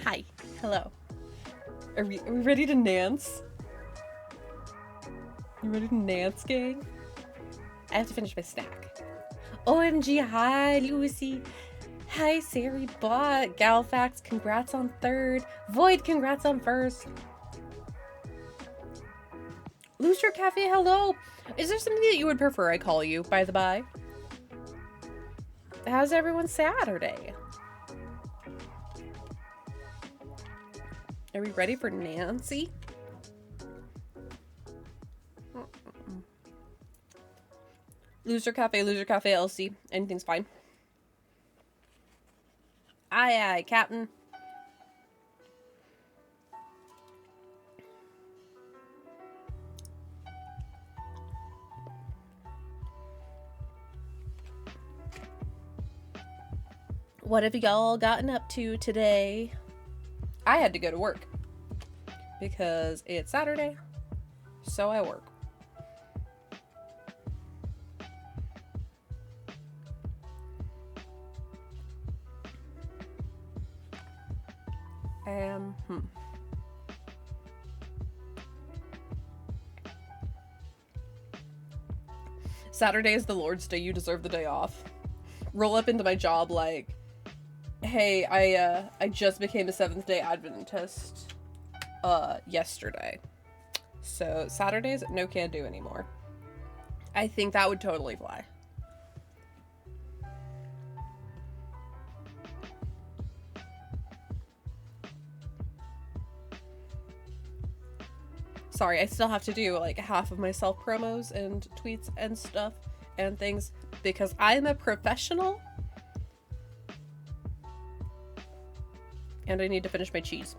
Hi. Hello. Are we ready to Nance? You ready to Nance, gang? I have to finish my snack. OMG, hi, Lucy. Hi, Sari Bot. Galfax, congrats on 3rd. Void, congrats on 1st. Looser Cafe, hello. Is there something that you would prefer I call you, by the by? How's everyone's Saturday? Are we ready for Nancy? Loser Cafe, LC. Anything's fine. Aye, aye, Captain. What have y'all gotten up to today? I had to go to work because it's Saturday, so I work. Saturday is the Lord's Day. You deserve the day off. Roll up into my job like, hey, I just became a Seventh-day Adventist yesterday. So Saturdays, no can do anymore. I think that would totally fly. Sorry, I still have to do like half of my self promos and tweets and stuff and things because I'm a professional and I need to finish my cheese.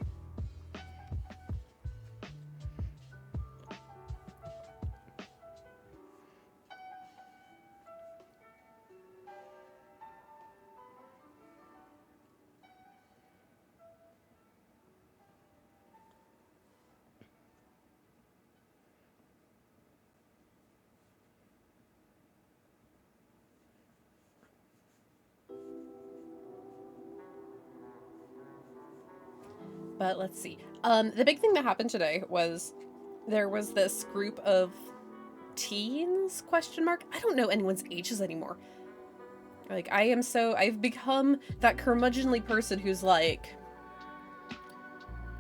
But let's see. The big thing that happened today was there was this group of teens, question mark? I don't know anyone's ages anymore. Like, I've become that curmudgeonly person who's like,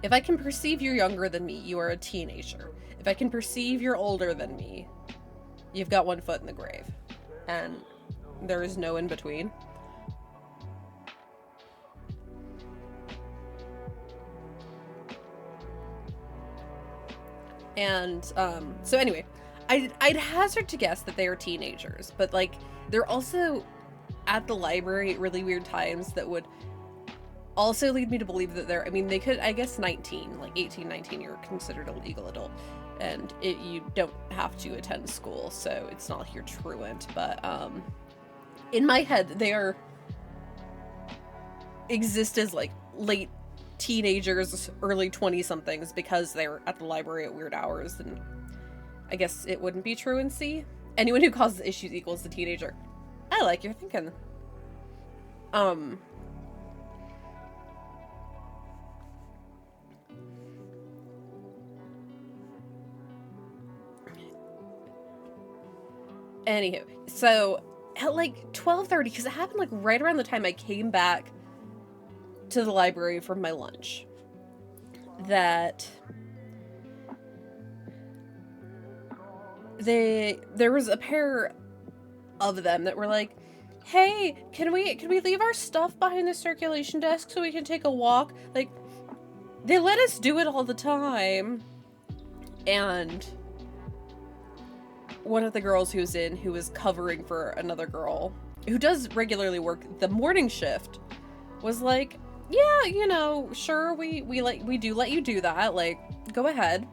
if I can perceive you're younger than me, you are a teenager. If I can perceive you're older than me, you've got one foot in the grave. And there is no in between. And, so anyway, I'd hazard to guess that they are teenagers, but, like, they're also at the library at really weird times that would also lead me to believe that they're, I mean, they could, I guess 19, like 18, 19, you're considered a legal adult, and you don't have to attend school, so it's not like you're truant, but, in my head, they exist as, like, late teenagers, early 20-somethings because they're at the library at weird hours, and I guess it wouldn't be truancy. Anyone who causes issues equals the teenager. I like your thinking. Anywho, so at like 12:30, because it happened like right around the time I came back to the library from my lunch, that there was a pair of them that were like, hey, can we leave our stuff behind the circulation desk so we can take a walk? Like, they let us do it all the time. And one of the girls who was covering for another girl who does regularly work the morning shift was like, yeah, you know, sure, we do let you do that, like, go ahead.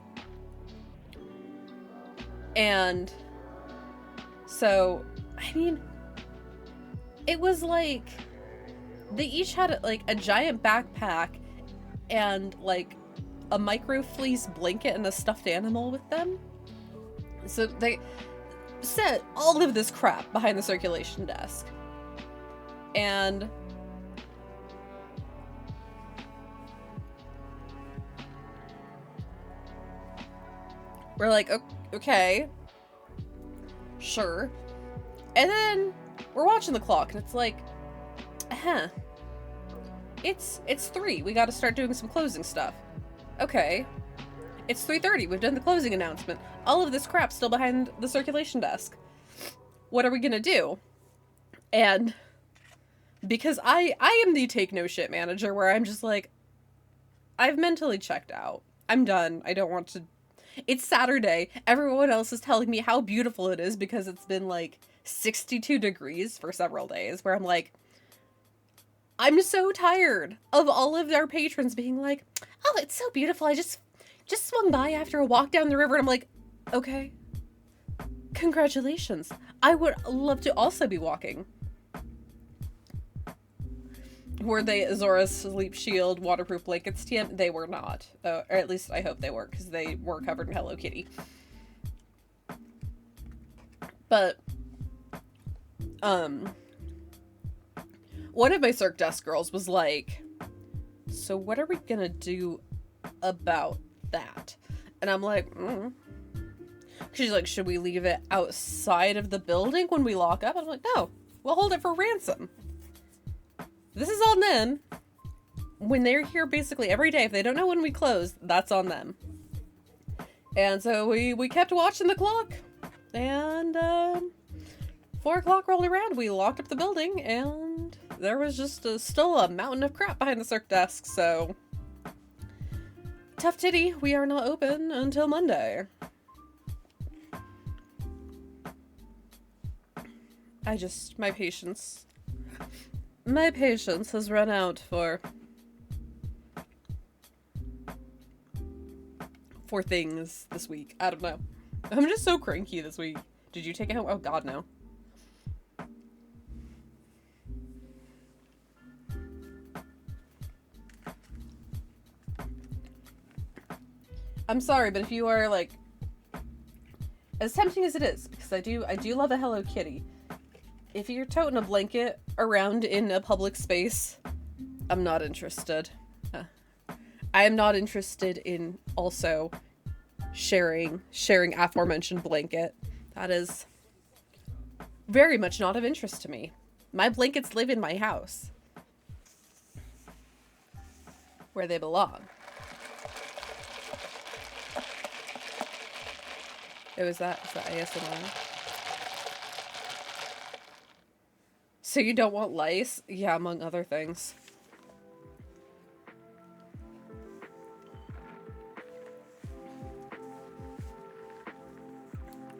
And so, I mean, it was like they each had like a giant backpack and like a micro fleece blanket and a stuffed animal with them. So they set all of this crap behind the circulation desk. And We're like, okay, sure. And then we're watching the clock, and it's like, it's 3. We got to start doing some closing stuff. Okay. It's 3:30. We've done the closing announcement. All of this crap still behind the circulation desk. What are we gonna do? And because I am the take no shit manager, where I'm just like, I've mentally checked out. I'm done. I don't want to. It's Saturday. Everyone else is telling me how beautiful it is because it's been like 62 degrees for several days, where I'm like, I'm so tired of all of our patrons being like, oh, it's so beautiful. I just swung by after a walk down the river. And I'm like, okay, congratulations. I would love to also be walking. Were they Azora Sleep Shield waterproof blankets, TM? They were not. Or at least I hope they were, because they were covered in Hello Kitty. But, one of my Cirque desk girls was like, so what are we gonna do about that? And I'm like, She's like, should we leave it outside of the building when we lock up? I'm like, no, we'll hold it for ransom. This is on them. When they're here basically every day, if they don't know when we close, that's on them. And so we kept watching the clock. And 4 o'clock rolled around. We locked up the building, and there was just still a mountain of crap behind the Cirque desk, so tough titty, we are not open until Monday. My patience has run out for things this week. I don't know. I'm just so cranky this week. Did you take it home? Oh god, no. I'm sorry, but if you are like, as tempting as it is, because I do love a Hello Kitty, if you're toting a blanket around in a public space, I'm not interested. I am not interested in also sharing aforementioned blanket. That is very much not of interest to me. My blankets live in my house, where they belong. Was that ASMR? So you don't want lice? Yeah, among other things.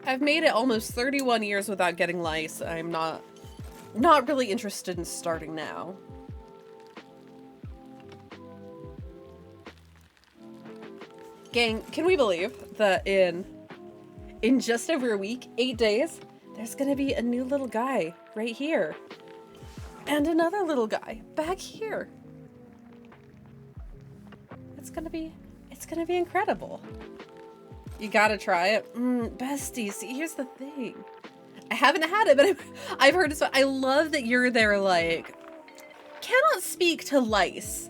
I've made it almost 31 years without getting lice. I'm not really interested in starting now. Gang, can we believe that in just over a week, 8 days, there's gonna be a new little guy right here. And another little guy back here. It's gonna be incredible. You gotta try it. Bestie, see, here's the thing. I haven't had it, but I've heard it's fun. I love that you're there, like, cannot speak to lice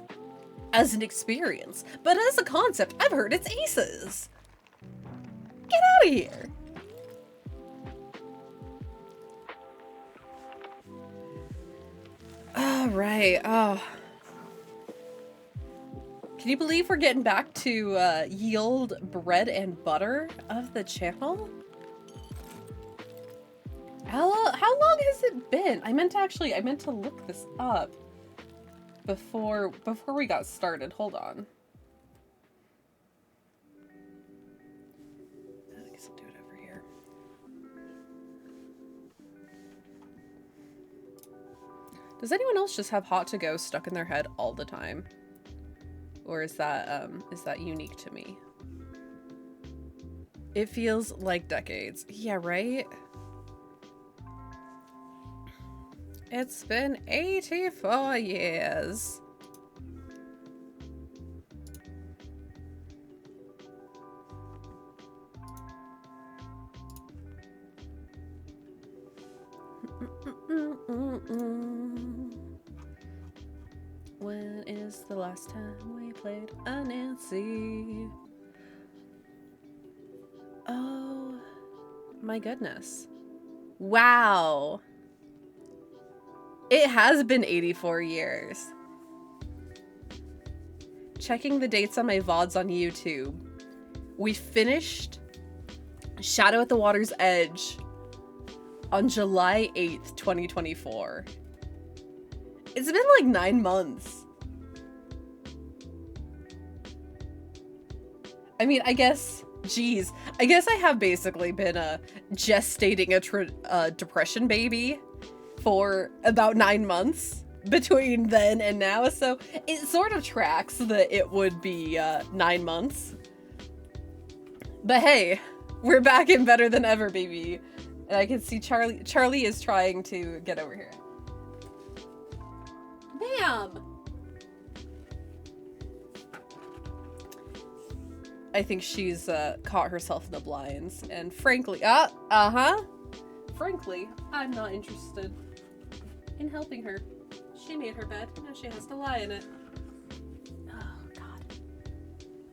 as an experience, but as a concept, I've heard it's aces. Get out of here. All right. Oh. Can you believe we're getting back to yield bread and butter of the channel? How long has it been? I meant to look this up before we got started. Hold on. I guess I'll do it over here. Does anyone else just have hot to go stuck in their head all the time? Or is that unique to me? It feels like decades. Yeah, right? It's been 84 years. When is the last time we played a Nancy? My goodness. Wow. It has been 84 years. Checking the dates on my VODs on YouTube. We finished Shadow at the Water's Edge on July 8th, 2024. It's been like 9 months. I mean, I guess, geez, I guess I have basically been gestating a depression baby for about 9 months between then and now, so it sort of tracks that it would be 9 months. But hey, we're back and better than ever, baby. And I can see Charlie is trying to get over here. Bam! I think she's caught herself in the blinds, and frankly, frankly, I'm not interested in helping her. She made her bed, now she has to lie in it. Oh, God.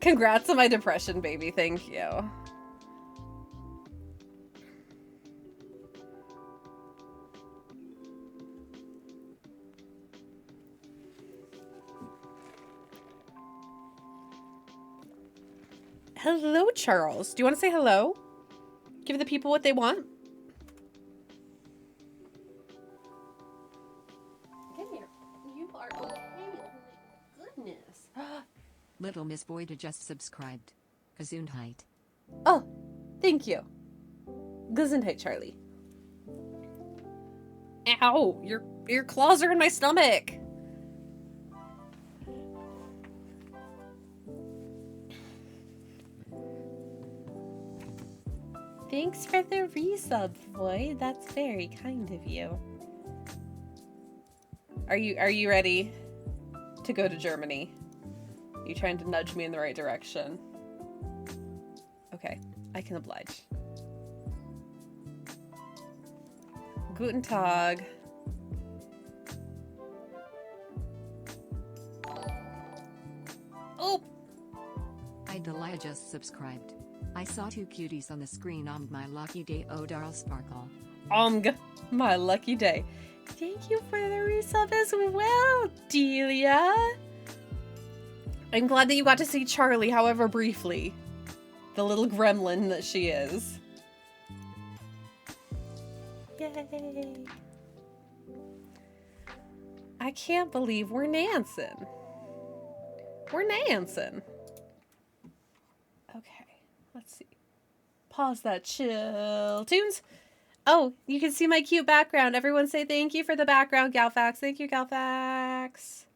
Congrats on my depression, baby, thank you. Hello, Charles. Do you want to say hello? Give the people what they want? Come here. You are okay. Oh my goodness. Little Miss Boyda just subscribed. Gesundheit. Oh, thank you. Gesundheit, Charlie. Ow! Your claws are in my stomach. Thanks for the resub, boy. That's very kind of you. Are you ready to go to Germany? Are you trying to nudge me in the right direction? Okay, I can oblige. Guten Tag. Oh! Delia just subscribed. I saw 2 cuties on the screen. My lucky day. Oh, Darl Sparkle. My lucky day. Thank you for the resub as well, Delia. I'm glad that you got to see Charlie, however briefly. The little gremlin that she is. Yay. I can't believe we're Nansen. We're Nansen. Okay, let's see. Pause that chill tunes. Oh, you can see my cute background. Everyone say thank you for the background, Galfax. Thank you, Galfax.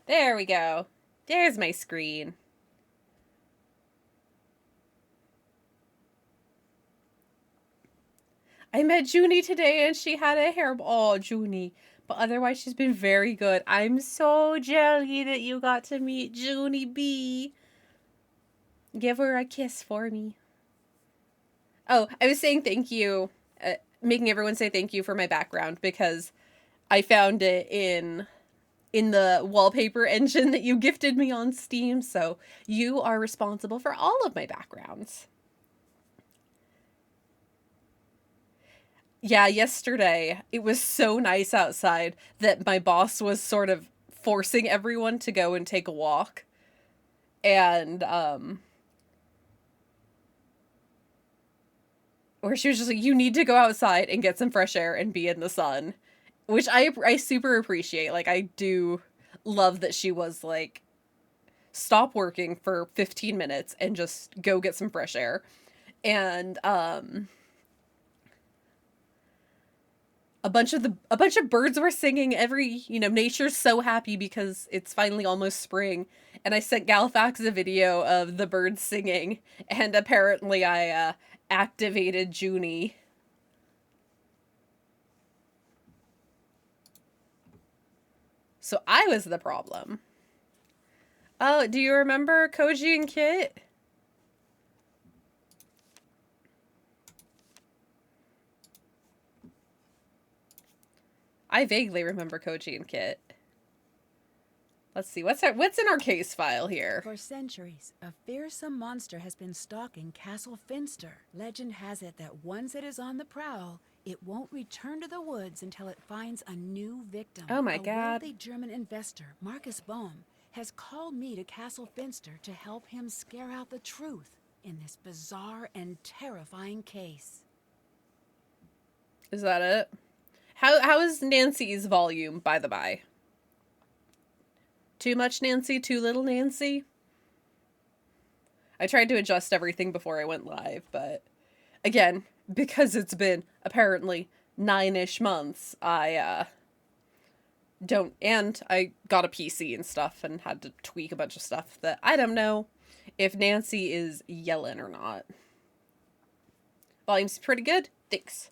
There we go. There's my screen. I met Junie today and she had a hair... Oh, Junie. But otherwise, she's been very good. I'm so jelly that you got to meet Junie B. Give her a kiss for me. Oh, I was saying thank you. Making everyone say thank you for my background because I found it in the wallpaper engine that you gifted me on Steam. So you are responsible for all of my backgrounds. Yeah, yesterday, it was so nice outside that my boss was sort of forcing everyone to go and take a walk. And, where she was just like, you need to go outside and get some fresh air and be in the sun. Which I super appreciate. Like, I do love that she was like, stop working for 15 minutes and just go get some fresh air. And, a bunch of birds were singing. Nature's so happy because it's finally almost spring. And I sent Galfax a video of the birds singing, and apparently I activated Junie. So I was the problem. Oh, do you remember Koji and Kit? I vaguely remember Koji and Kit. Let's see, what's in our case file here? For centuries, a fearsome monster has been stalking Castle Finster. Legend has it that once it is on the prowl, it won't return to the woods until it finds a new victim. Oh my A god. wealthy German investor, Marcus Bohm, has called me to Castle Finster to help him scare out the truth in this bizarre and terrifying case. Is that it? How is Nancy's volume, by the by? Too much Nancy? Too little Nancy? I tried to adjust everything before I went live, but again, because it's been apparently 9-ish months, I don't, and I got a PC and stuff and had to tweak a bunch of stuff that I don't know if Nancy is yelling or not. Volume's pretty good. Thanks.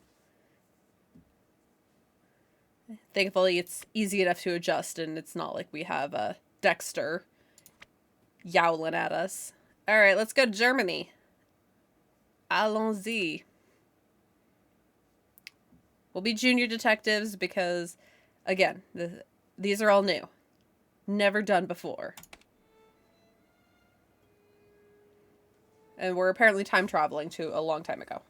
Thankfully, it's easy enough to adjust, and it's not like we have Dexter yowling at us. All right, let's go to Germany. Allons-y. We'll be junior detectives because, again, these are all new. Never done before. And we're apparently time traveling to a long time ago.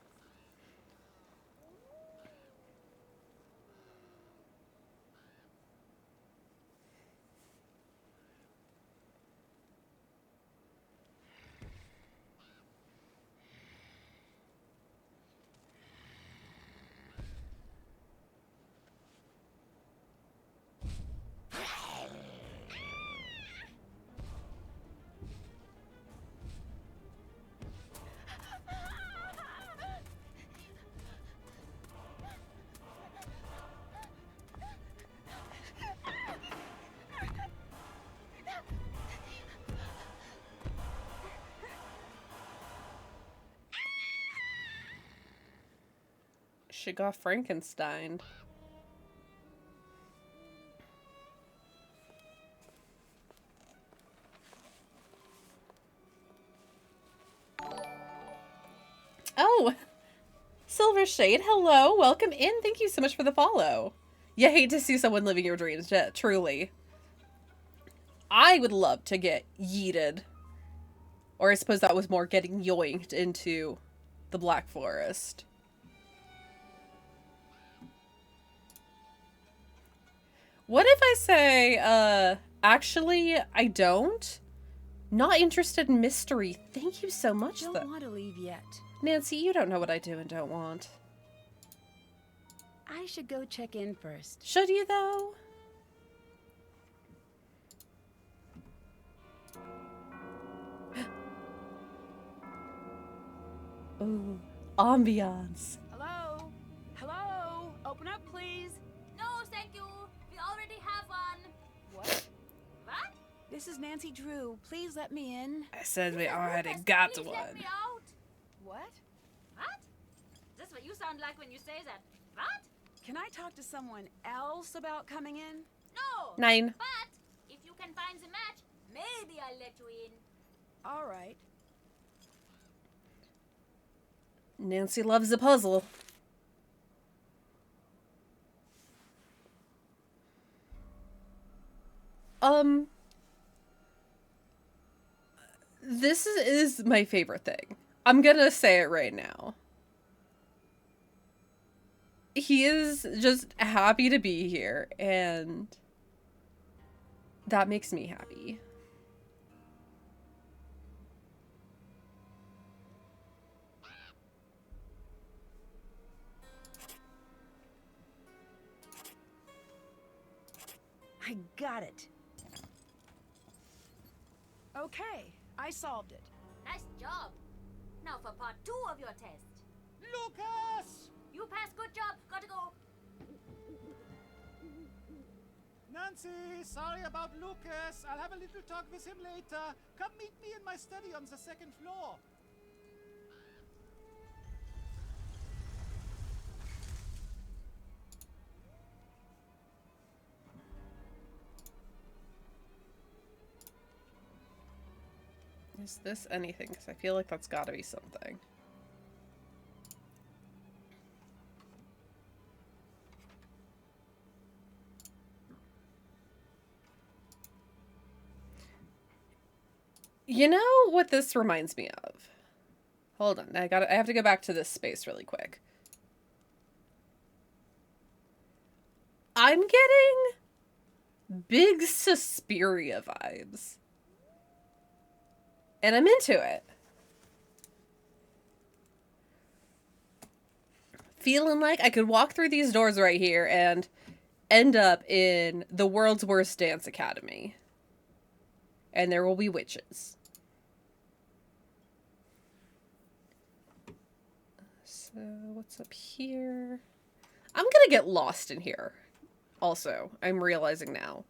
She got Frankenstein. Oh, Silver Shade, hello, welcome in. Thank you so much for the follow. You hate to see someone living your dreams, yeah, truly. I would love to get yeeted. Or I suppose that was more getting yoinked into the Black Forest. What if I say, actually, I don't? Not interested in mystery. Thank you so much, though. Don't want to leave yet. Nancy, you don't know what I do and don't want. I should go check in first. Should you, though? Ooh, ambiance. Hello? Hello? Open up, please. No, thank you. We already have one. What? What? This is Nancy Drew. Please let me in. I said we already Lucas, got please one. let me out. What? What? That's what you sound like when you say that. What? Can I talk to someone else about coming in? No. 9. But if you can find the match, maybe I'll let you in. All right. Nancy loves a puzzle. This is my favorite thing. I'm gonna say it right now. He is just happy to be here, and that makes me happy. I got it. Okay, I solved it. Nice job. Now for part 2 of your test. Lucas! You passed. Good job. Gotta go. Nancy, sorry about Lucas. I'll have a little talk with him later. Come meet me in my study on the 2nd floor. Is this anything? Because I feel like that's gotta be something. You know what this reminds me of? Hold on, I have to go back to this space really quick. I'm getting big Suspiria vibes. And I'm into it. Feeling like I could walk through these doors right here and end up in the world's worst dance academy. And there will be witches. So, what's up here? I'm gonna get lost in here. Also, I'm realizing now.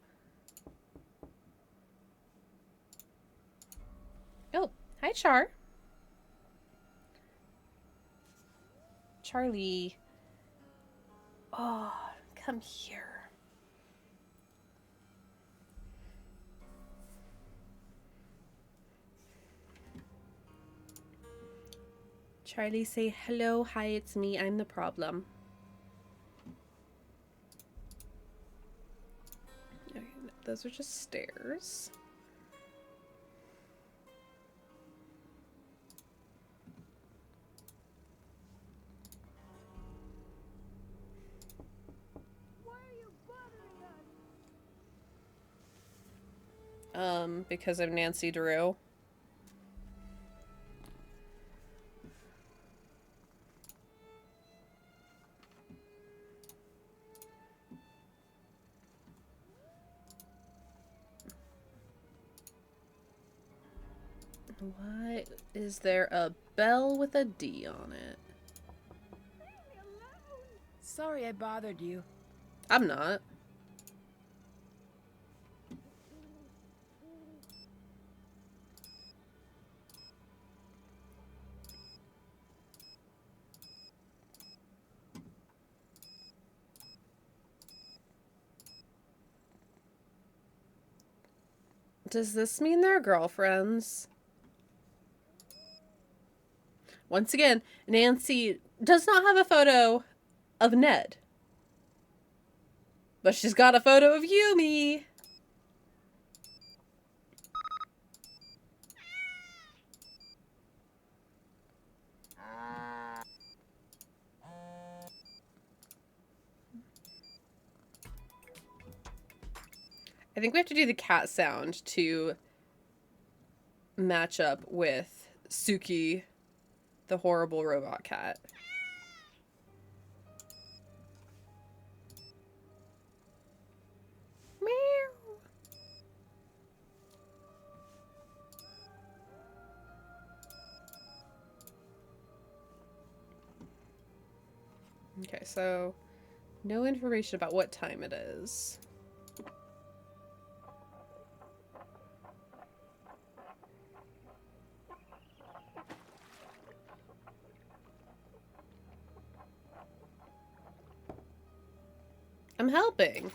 Oh, hi, Char. Charlie. Oh, come here. Charlie, say hello. Hi, it's me. I'm the problem. Okay, those are just stairs. Because I'm Nancy Drew. What? Is there a bell with a D on it? Sorry I bothered you. I'm not. Does this mean they're girlfriends? Once again, Nancy does not have a photo of Ned. But she's got a photo of Yumi. I think we have to do the cat sound to match up with Suki, the horrible robot cat. Meow. Okay, so no information about what time it is. I'm helping.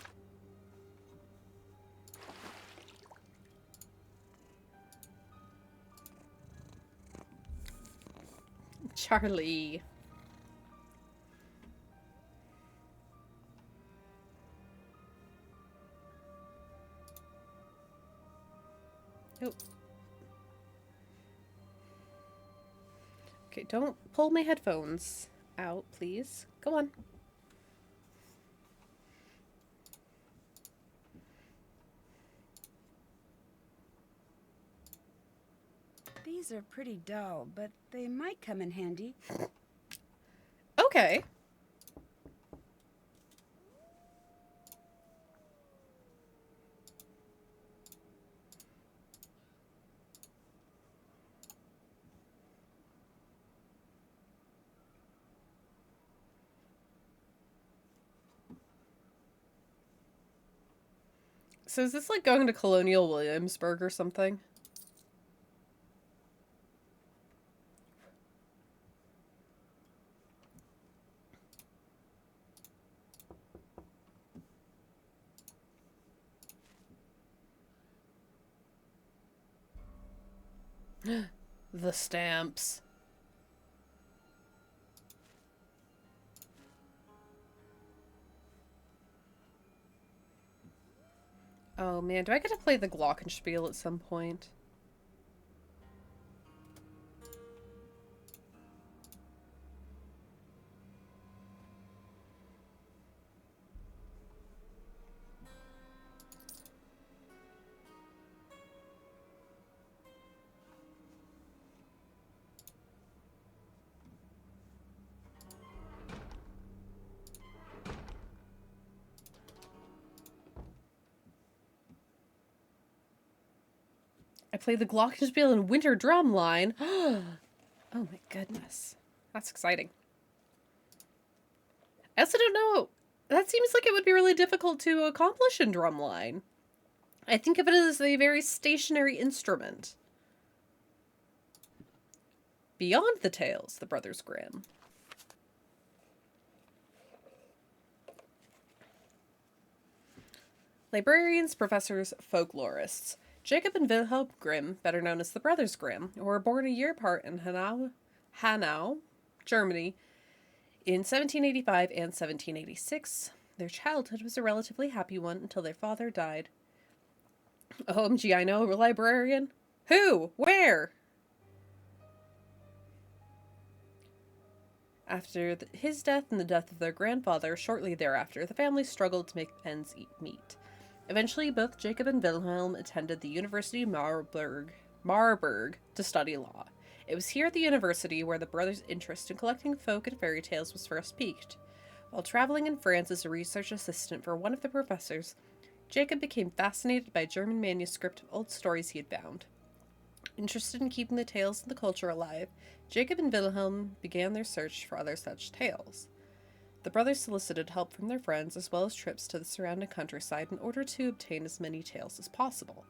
Charlie. Oh. Okay, don't pull my headphones out, please. Go on. These are pretty dull, but they might come in handy. Okay. So is this like going to Colonial Williamsburg or something? The stamps. Oh man, do I get to play the Glockenspiel at some point? I play the glockenspiel and winter drum line. Oh my goodness. That's exciting. I also don't know. That seems like it would be really difficult to accomplish in drumline. I think of it as a very stationary instrument. Beyond the Tales, the Brothers Grimm. Librarians, professors, folklorists. Jacob and Wilhelm Grimm, better known as the Brothers Grimm, were born a year apart in Hanau, Germany, in 1785 and 1786. Their childhood was a relatively happy one until their father died. OMG, I know a librarian. Who? Where? After his death and the death of their grandfather shortly thereafter, the family struggled to make ends meet. Eventually, both Jacob and Wilhelm attended the University of Marburg to study law. It was here at the university where the brothers' interest in collecting folk and fairy tales was first piqued. While traveling in France as a research assistant for one of the professors, Jacob became fascinated by a German manuscript of old stories he had found. Interested in keeping the tales and the culture alive, Jacob and Wilhelm began their search for other such tales. The brothers solicited help from their friends as well as trips to the surrounding countryside in order to obtain as many tales as possible.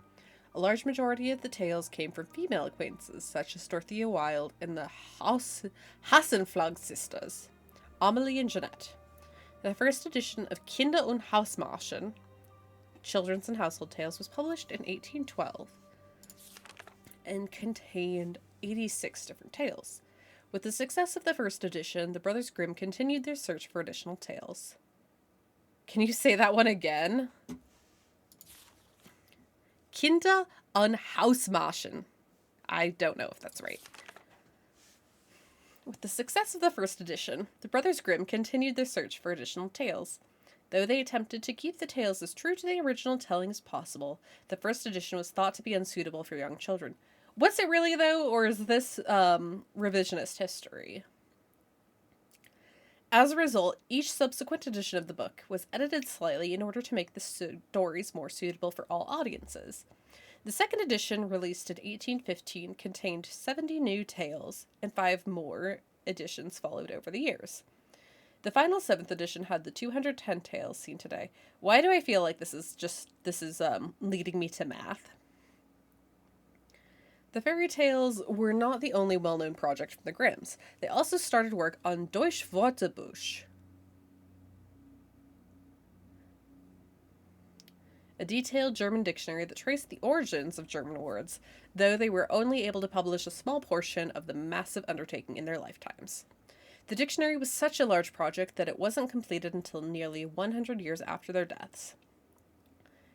A large majority of the tales came from female acquaintances, such as Dorothea Wilde and the Hassenflag sisters, Amelie and Jeanette. The first edition of Kinder- und Hausmärchen, Children's and Household Tales, was published in 1812 and contained 86 different tales. With the success of the first edition, the Brothers Grimm continued their search for additional tales. Can you say that one again? Kinder- und Hausmärchen. I don't know if that's right. With the success of the first edition, the Brothers Grimm continued their search for additional tales. Though they attempted to keep the tales as true to the original telling as possible, the first edition was thought to be unsuitable for young children. Was it really, though, or is this revisionist history? As a result, each subsequent edition of the book was edited slightly in order to make the stories more suitable for all audiences. The second edition, released in 1815, contained 70 new tales, and 5 more editions followed over the years. The final 7th edition had the 210 tales seen today. Why do I feel like this is leading me to math? The fairy tales were not the only well-known project from the Grimms. They also started work on Deutsch Wörterbuch, a detailed German dictionary that traced the origins of German words, though they were only able to publish a small portion of the massive undertaking in their lifetimes. The dictionary was such a large project that it wasn't completed until nearly 100 years after their deaths.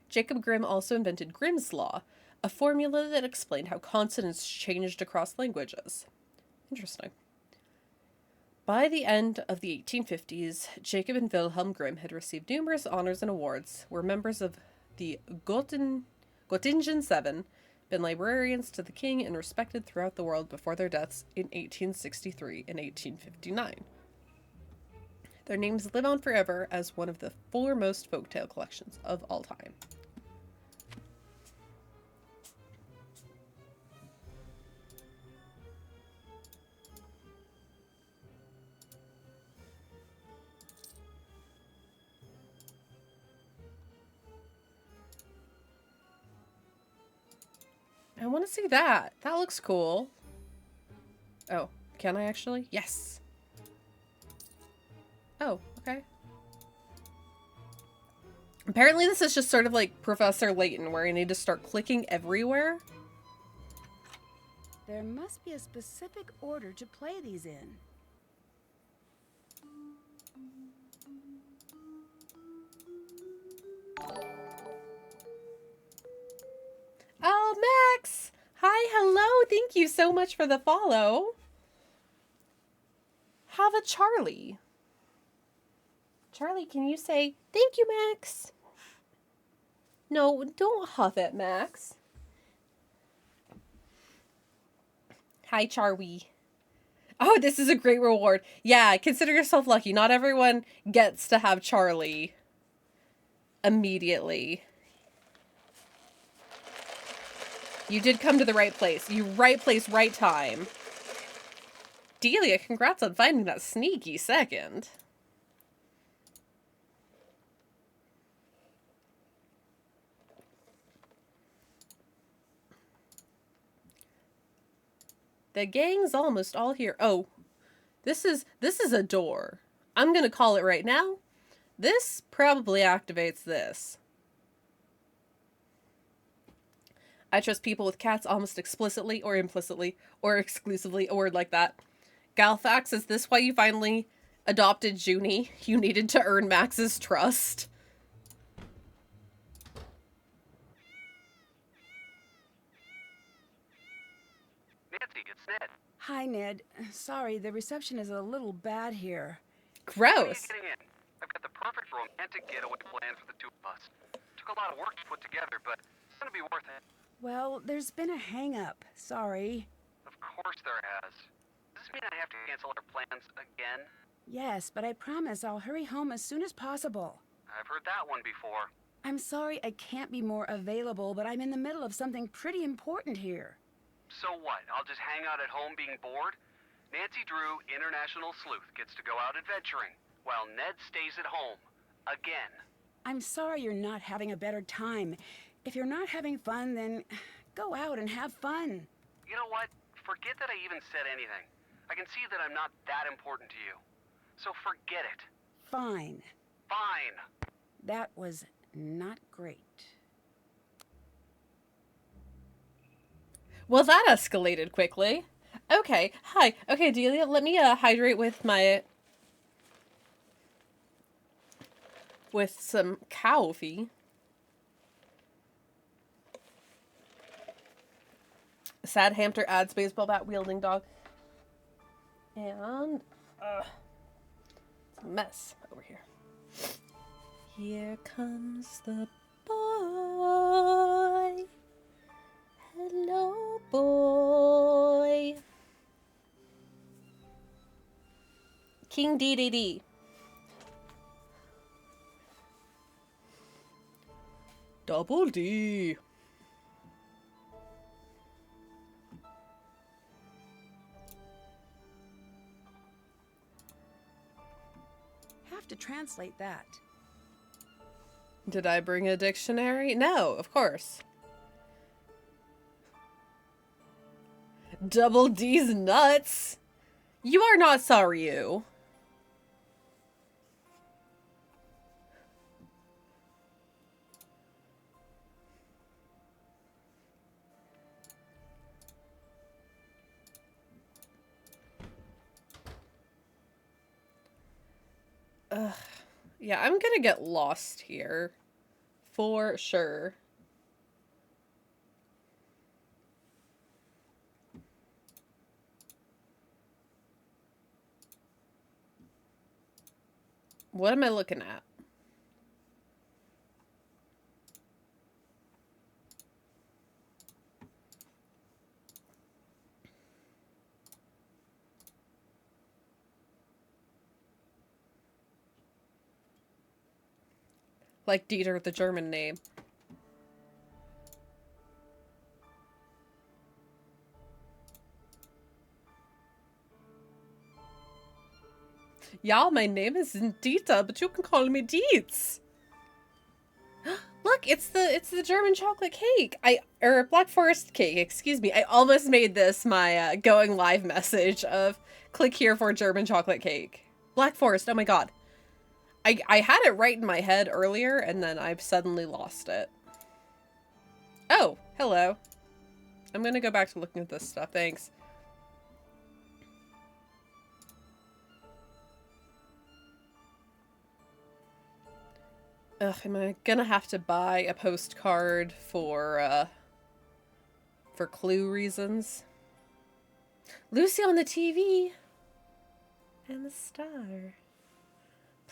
Jacob Grimm also invented Grimm's Law, a formula that explained how consonants changed across languages. Interesting. By the end of the 1850s, Jacob and Wilhelm Grimm had received numerous honors and awards, were members of the Göttingen Seven, been librarians to the king, and respected throughout the world before their deaths in 1863 and 1859. Their names live on forever as one of the foremost folktale collections of all time. I want to see that. That looks cool. Oh, can I actually? Yes. Oh, okay. Apparently this is just sort of like Professor Layton, where you need to start clicking everywhere. There must be a specific order to play these in. Oh, Max! Hi, hello! Thank you so much for the follow. Have a Charlie. Charlie, can you say, thank you, Max? No, don't huff it, Max. Hi, Charlie. Oh, this is a great reward. Yeah, consider yourself lucky. Not everyone gets to have Charlie immediately. You did come to the right place. You right place, right time. Delia, congrats on finding that sneaky second. The gang's almost all here. Oh, this is a door. I'm gonna call it right now. This probably activates this. I trust people with cats almost explicitly or implicitly or exclusively, a word like that. Galfax, is this why you finally adopted Junie? You needed to earn Max's trust. Nancy, it's Ned. Hi, Ned. Sorry, the reception is a little bad here. When are you Gross. getting in? I've got the perfect romantic getaway plan for the two of us. Took a lot of work to put together, but it's gonna be worth it. Well, there's been a hang-up. Sorry. Of course there has. Does this mean I have to cancel our plans again? Yes, but I promise I'll hurry home as soon as possible. I've heard that one before. I'm sorry I can't be more available, but I'm in the middle of something pretty important here. So what? I'll just hang out at home being bored? Nancy Drew, international sleuth, gets to go out adventuring, while Ned stays at home. Again. I'm sorry you're not having a better time. If you're not having fun, then go out and have fun. You know what? Forget that I even said anything. I can see that I'm not that important to you. So forget it. Fine. Fine. That was not great. Well, that escalated quickly. Okay, hi. Okay, Delia, let me hydrate with some coffee. Sad hamster adds baseball bat wielding dog. And it's a mess over here. Here comes the boy. Hello, boy. King DDD. Double D. Have to translate that. Did I bring a dictionary? No, of course. Double D's nuts. You are not sorry, you. Ugh. Yeah, I'm gonna get lost here. For sure. What am I looking at? Like Dieter, the German name. Yeah, my name isn't Dieter, but you can call me Dietz. Look, it's the German chocolate cake. Or Black Forest cake, excuse me. I almost made this my going live message of click here for German chocolate cake. Black Forest, oh my god. I had it right in my head earlier, and then I've suddenly lost it. Oh, hello. I'm gonna go back to looking at this stuff, thanks. Ugh, am I gonna have to buy a postcard for clue reasons? Lucy on the TV. I'm a star.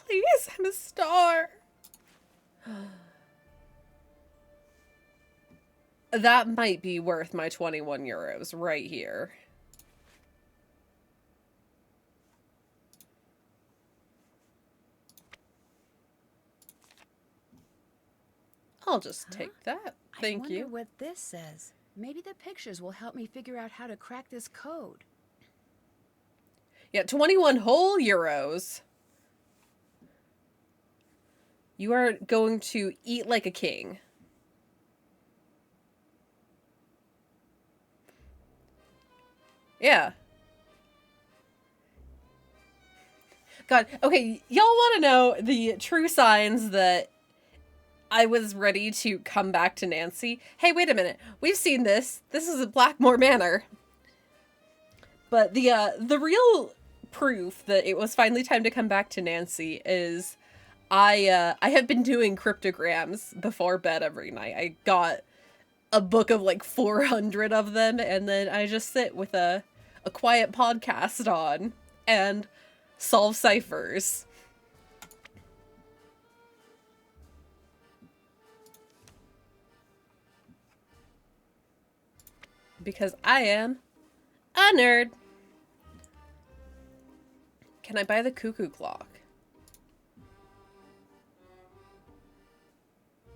Please, I'm a star. That might be worth my 21 euros right here. I'll just take that. Thank I wonder you. what this says. Maybe the pictures will help me figure out how to crack this code. Yeah, 21 whole euros. You are going to eat like a king. Yeah. God, okay, y'all want to know the true signs that I was ready to come back to Nancy? Hey, wait a minute. We've seen this. This is a Blackmore Manor. But the real proof that it was finally time to come back to Nancy is I have been doing cryptograms before bed every night. I got a book of like 400 of them, and then I just sit with a quiet podcast on and solve ciphers. Because I am a nerd. Can I buy the cuckoo clock?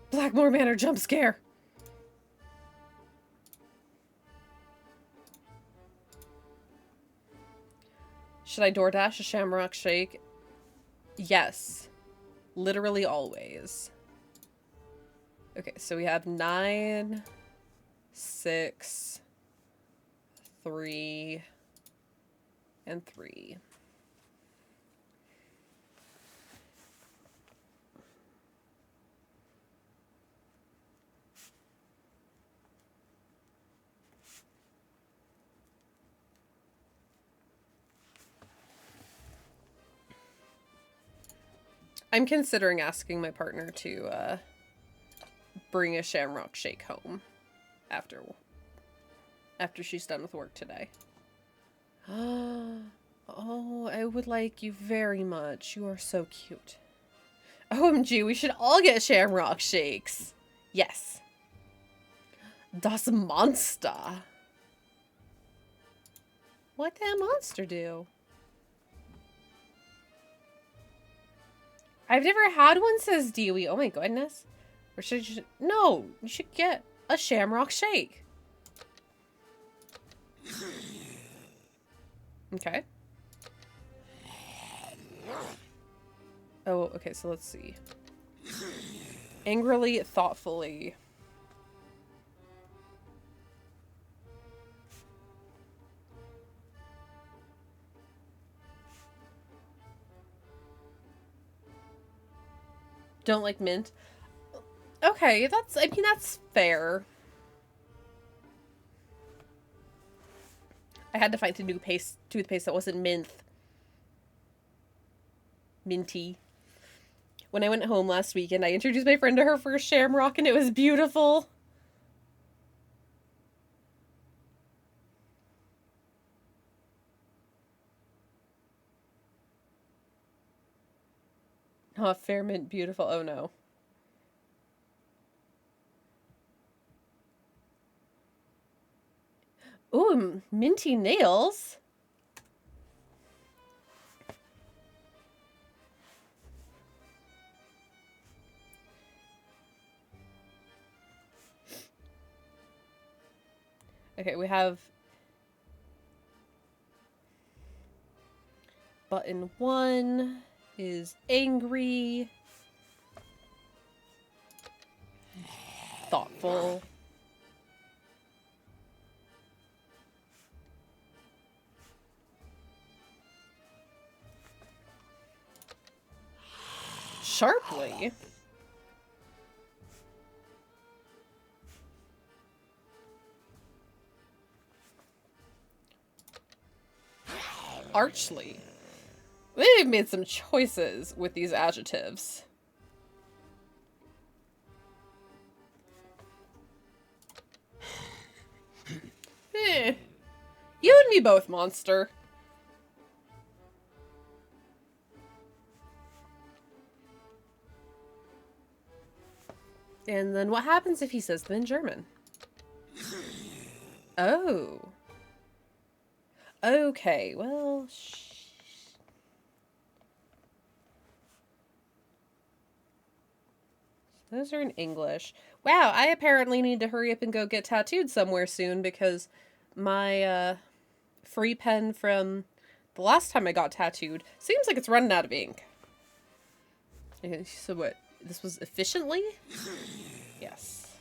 Blackmore Manor jump scare. Should I DoorDash a Shamrock Shake? Yes. Literally always. Okay, so we have 9, 6, 3, and 3. I'm considering asking my partner to bring a Shamrock Shake home after she's done with work today. Oh, I would like you very much. You are so cute. OMG, we should all get Shamrock Shakes. Yes. Das Monster. What did that monster do? I've never had one, says Dewey. Oh my goodness. Or should you... No, you should get a Shamrock Shake. Okay. Oh, okay, so let's see. Angrily, thoughtfully. Don't like mint. Okay, I mean, that's fair. I had to find a new toothpaste that wasn't minty. When I went home last weekend, I introduced my friend to her first Shamrock, and it was beautiful. Oh, fair mint, beautiful. Oh no. Ooh, minty nails. Okay, we have button 1 is angry, thoughtful, sharply. Archly. They've made some choices with these adjectives. Eh. You and me both, monster. And then what happens if he says them in German? Oh. Okay, well... Those are in English. Wow, I apparently need to hurry up and go get tattooed somewhere soon because my free pen from the last time I got tattooed seems like it's running out of ink. Okay, so what? This was efficiently? Yes.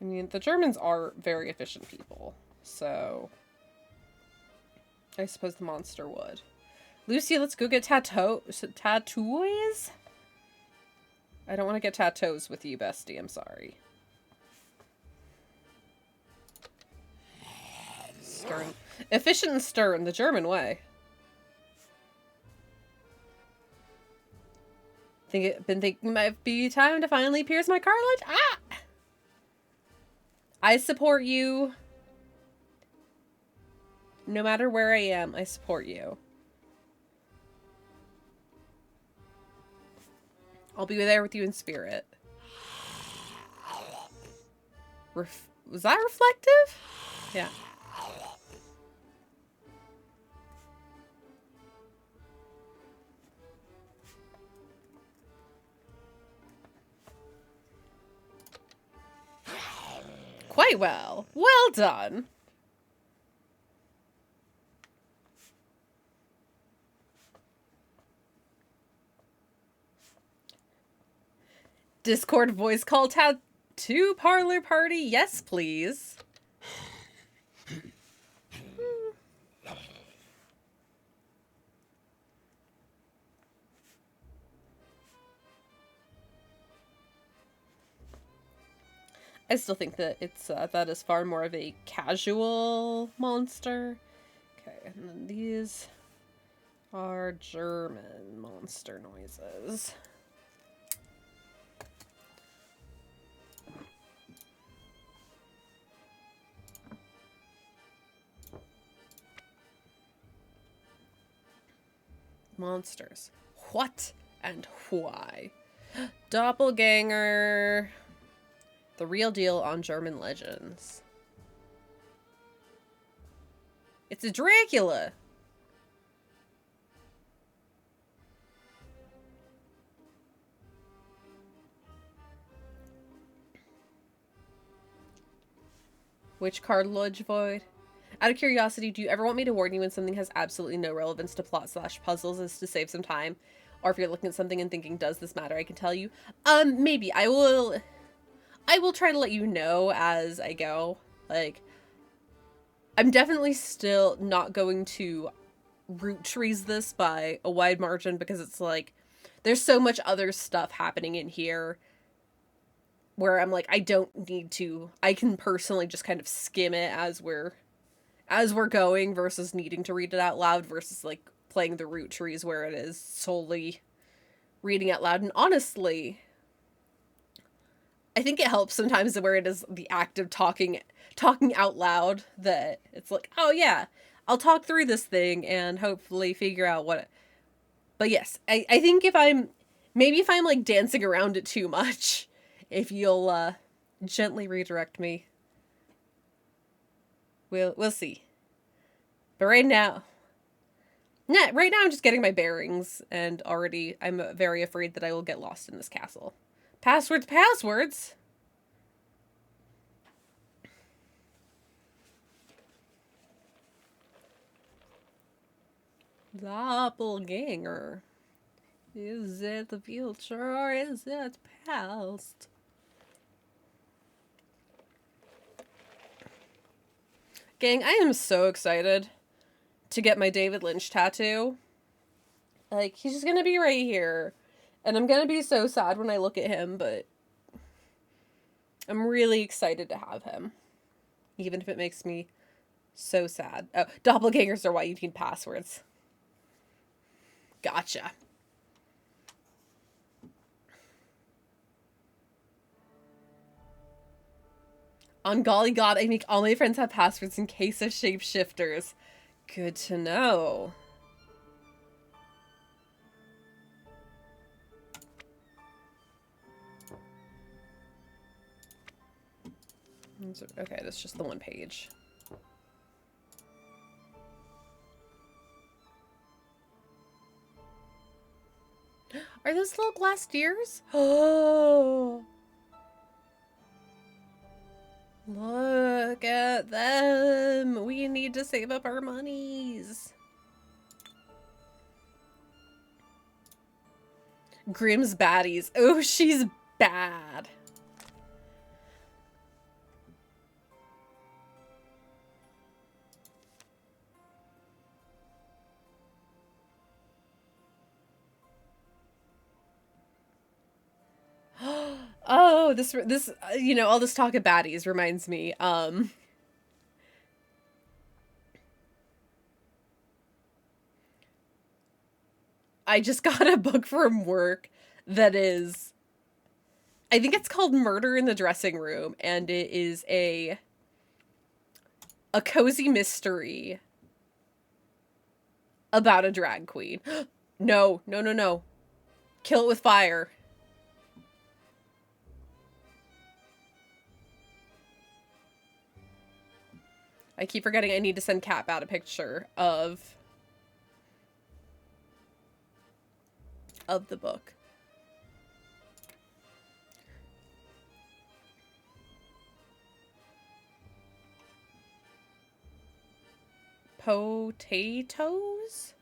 I mean, the Germans are very efficient people, so I suppose the monster would. Lucy, let's go get tattoos? I don't want to get tattoos with you, bestie. I'm sorry. Stern. Efficient and stern, the German way. Been thinking it might be time to finally pierce my cartilage. Ah! I support you. No matter where I am, I support you. I'll be there with you in spirit. Was that reflective? Yeah. Quite well. Well done. Discord voice call tattoo parlor party? Yes, please. I still think that it's that is far more of a casual monster. Okay, and then these are German monster noises. Monsters. What and why? Doppelganger. The real deal on German legends. It's a Dracula. Which cartilage void? Out of curiosity, do you ever want me to warn you when something has absolutely no relevance to plot/puzzles as to save some time? Or if you're looking at something and thinking, does this matter? I can tell you. Maybe. I will try to let you know as I go. Like, I'm definitely still not going to root trees this by a wide margin because it's like, there's so much other stuff happening in here where I'm like, I don't need to. I can personally just kind of skim it as we're going versus needing to read it out loud versus like playing the root trees where it is solely reading out loud. And honestly, I think it helps sometimes where it is the act of talking out loud that it's like, oh yeah, I'll talk through this thing and hopefully figure out what but yes, I think if I'm like dancing around it too much, if you'll gently redirect me, we'll see. But right now I'm just getting my bearings, and already I'm very afraid that I will get lost in this castle. Passwords! Doppelganger. Is it the future or is it past? Gang, I am so excited to get my David Lynch tattoo. Like, he's just gonna be right here. And I'm gonna be so sad when I look at him, but I'm really excited to have him. Even if it makes me so sad. Oh, doppelgangers are why you need passwords. Gotcha. On golly god, I make all my friends have passwords in case of shapeshifters. Good to know. Okay, that's just the one page. Are Are those little glass deers? Oh. Look at them. We need to save up our monies. Grimm's baddies. Oh, she's bad. Oh, this you know, all this talk of baddies reminds me. I just got a book from work that is, I think it's called Murder in the Dressing Room, and it is a cozy mystery about a drag queen. No, no, no, no. Kill it with fire. I keep forgetting I need to send Cap out a picture of the book. Potatoes?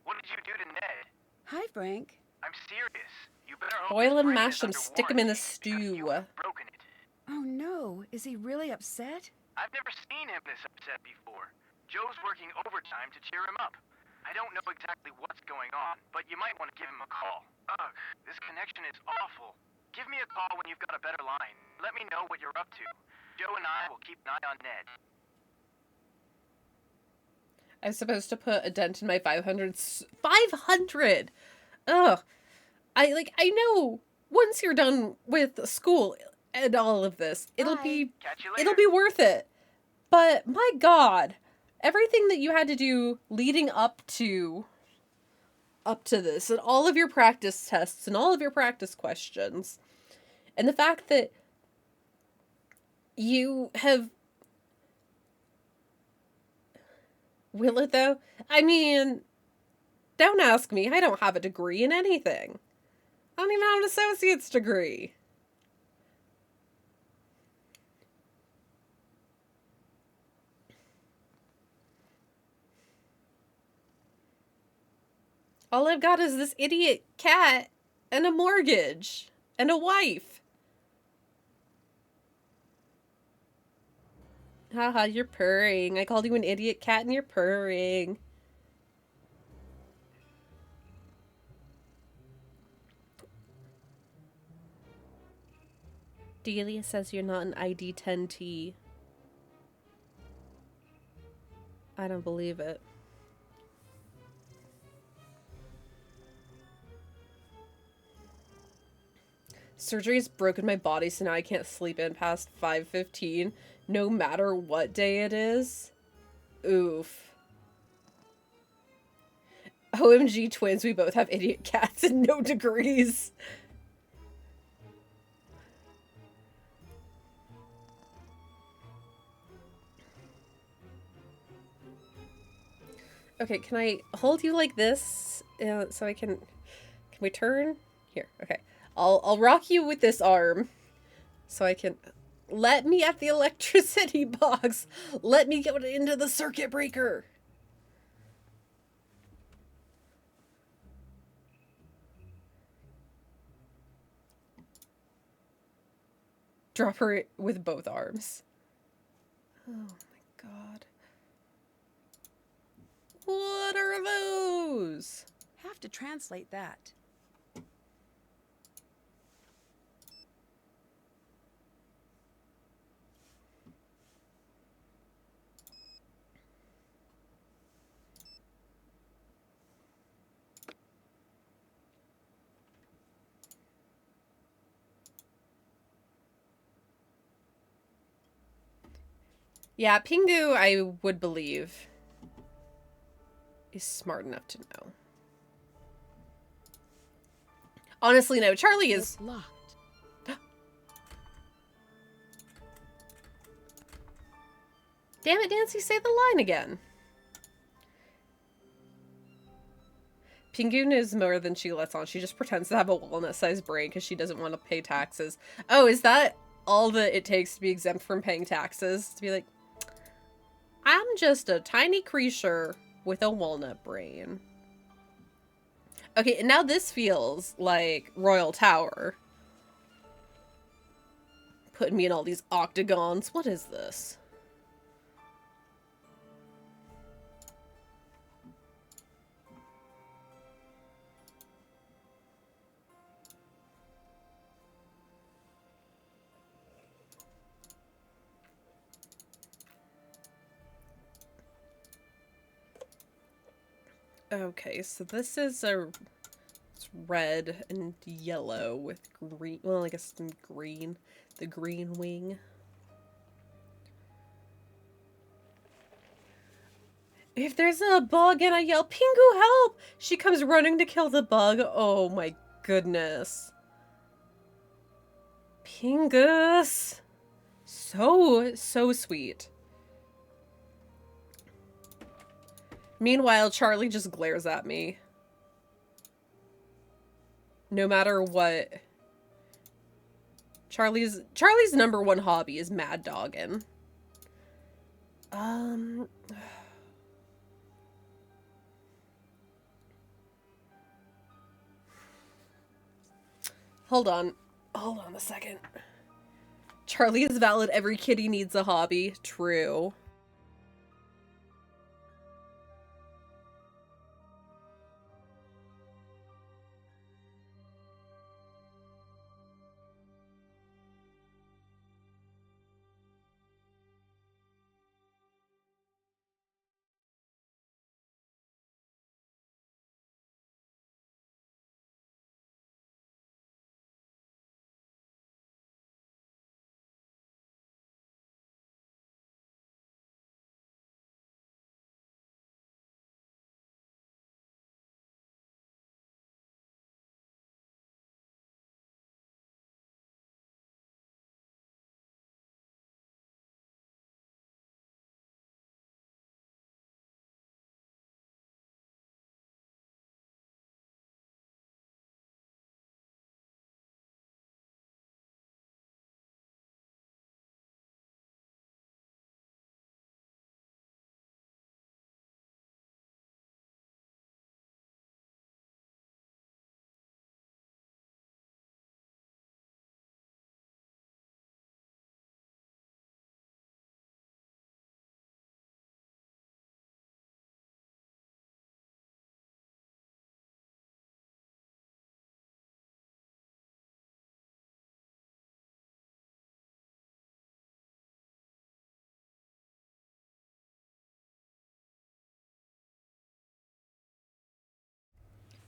What did you do to Ned? Hi, Frank. I'm serious. You better hope Boil his and brain mash is them, under stick them in a warranty, because stew. you have broken it. Oh no, is he really upset? I've never seen him this upset before. Joe's working overtime to cheer him up. I don't know exactly what's going on, but you might want to give him a call. Ugh, this connection is awful. Give me a call when you've got a better line. Let me know what you're up to. Joe and I will keep an eye on Ned. I'm supposed to put a dent in my 500. 500! Ugh. I know once you're done with school and all of this, it'll Bye. be Catch you later. it'll be worth it. But my God, everything that you had to do leading up to this, and all of your practice tests and all of your practice questions, and the fact that you have, will it though? I mean, don't ask me. I don't have a degree in anything. I don't even have an associate's degree. All I've got is this idiot cat and a mortgage and a wife. Haha, you're purring. I called you an idiot cat and you're purring. Delia says you're not an ID 10T. I don't believe it. Surgery's broken my body, so now I can't sleep in past 5:15, no matter what day it is. Oof. OMG twins, we both have idiot cats and no degrees. Okay, can I hold you like this so I can we turn? Here, okay. I'll rock you with this arm so I can, let me at the electricity box. Let me get into the circuit breaker. Drop her with both arms. Oh my God. What are those? Have to translate that. Yeah, Pingu, I would believe, is smart enough to know. Honestly, no. Charlie is... It's locked. Damn it, Nancy, say the line again. Pingu knows more than she lets on. She just pretends to have a walnut-sized brain because she doesn't want to pay taxes. Oh, is that all that it takes to be exempt from paying taxes? To be like, I'm just a tiny creature with a walnut brain. Okay, and now this feels like Royal Tower. Putting me in all these octagons. What is this? Okay, so this is it's red and yellow with green, well, I guess some green, the green wing. If there's a bug and I yell, Pingu, help! She comes running to kill the bug. Oh my goodness. Pingus. So sweet. Meanwhile, Charlie just glares at me. No matter what. Charlie's number one hobby is mad dogging. Hold on a second. Charlie is valid. Every kitty needs a hobby. True.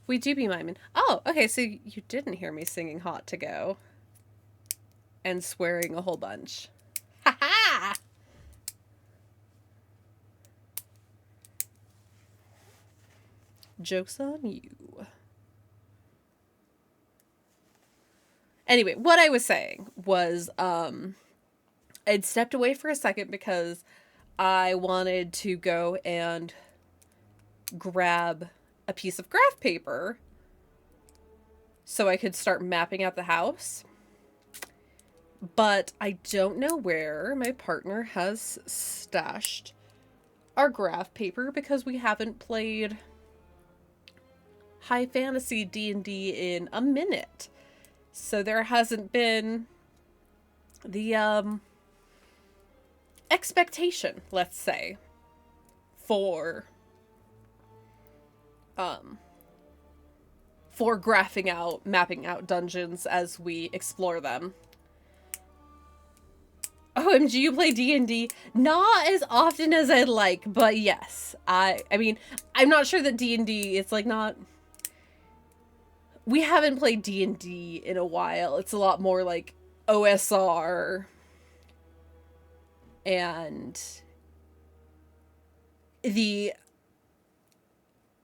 We do be miming. Oh, okay, so you didn't hear me singing Hot to Go. And swearing a whole bunch. Ha ha! Joke's on you. Anyway, what I was saying was, I'd stepped away for a second because I wanted to go and grab a piece of graph paper so I could start mapping out the house. But I don't know where my partner has stashed our graph paper because we haven't played high fantasy D&D in a minute. So there hasn't been the expectation, let's say, for mapping out dungeons as we explore them. OMG, you play D&D? Not as often as I'd like, but yes. I mean, I'm not sure that D&D, it's like not... We haven't played D&D in a while. It's a lot more like OSR and the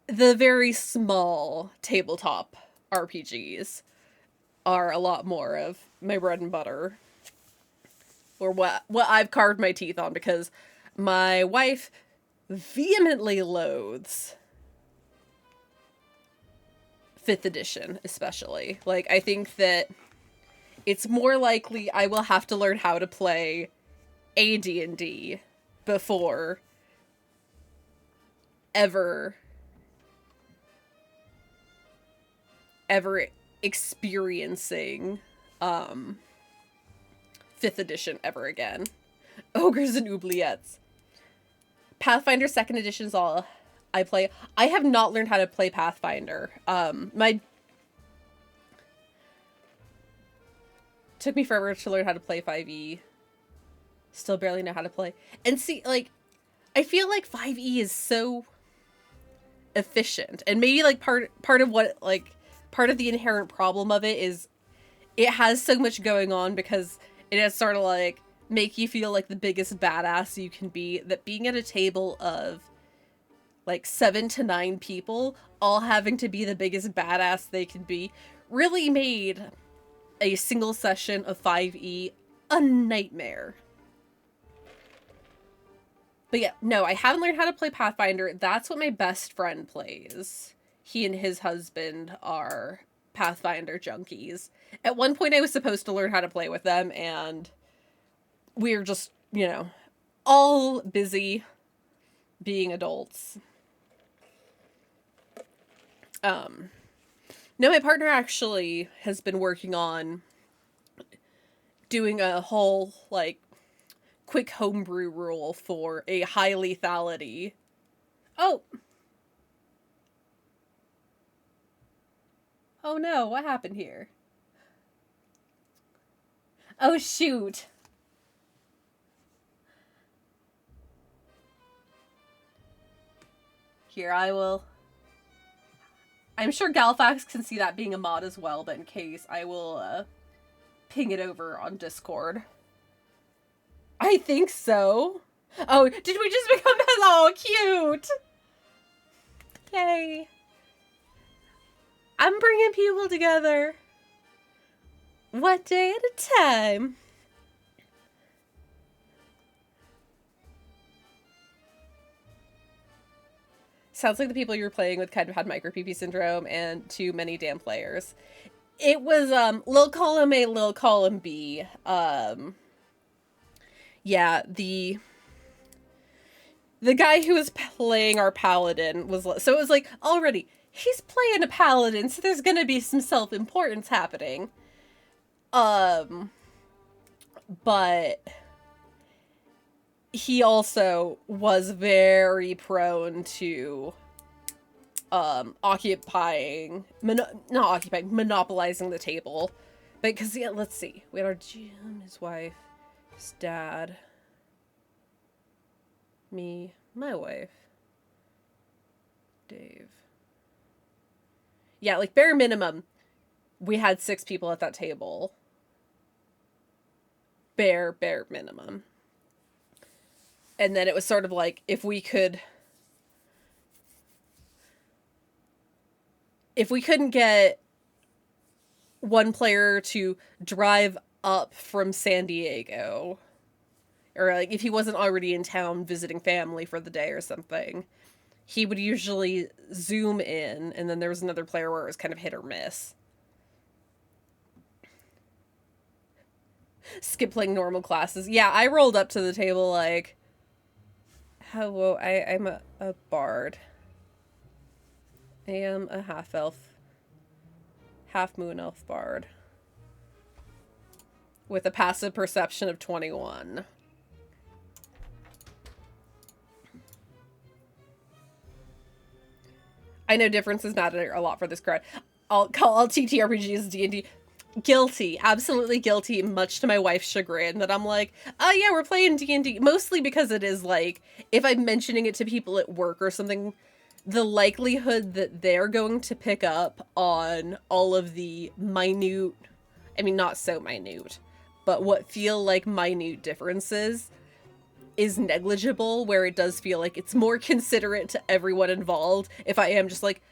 very small tabletop RPGs are a lot more of my bread and butter. Or what I've carved my teeth on, because My wife vehemently loathes 5th edition, especially. Like, I think that it's more likely I will have to learn how to play a D&D before ever experiencing 5th edition ever again. Ogres and oubliettes. Pathfinder 2nd edition is all I play. I have not learned how to play Pathfinder. Took me forever to learn how to play 5e. Still barely know how to play. And see, like, I feel like 5e is so efficient. And maybe, like, part of what, like, part of the inherent problem of it is it has so much going on because it has sort of, like, make you feel like the biggest badass you can be, that being at a table of, like, 7 to 9 people, all having to be the biggest badass they can be, really made a single session of 5e a nightmare. But yeah, no, I haven't learned how to play Pathfinder. That's what my best friend plays. He and his husband are Pathfinder junkies. At one point I was supposed to learn how to play with them, and we're just, you know, all busy being adults. No, my partner actually has been working on doing a whole, like, quick homebrew rule for a high lethality. Oh! Oh no, what happened here? Oh shoot! Here, I will... I'm sure Galfax can see that being a mod as well, but in case, I will, ping it over on Discord. I think so. Oh, did we just become... Oh, cute! Yay. I'm bringing people together. One day at a time. Sounds like the people you were playing with kind of had micro PP syndrome and too many damn players. It was, lil column A, lil column B. Yeah, the guy who was playing our paladin was, so it was like, already, he's playing a paladin, so there's gonna be some self-importance happening. But he also was very prone to monopolizing the table. Because, yeah, let's see. We had our GM, his wife, his dad, me, my wife, Dave. Yeah, like, bare minimum, we had 6 people at that table. Bare minimum. And then it was sort of like, if we couldn't get one player to drive up from San Diego, or like if he wasn't already in town visiting family for the day or something, he would usually zoom in, and then there was another player where it was kind of hit or miss. Skip playing normal classes. Yeah, I rolled up to the table like, hello, I'm a bard. I am a half-elf, half-moon elf bard. With a passive perception of 21. I know differences matter a lot for this crowd. I'll call all TTRPGs D&D. Guilty. Absolutely guilty, much to my wife's chagrin, that I'm like, oh yeah, we're playing D&D. Mostly because it is like, if I'm mentioning it to people at work or something, the likelihood that they're going to pick up on all of the minute, I mean, not so minute, but what feel like minute differences is negligible, where it does feel like it's more considerate to everyone involved if I am just like,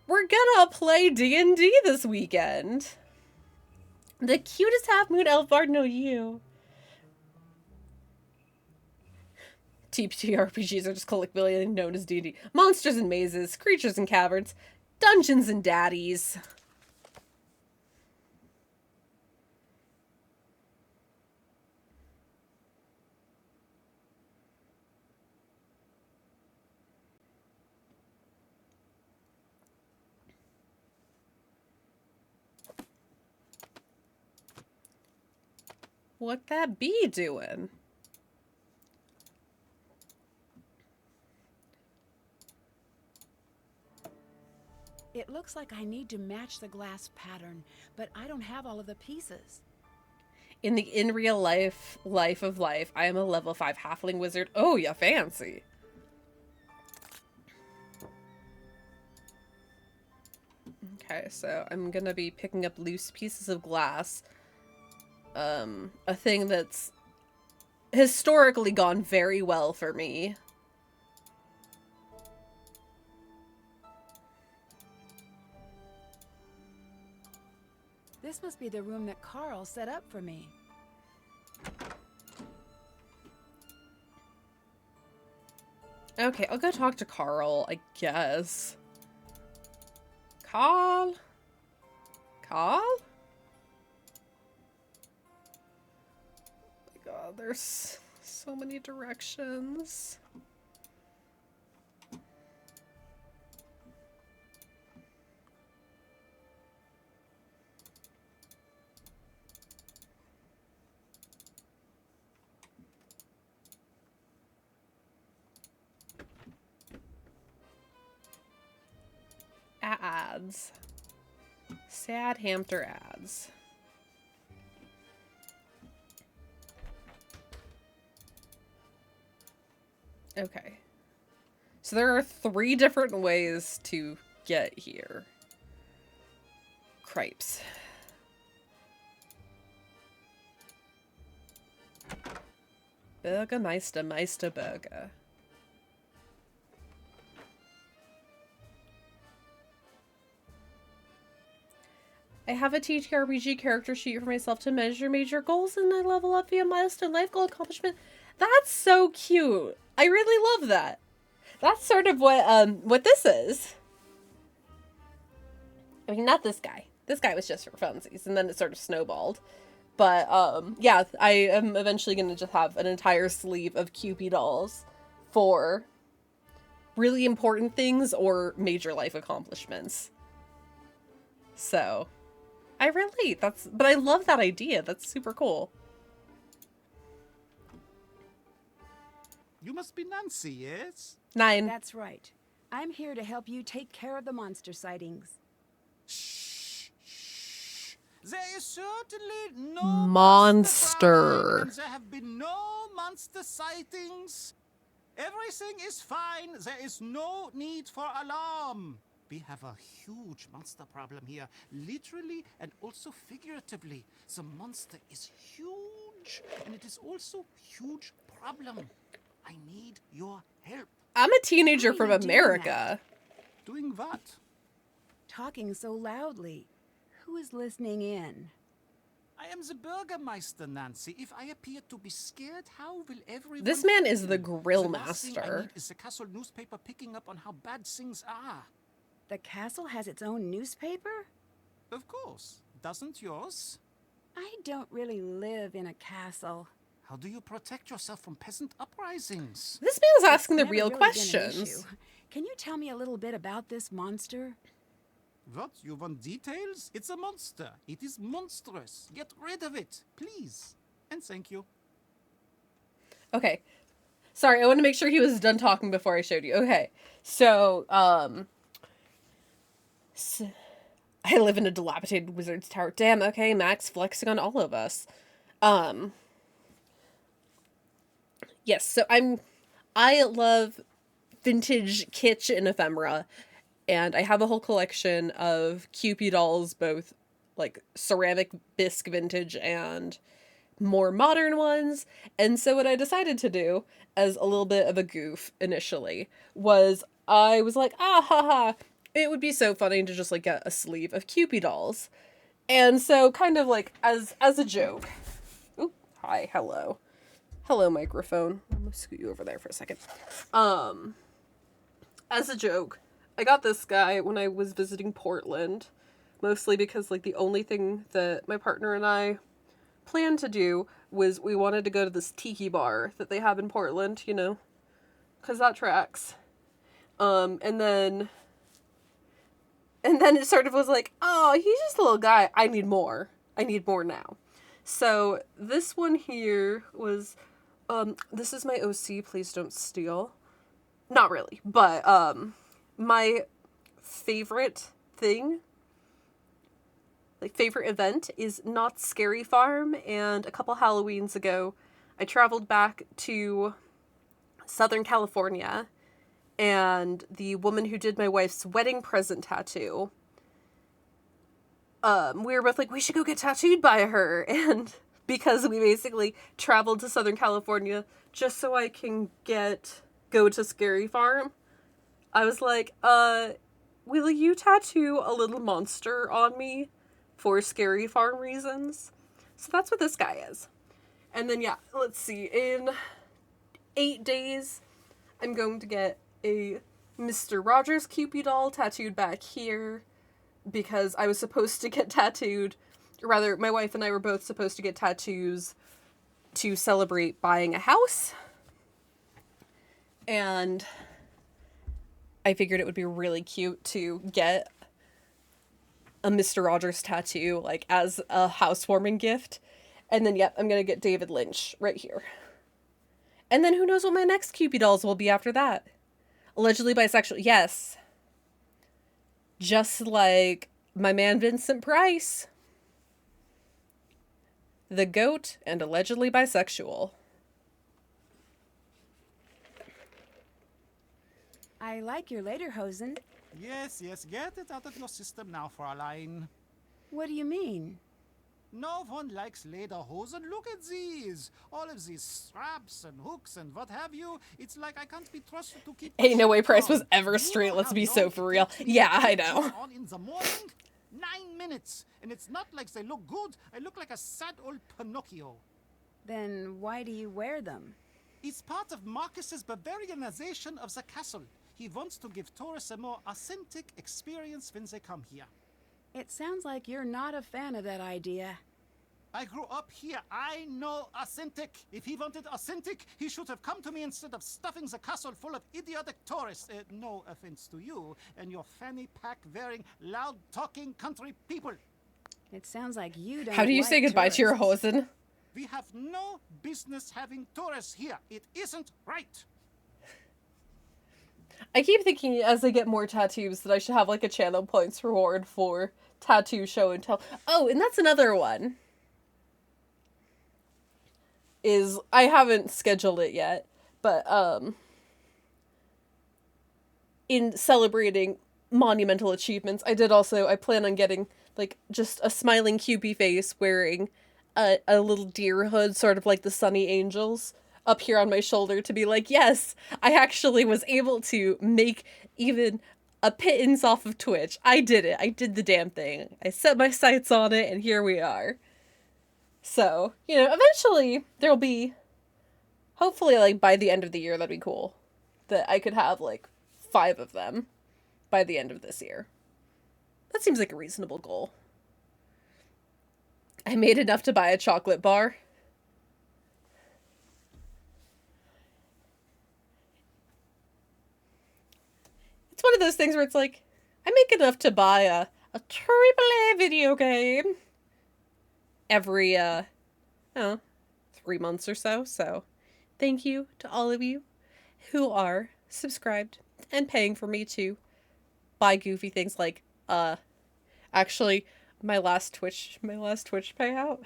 we're gonna play D&D this weekend. The cutest half-moon elf bard, no you. TTRPGs are just colloquially known as D&D. Monsters and mazes, creatures and caverns, dungeons and daddies. What that bee doing? It looks like I need to match the glass pattern, but I don't have all of the pieces. In real life of life, I am a level 5 halfling wizard. Oh, yeah, fancy. Okay, so I'm gonna be picking up loose pieces of glass. A thing that's historically gone very well for me. This must be the room that Carl set up for me. Okay, I'll go talk to Carl, I guess. Carl? Carl? Oh my god, there's so many directions. Ads. Sad hamster ads. Okay. So there are 3 different ways to get here. Cripes. Bürgermeister, Meisterburger. I have a TTRPG character sheet for myself to measure major goals, and I level up via milestone life goal accomplishment. That's so cute. I really love that. That's sort of what this is. I mean, not this guy. This guy was just for funsies, and then it sort of snowballed. But, yeah, I am eventually going to just have an entire sleeve of Cupid dolls for really important things or major life accomplishments. So, I relate. But I love that idea. That's super cool. You must be Nancy, yes? 9. That's right. I'm here to help you take care of the monster sightings. Shh, shh. There is certainly no Monster. and there have been no monster sightings. Everything is fine. There is no need for alarm. We have a huge monster problem here, literally and also figuratively. The monster is huge, and it is also huge problem. I need your help. I'm a teenager How are from you doing America. Doing what? Talking so loudly. Who is listening in? I am the Bürgermeister, Nancy. If I appear to be scared, how will everyone... This man is the feel? grill The last thing I master. need is the castle newspaper picking up on how bad things are. The castle has its own newspaper? Of course. Doesn't yours? I don't really live in a castle. How do you protect yourself from peasant uprisings? This man's asking the Never real really been an questions. issue. Can you tell me a little bit about this monster? What? You want details? It's a monster. It is monstrous. Get rid of it, please. And thank you. Okay. Sorry, I want to make sure he was done talking before I showed you. Okay. So, I live in a dilapidated wizard's tower. Damn, okay, Max flexing on all of us. Yes, so I love vintage kitsch and ephemera, and I have a whole collection of Cupid dolls, both like ceramic bisque vintage and more modern ones. And so what I decided to do, as a little bit of a goof initially, was I was like, ah ha ha, it would be so funny to just like get a sleeve of Cupid dolls. And so kind of like as a joke. Ooh, hi, hello. Hello, microphone. I'm gonna scoot you over there for a second. As a joke, I got this guy when I was visiting Portland, mostly because, like, the only thing that my partner and I planned to do was we wanted to go to this tiki bar that they have in Portland, you know, because that tracks. And then it sort of was like, oh, he's just a little guy. I need more. I need more now. So this one here was, this is my OC, please don't steal. Not really, but, my favorite thing, like favorite event, is Knott's Scary Farm, and a couple Halloweens ago, I traveled back to Southern California, and the woman who did my wife's wedding present tattoo, we were both like, we should go get tattooed by her, and because we basically traveled to Southern California just so I can go to Scary Farm, I was like, will you tattoo a little monster on me for Scary Farm reasons? So that's what this guy is. And then, yeah, let's see, in 8 days, I'm going to get a Mr. Rogers Cupid doll tattooed back here, because I was supposed to get tattooed, or rather, my wife and I were both supposed to get tattoos to celebrate buying a house, and I figured it would be really cute to get a Mr. Rogers tattoo, like, as a housewarming gift. And then, yep, I'm gonna get David Lynch right here. And then who knows what my next Cupid dolls will be after that. Allegedly bisexual. Yes. Just like my man Vincent Price. The GOAT and allegedly bisexual. I like your lederhosen. Yes, get it out of your system now, Fräulein. What do you mean? No one likes lederhosen. Look at these. All of these straps and hooks and what have you. It's like I can't be trusted to keep... Ain't no way Price was on. ever You straight, let's have be no so for real. keeping Yeah, I your know. clothes on in the morning? 9 minutes. And it's not like they look good. I look like a sad old Pinocchio. Then why do you wear them? It's part of Marcus's Bavarianization of the castle. He wants to give tourists a more authentic experience when they come here. It sounds like you're not a fan of that idea. I grew up here. I know authentic. If he wanted authentic, he should have come to me instead of stuffing the castle full of idiotic tourists. No offense to you and your fanny pack wearing, loud talking country people. It sounds like you don't How do you like say goodbye to your tourists. hosen? We have no business having tourists here. It isn't right. I keep thinking as I get more tattoos that I should have like a channel points reward for tattoo show and tell. Oh, and that's another one. Is I haven't scheduled it yet, but in celebrating monumental achievements, I plan on getting like just a smiling Cupid face wearing a little deer hood, sort of like the Sunny Angels, up here on my shoulder to be like, yes, I actually was able to make even a pittance off of Twitch. I did it. I did the damn thing. I set my sights on it, and here we are. So, you know, eventually there'll be, hopefully, like, by the end of the year, that'd be cool. That I could have, like, 5 of them by the end of this year. That seems like a reasonable goal. I made enough to buy a chocolate bar. It's one of those things where it's like, I make enough to buy a AAA video game every, 3 months or so. So, thank you to all of you who are subscribed and paying for me to buy goofy things like, actually, my last Twitch payout.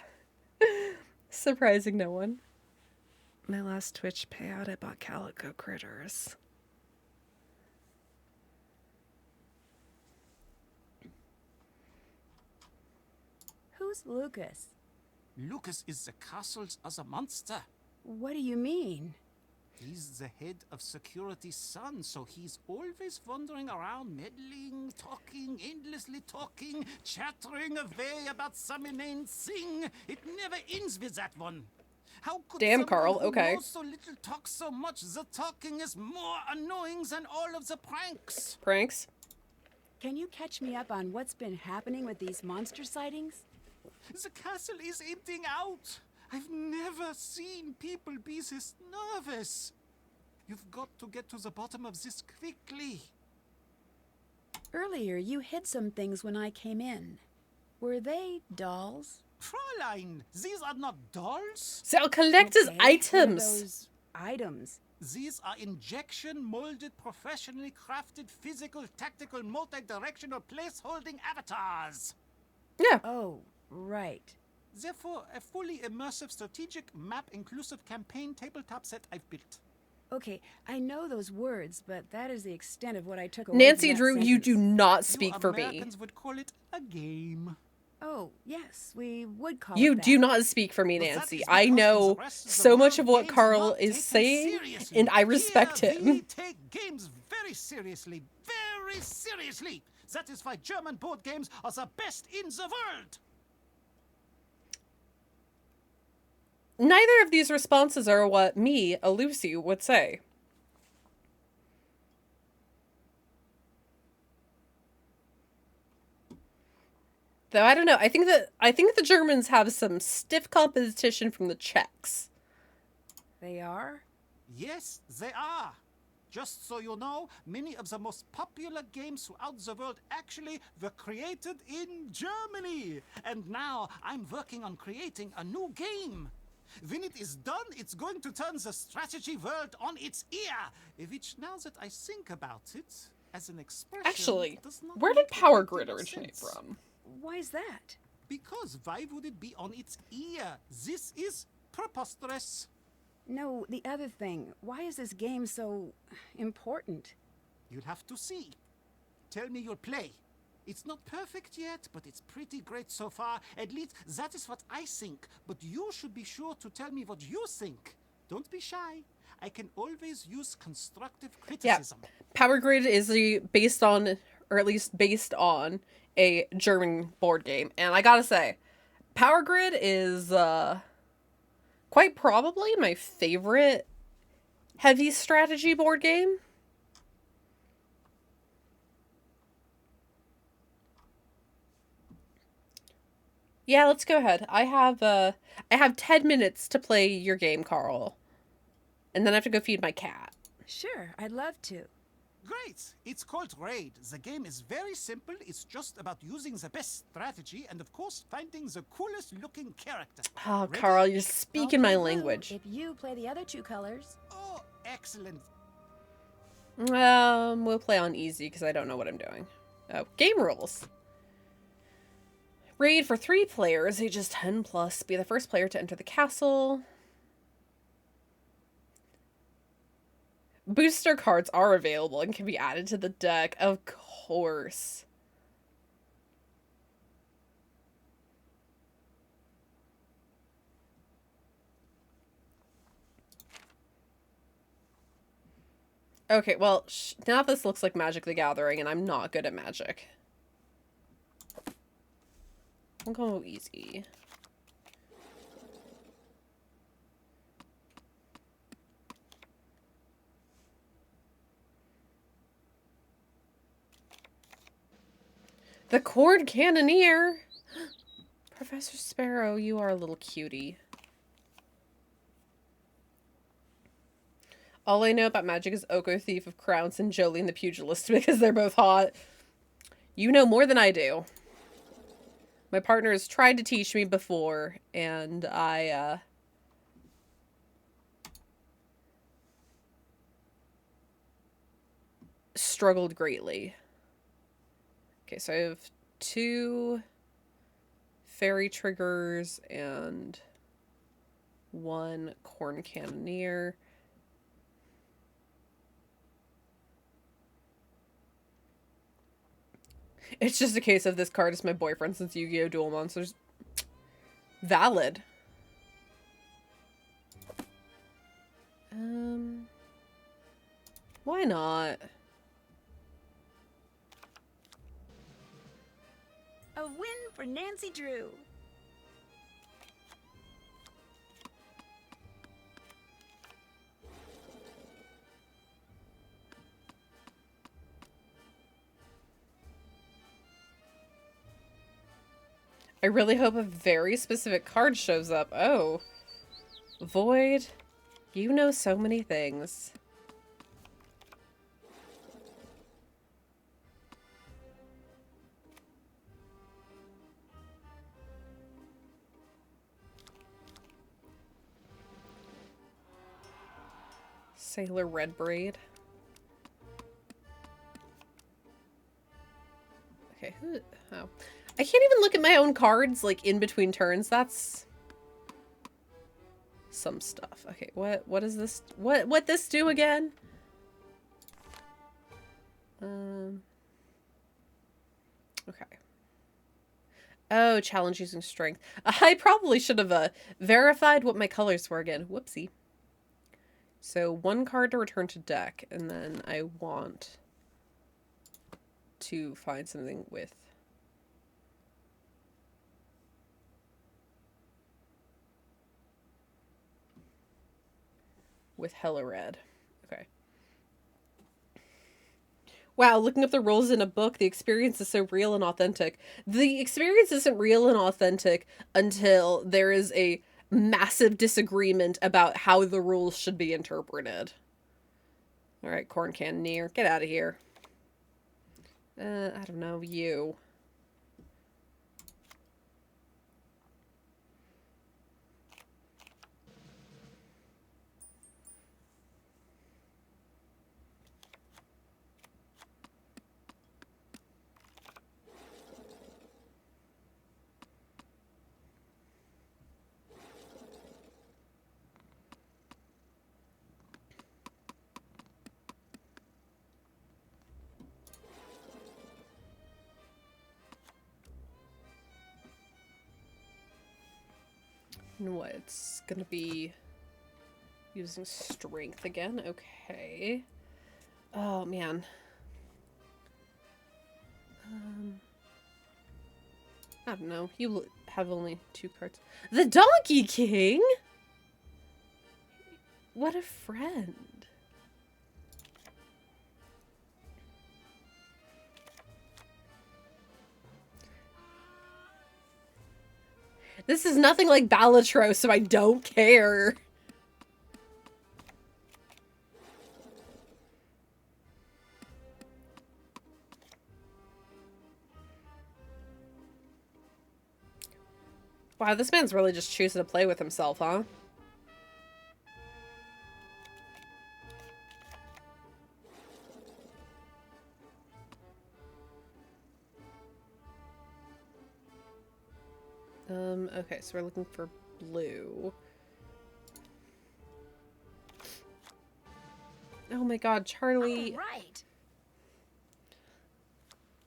Surprising no one. My last Twitch payout, I bought Calico Critters. Who's Lucas? Lucas is the castle's other monster. What do you mean? He's the head of security's son, so he's always wandering around, meddling, talking, endlessly talking, chattering away about some inane thing. It never ends with that one. How could Damn, someone Carl, who okay. knows so little talk so much? The talking is more annoying than all of the pranks. Pranks? Can you catch me up on what's been happening with these monster sightings? The castle is emptying out. I've never seen people be this nervous. You've got to get to the bottom of this quickly. Earlier, you hid some things when I came in. Were they dolls? Fräulein, these are not dolls. So collector's Okay, what are items. those items? These are injection-molded, professionally crafted, physical, tactical, multi-directional place-holding avatars. Yeah. Oh, right. Therefore, a fully immersive, strategic, map-inclusive campaign tabletop set I've built. Okay, I know those words, but that is the extent of what I took away Nancy from that Drew, you do sentence. not You speak for me. Americans would call it a game. Oh, yes, we would call You it that. do not speak for me, But that Nancy. is I because know the rest of the so much world of what games are Carl not is taken saying, seriously. and I respect Here, we him. take games very seriously. Very seriously. That is why German board games are the best in the world. Neither of these responses are what me, a Lucy, would say. Though I don't know. I think the Germans have some stiff competition from the Czechs. They are? Yes, they are. Just so you know, many of the most popular games throughout the world actually were created in Germany. And now I'm working on creating a new game. When it is done, it's going to turn the strategy world on its ear. Which, now that I think about it, as an expression, Actually, does not where did make a Power great Grid deal of originate sense. from? Why is that? Because why would it be on its ear? This is preposterous. No, the other thing. Why is this game so important? You'll have to see. Tell me you'll play. It's not perfect yet, but it's pretty great so far. At least that is what I think. But you should be sure to tell me what you think. Don't be shy. I can always use constructive Yeah, criticism. Power Grid is based on, or at least based on, a German board game. And I gotta say, Power Grid is quite probably my favorite heavy strategy board game. Yeah, let's go ahead. I have 10 minutes to play your game, Carl. And then I have to go feed my cat. Sure, I'd love to. Great! It's called Raid. The game is very simple. It's just about using the best strategy and, of course, finding the coolest looking character. Oh, Ready? Carl, you're speaking my Okay, Blue, language. If you play the other two colors. Oh, excellent. We'll play on easy because I don't know what I'm doing. Oh, game rules. Raid for 3 players, ages 10 plus. Be the first player to enter the castle. Booster cards are available and can be added to the deck, of course. Okay, well, now this looks like Magic the Gathering, and I'm not good at Magic. I'll go easy. The Cord Cannoneer! Professor Sparrow, you are a little cutie. All I know about magic is Oko Thief of Crowns and Jolene the Pugilist because they're both hot. You know more than I do. My partner has tried to teach me before, and I, struggled greatly. Okay, so I have 2 fairy triggers and 1 corn cannoneer. It's just a case of this card is my boyfriend since Yu-Gi-Oh! Duel Monsters. Valid. Why not? A win for Nancy Drew. I really hope a very specific card shows up. Oh. Void. You know so many things. Sailor Red Braid. Okay, who? Oh. I can't even look at my own cards, like, in between turns. That's some stuff. Okay, what is this? What this do again? Okay. Oh, challenge using strength. I probably should have verified what my colors were again. Whoopsie. So 1 card to return to deck, and then I want to find something with hella red. Okay. Wow, looking up the rules in a book, the experience is so real and authentic. The experience isn't real and authentic until there is a massive disagreement about how the rules should be interpreted. Alright, corn can near. Get out of here. I don't know, you. And what? It's gonna be using strength again. Okay. Oh, man. I don't know. You have only 2 cards. The Donkey King? What a friend. This is nothing like Balatro, so I don't care. Wow, this man's really just choosing to play with himself, huh? Okay, so we're looking for blue. Oh my god, Charlie. All right.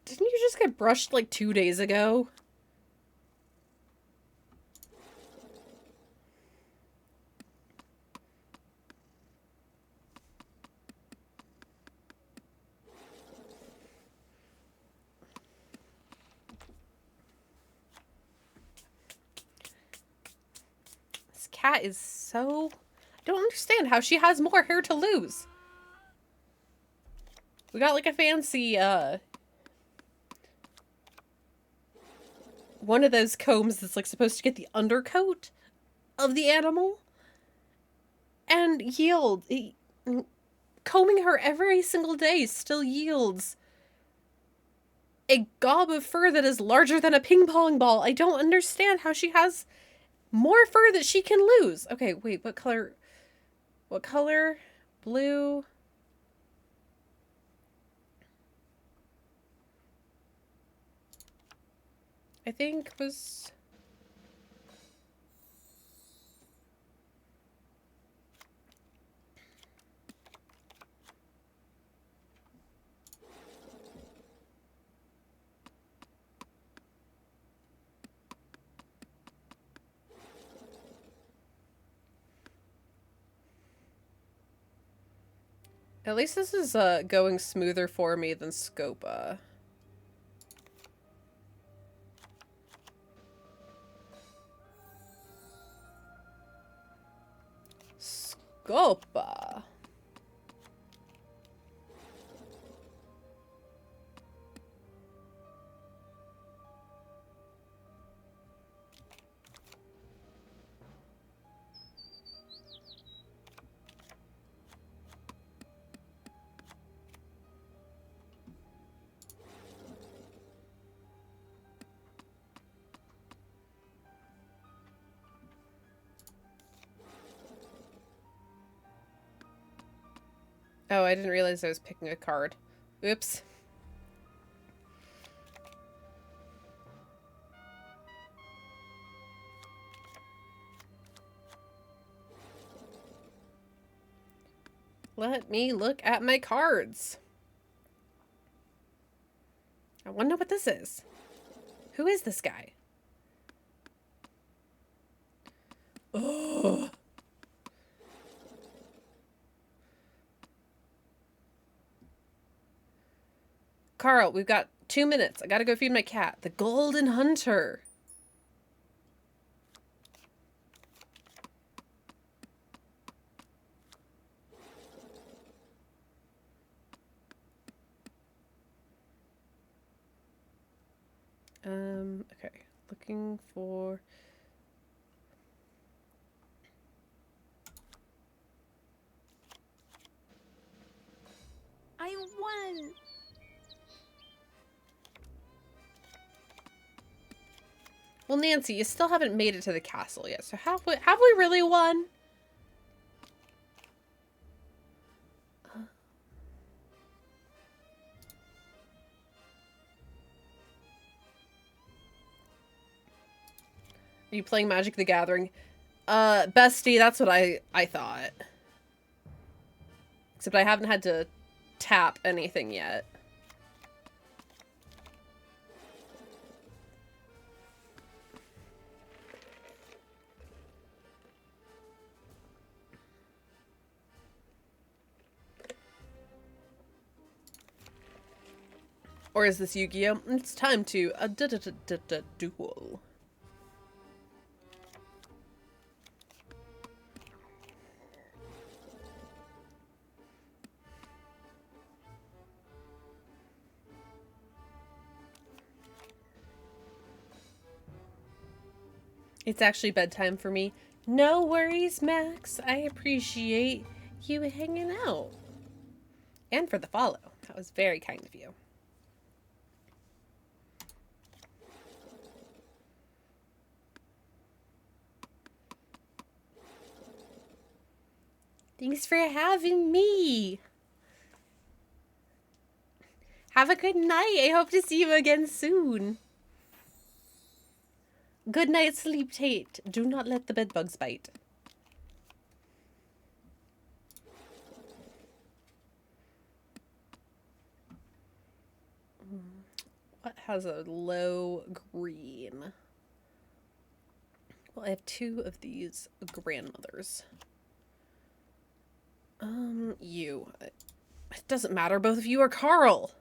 Didn't you just get brushed like 2 days ago? This cat is so... I don't understand how she has more hair to lose. We got like a fancy, one of those combs that's like supposed to get the undercoat of the animal. And yield. Combing her every single day still yields a gob of fur that is larger than a ping pong ball. I don't understand how she has more fur that she can lose. Okay, wait, what color? What color? Blue. I think was... At least this is going smoother for me than Scopa. Scopa. Oh, I didn't realize I was picking a card. Oops. Let me look at my cards. I want to know what this is. Who is this guy? Oh. Carl, we've got 2 minutes. I gotta go feed my cat. The Golden Hunter. Okay. Looking for... I won! Well, Nancy, you still haven't made it to the castle yet, so have we really won? Are you playing Magic the Gathering? Bestie, that's what I thought. Except I haven't had to tap anything yet. Or is this Yu-Gi-Oh? It's time to duel. It's actually bedtime for me. No worries, Max. I appreciate you hanging out. And for the follow. That was very kind of you. Thanks for having me. Have a good night. I hope to see you again soon. Good night, sleep tight. Do not let the bedbugs bite. What has a low green? Well, I have 2 of these grandmothers. You. It doesn't matter. Both of you are Carl.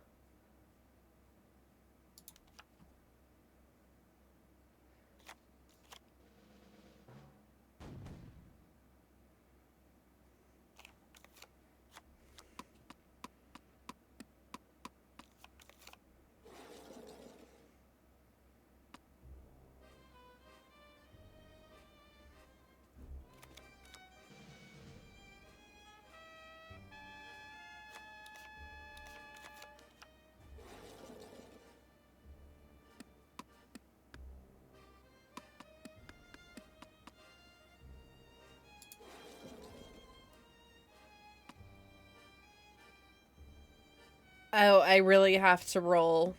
Oh, I really have to roll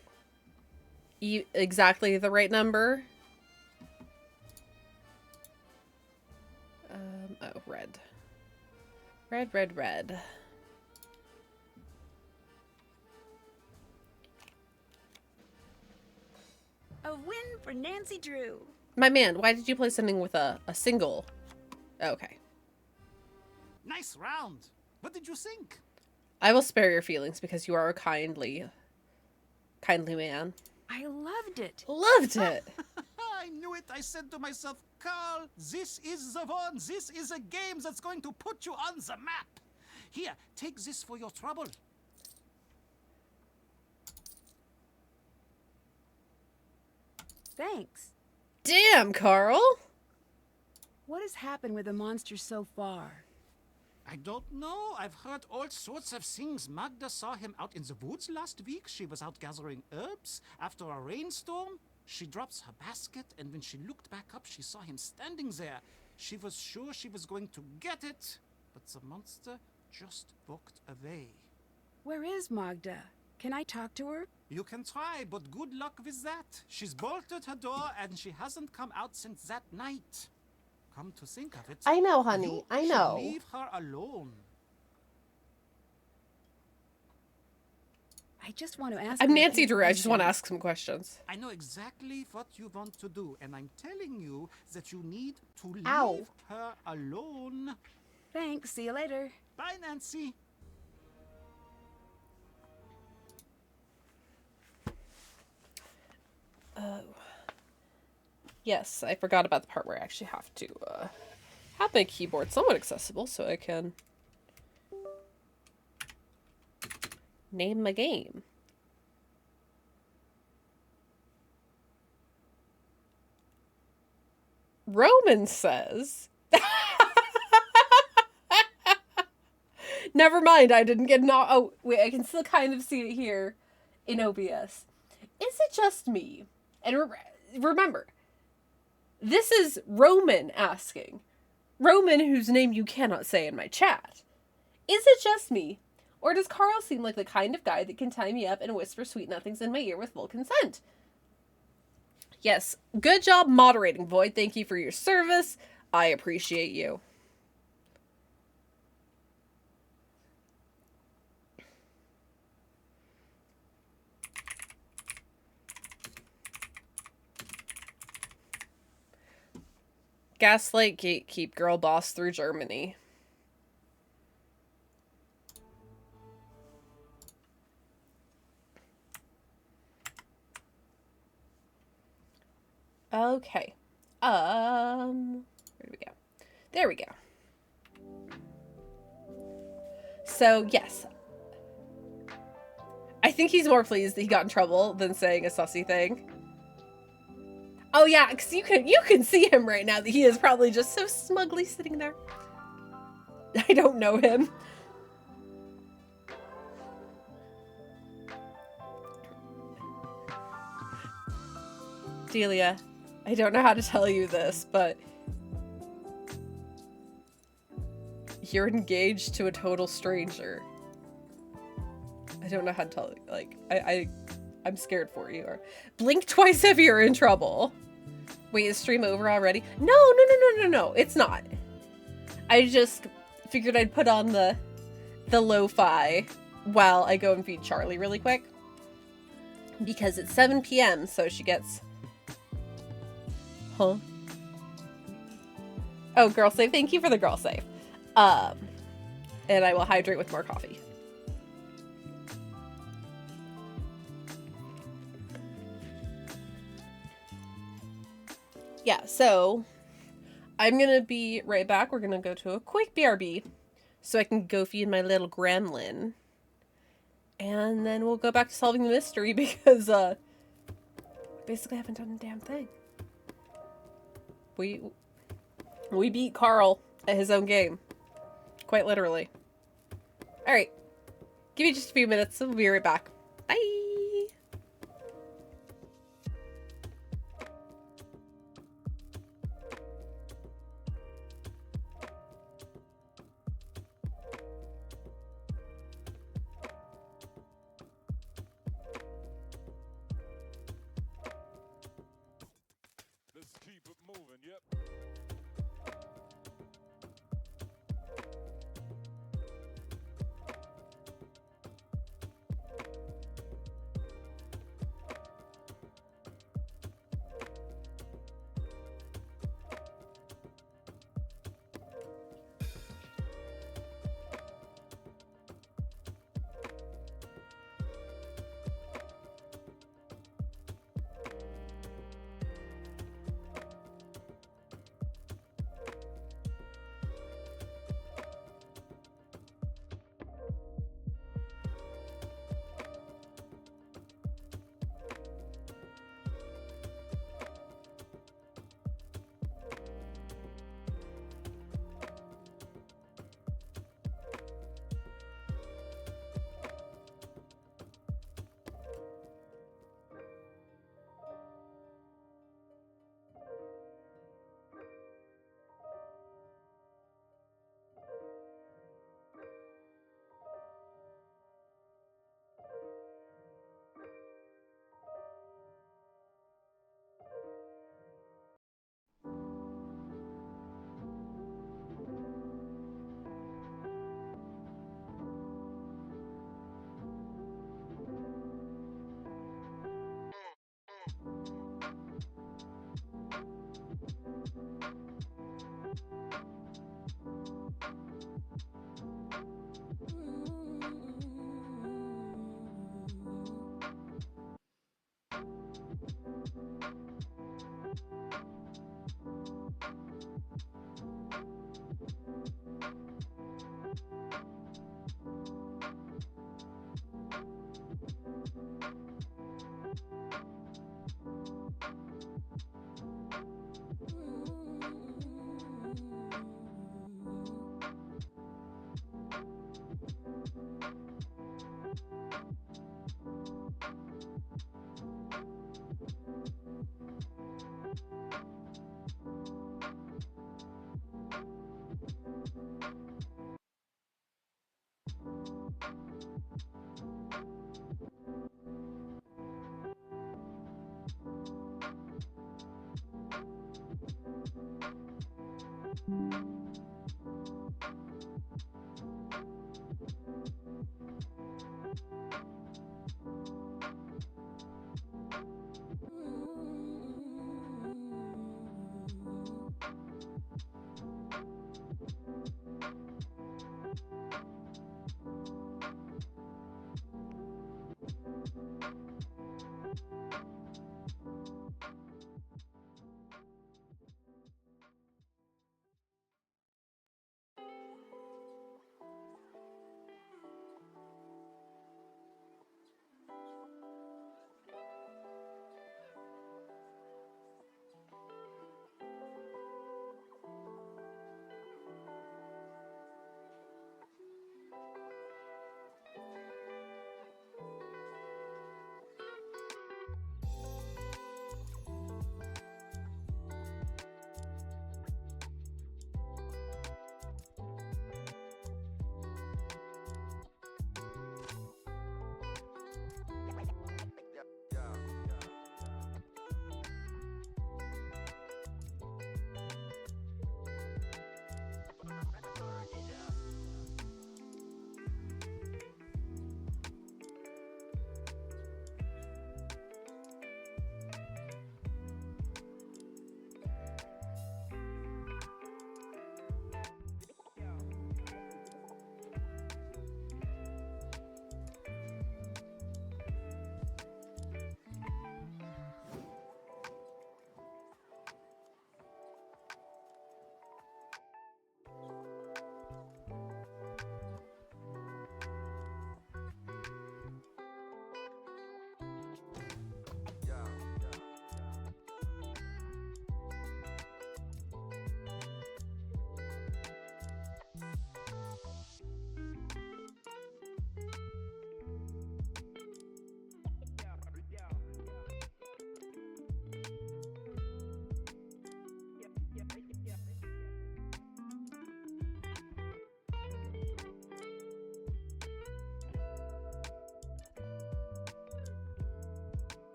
exactly the right number. Oh, red. Red, red, red. A win for Nancy Drew. My man, why did you play something with a single? Okay. Nice round. What did you think? I will spare your feelings because you are a kindly man. I loved it. Loved it. I knew it. I said to myself, Carl, this is the one. This is a game that's going to put you on the map. Here, take this for your trouble. Thanks. Damn, Carl. What has happened with the monsters so far? I don't know. I've heard all sorts of things. Magda saw him out in the woods last week. She was out gathering herbs after a rainstorm. She drops her basket, and when she looked back up, she saw him standing there. She was sure she was going to get it, but the monster just walked away. Where is Magda? Can I talk to her? You can try, but good luck with that. She's bolted her door and she hasn't come out since that night. Come to think of it, I know, honey. you I should know. leave her alone. I just want to ask I'm her a Nancy few Drew. I just want to questions. ask some questions. I know exactly what you want to do, and I'm telling you that you need to leave Ow. her alone. Thanks. See you later. Bye, Nancy. Yes, I forgot about the part where I actually have to have my keyboard somewhat accessible so I can name my game. Roman says... Never mind, I didn't get not. Oh, wait, I can still kind of see it here in OBS. Is it just me? And remember, this is Roman asking. Roman, whose name you cannot say in my chat. Is it just me? Or does Carl seem like the kind of guy that can tie me up and whisper sweet nothings in my ear with full consent? Yes, good job moderating, Void. Thank you for your service. I appreciate you. Gaslight gatekeep girl boss through Germany. Okay. Where do we go? There we go. So, yes. I think he's more pleased that he got in trouble than saying a sussy thing. Oh yeah, because you can see him right now that he is probably just so smugly sitting there. I don't know him. Delia, I don't know how to tell you this, but you're engaged to a total stranger. I don't know how to tell you. Like, I'm scared for you. Or blink twice if you're in trouble. Wait, is stream over already? No, it's not. I just figured I'd put on the lo-fi while I go and feed Charlie really quick. Because it's 7 p.m, so she gets... Huh? Oh, girl save. Thank you for the girl save. And I will hydrate with more coffee. Yeah, so I'm gonna be right back. We're gonna go to a quick BRB so I can go feed my little gremlin. And then we'll go back to solving the mystery because basically I haven't done a damn thing. We beat Carl at his own game. Quite literally. Alright. Give me just a few minutes. We'll be right back. Bye! Let's keep it moving, yep.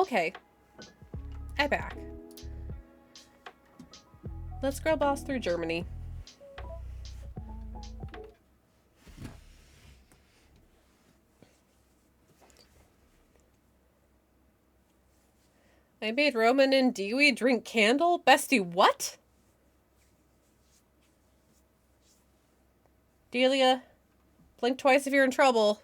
Okay. I back. Let's girl boss through Germany. I made Roman and Dewey drink candle? Bestie, what? Delia, blink twice if you're in trouble.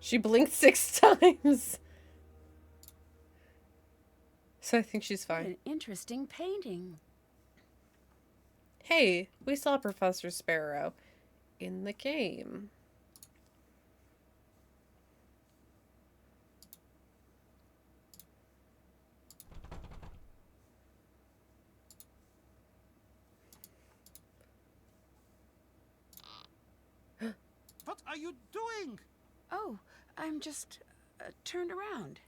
She blinked 6 times. So I think she's What fine. an interesting painting. Hey, we saw Professor Sparrow in the game. What are you doing? Oh, I'm just turned around.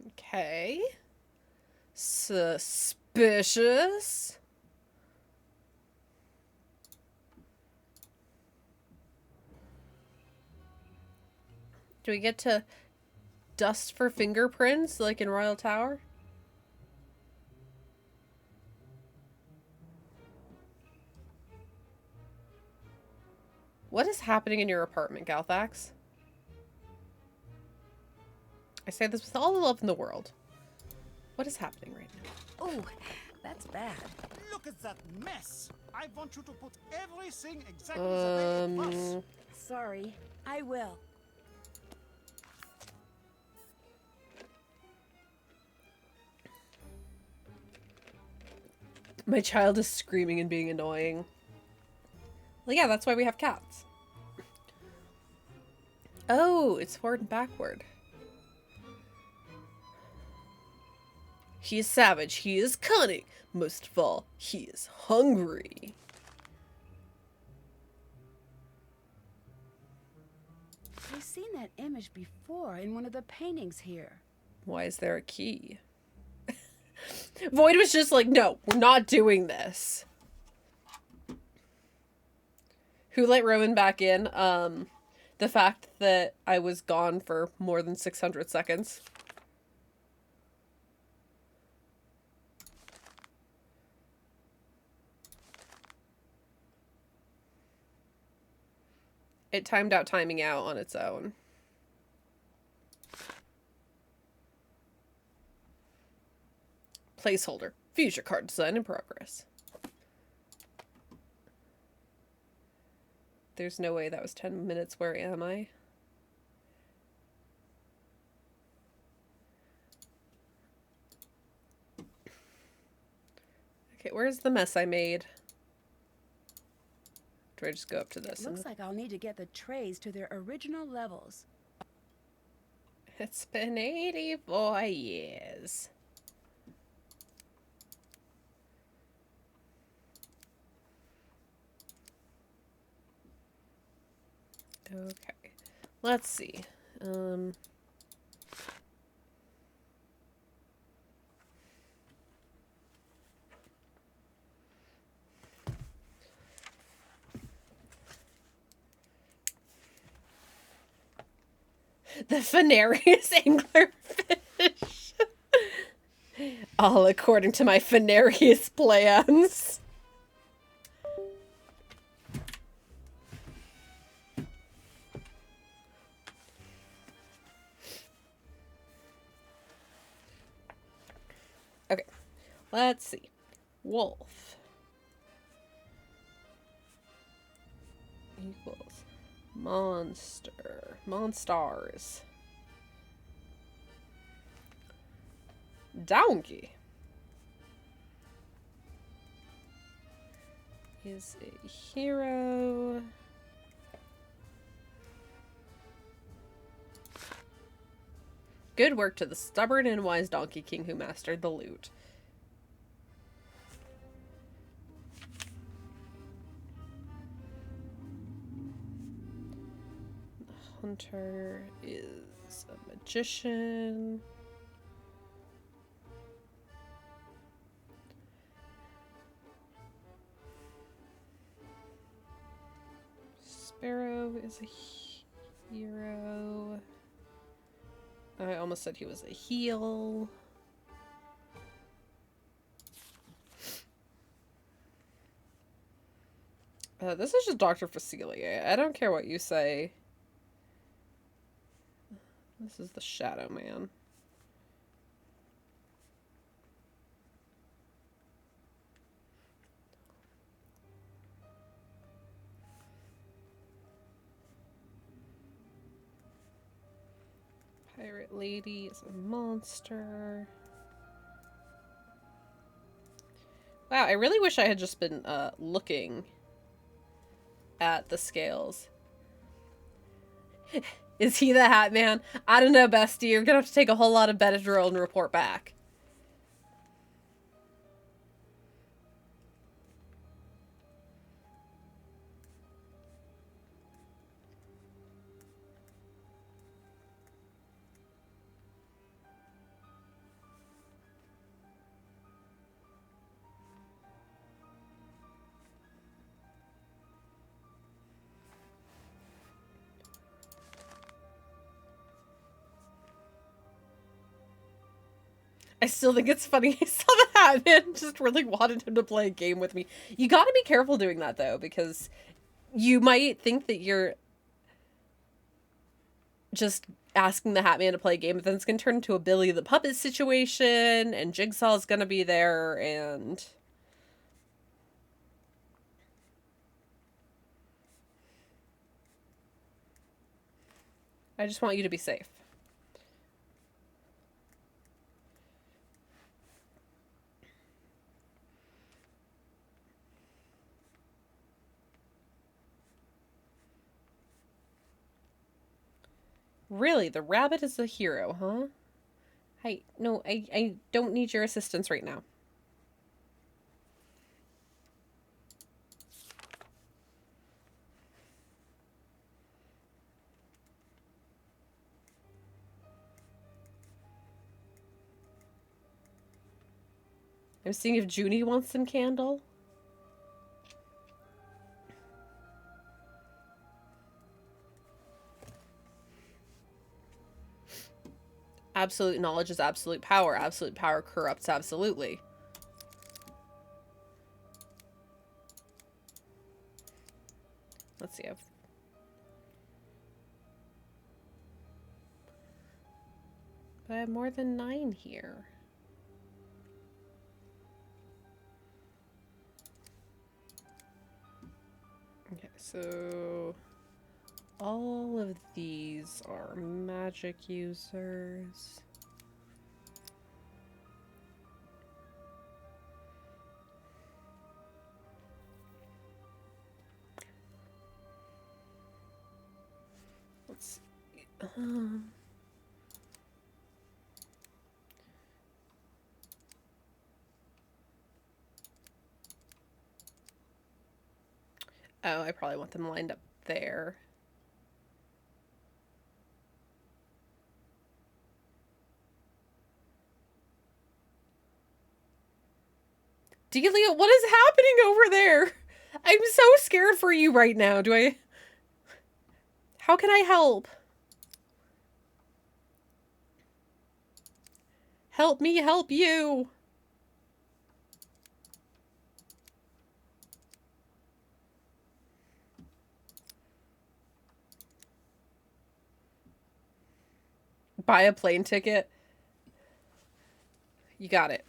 Okay. Suspicious. Do we get to dust for fingerprints like in Royal Tower? What is happening in your apartment, Galthax? I say this with all the love in the world. What is happening right now? Oh, that's bad. Look at that mess. I want you to put everything exactly the way it was. Sorry, I will. My child is screaming and being annoying. Well, yeah, that's why we have cats. Oh, it's forward and backward. He is savage. He is cunning. Most of all, he is hungry. I've seen that image before in one of the paintings here. Why is there a key? Void was just like, no, we're not doing this. Who let Rowan back in? The fact that I was gone for more than 600 seconds. It timed out timing out on its own. Placeholder. Future card design in progress. There's no way that was 10 minutes. Where am I? Okay, where's the mess I made? Do I just go up to this? Looks like I'll need to get the trays to their original levels. It's been 84 years. Okay, let's see. The Fenarius anglerfish. All according to my Fenarius plans. Okay, let's see. Wolf equals monsters. Donkey is a hero. Good work to the stubborn and wise Donkey King who mastered the lute. Hunter is a magician. Sparrow is a hero. I almost said he was a heel. This is just Dr. Facilier. I don't care what you say. This is the Shadow Man. Pirate Lady is a monster. Wow, I really wish I had just been looking at the scales. Is he the Hat Man? I don't know, bestie. You're gonna have to take a whole lot of Benadryl and report back. I still think it's funny. I saw the Hat Man just really wanted him to play a game with me. You gotta be careful doing that, though, because you might think that you're just asking the Hat Man to play a game, but then it's gonna turn into a Billy the Puppet situation, and Jigsaw's gonna be there, and... I just want you to be safe. Really? The rabbit is the hero, huh? No, I don't need your assistance right now. I'm seeing if Junie wants some candle. Absolute knowledge is absolute power. Absolute power corrupts absolutely. Let's see. But I have more than 9 here. Okay, so all of these are magic users. Let's see. Oh, I probably want them lined up there. Delia, what is happening over there? I'm so scared for you right now. How can I help? Help me help you. Buy a plane ticket. You got it.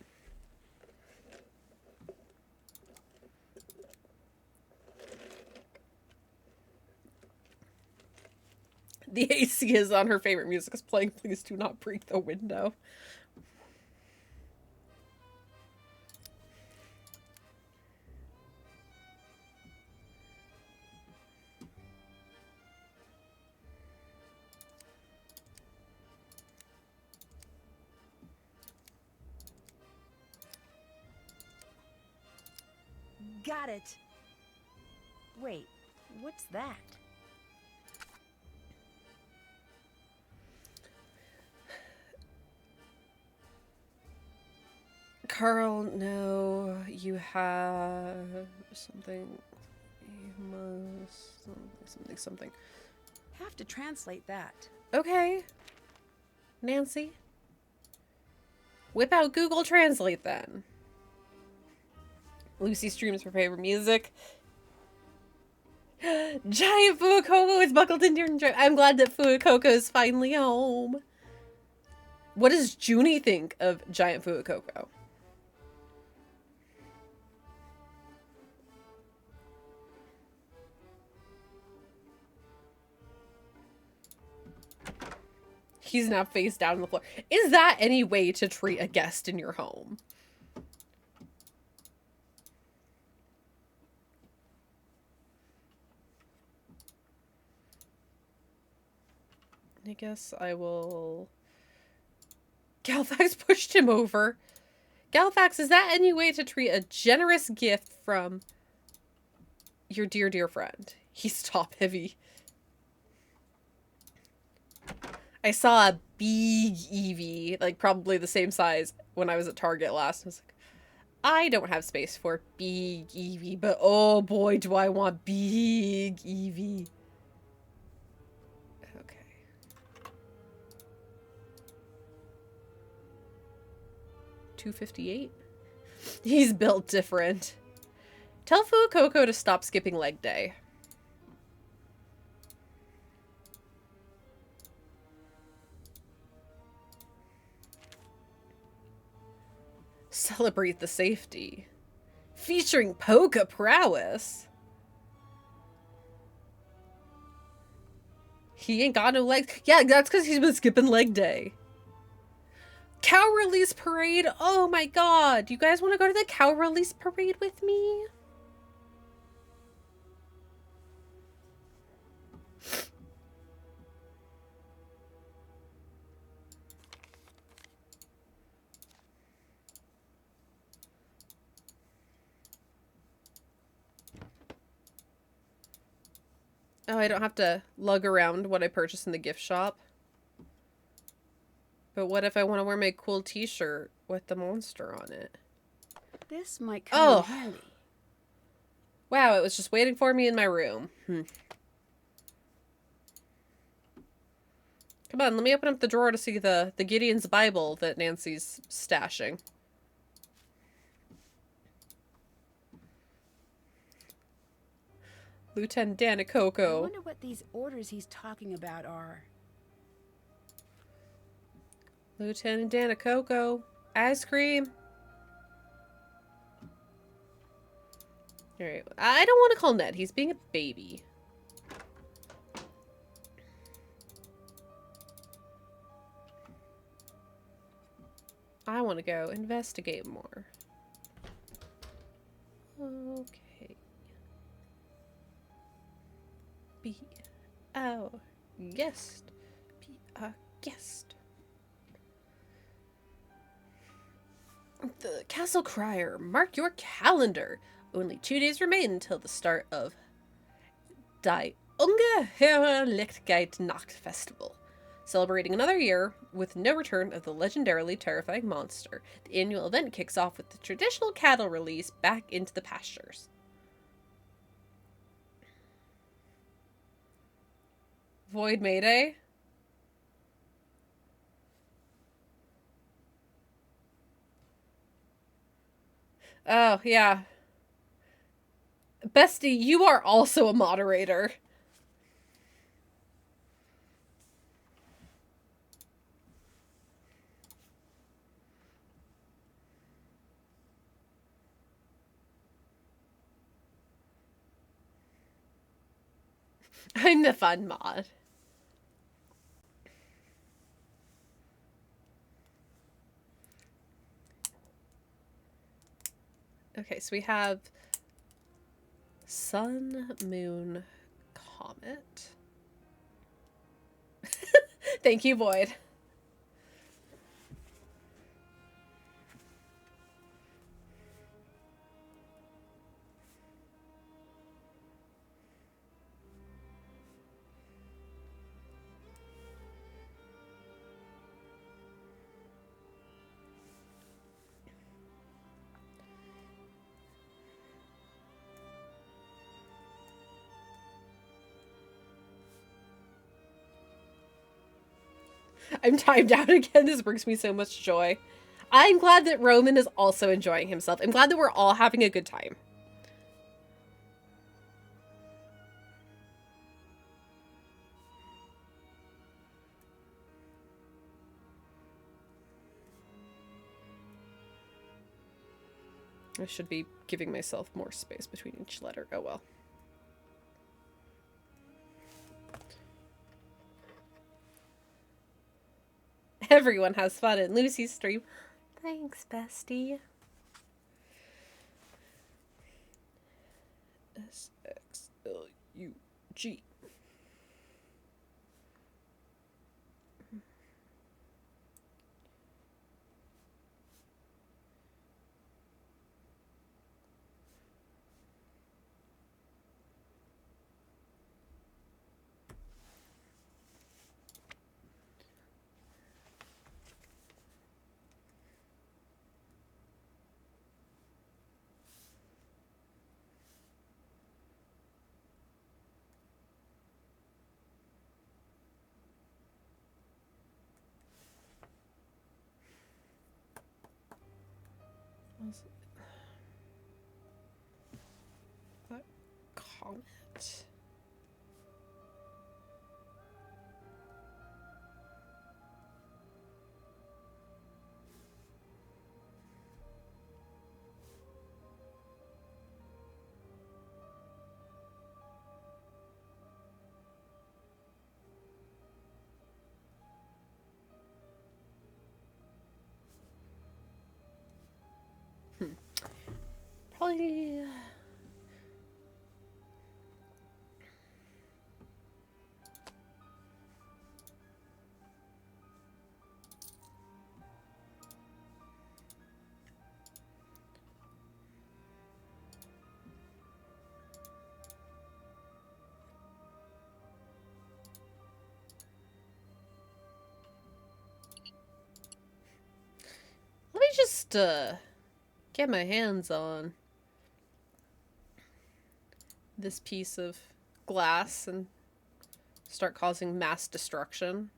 The AC is on. Her favorite music is playing. Please do not break the window. Got it. Wait, what's that? Carl, no, you have something. You must something. Have to translate that. Okay, Nancy, whip out Google Translate then. Lucy streams her favorite music. Giant Fuecoco is buckled into your... I'm glad that Fuecoco is finally home. What does Junie think of Giant Fuecoco? He's now face down on the floor. Is that any way to treat a guest in your home? I guess I will... Galfax pushed him over. Galfax, is that any way to treat a generous gift from your dear, dear friend? He's top heavy. I saw a big Eevee, like probably the same size when I was at Target last. I was like, I don't have space for big Eevee, but oh boy, do I want big Eevee. Okay. $258. He's built different. Tell Fuecoco to stop skipping leg day. Celebrate the safety. Featuring polka prowess. He ain't got no legs. Yeah, that's because he's been skipping leg day. Cow release parade. Oh my god. You guys want to go to the cow release parade with me? Oh, I don't have to lug around what I purchased in the gift shop. But what if I want to wear my cool t-shirt with the monster on it? This might come in handy. Wow, it was just waiting for me in my room. Come on, let me open up the drawer to see the Gideon's Bible that Nancy's stashing. Lieutenant I Danicoco. wonder what these orders he's talking about are. Lieutenant Danicoco. Ice cream. Alright, I don't want to call Ned. He's being a baby. I want to go investigate more. Okay. Be our guest. Be our guest. The Castle Crier. Mark your calendar. Only 2 days remain until the start of Die Ungeheerlichkeit Nacht Festival. Celebrating another year with no return of the legendarily terrifying monster, the annual event kicks off with the traditional cattle release back into the pastures. Void Mayday? Oh, yeah. Bestie, you are also a moderator. I'm the fun mod. Okay, so we have Sun, Moon, Comet. Thank you, Void. I'm timed out again. This brings me so much joy. I'm glad that Roman is also enjoying himself. I'm glad that we're all having a good time. I should be giving myself more space between each letter. Oh well. Everyone has fun in Lucy's stream. Thanks, bestie. SXLUG. That comment. Probably. Let me just get my hands on this piece of glass and start causing mass destruction.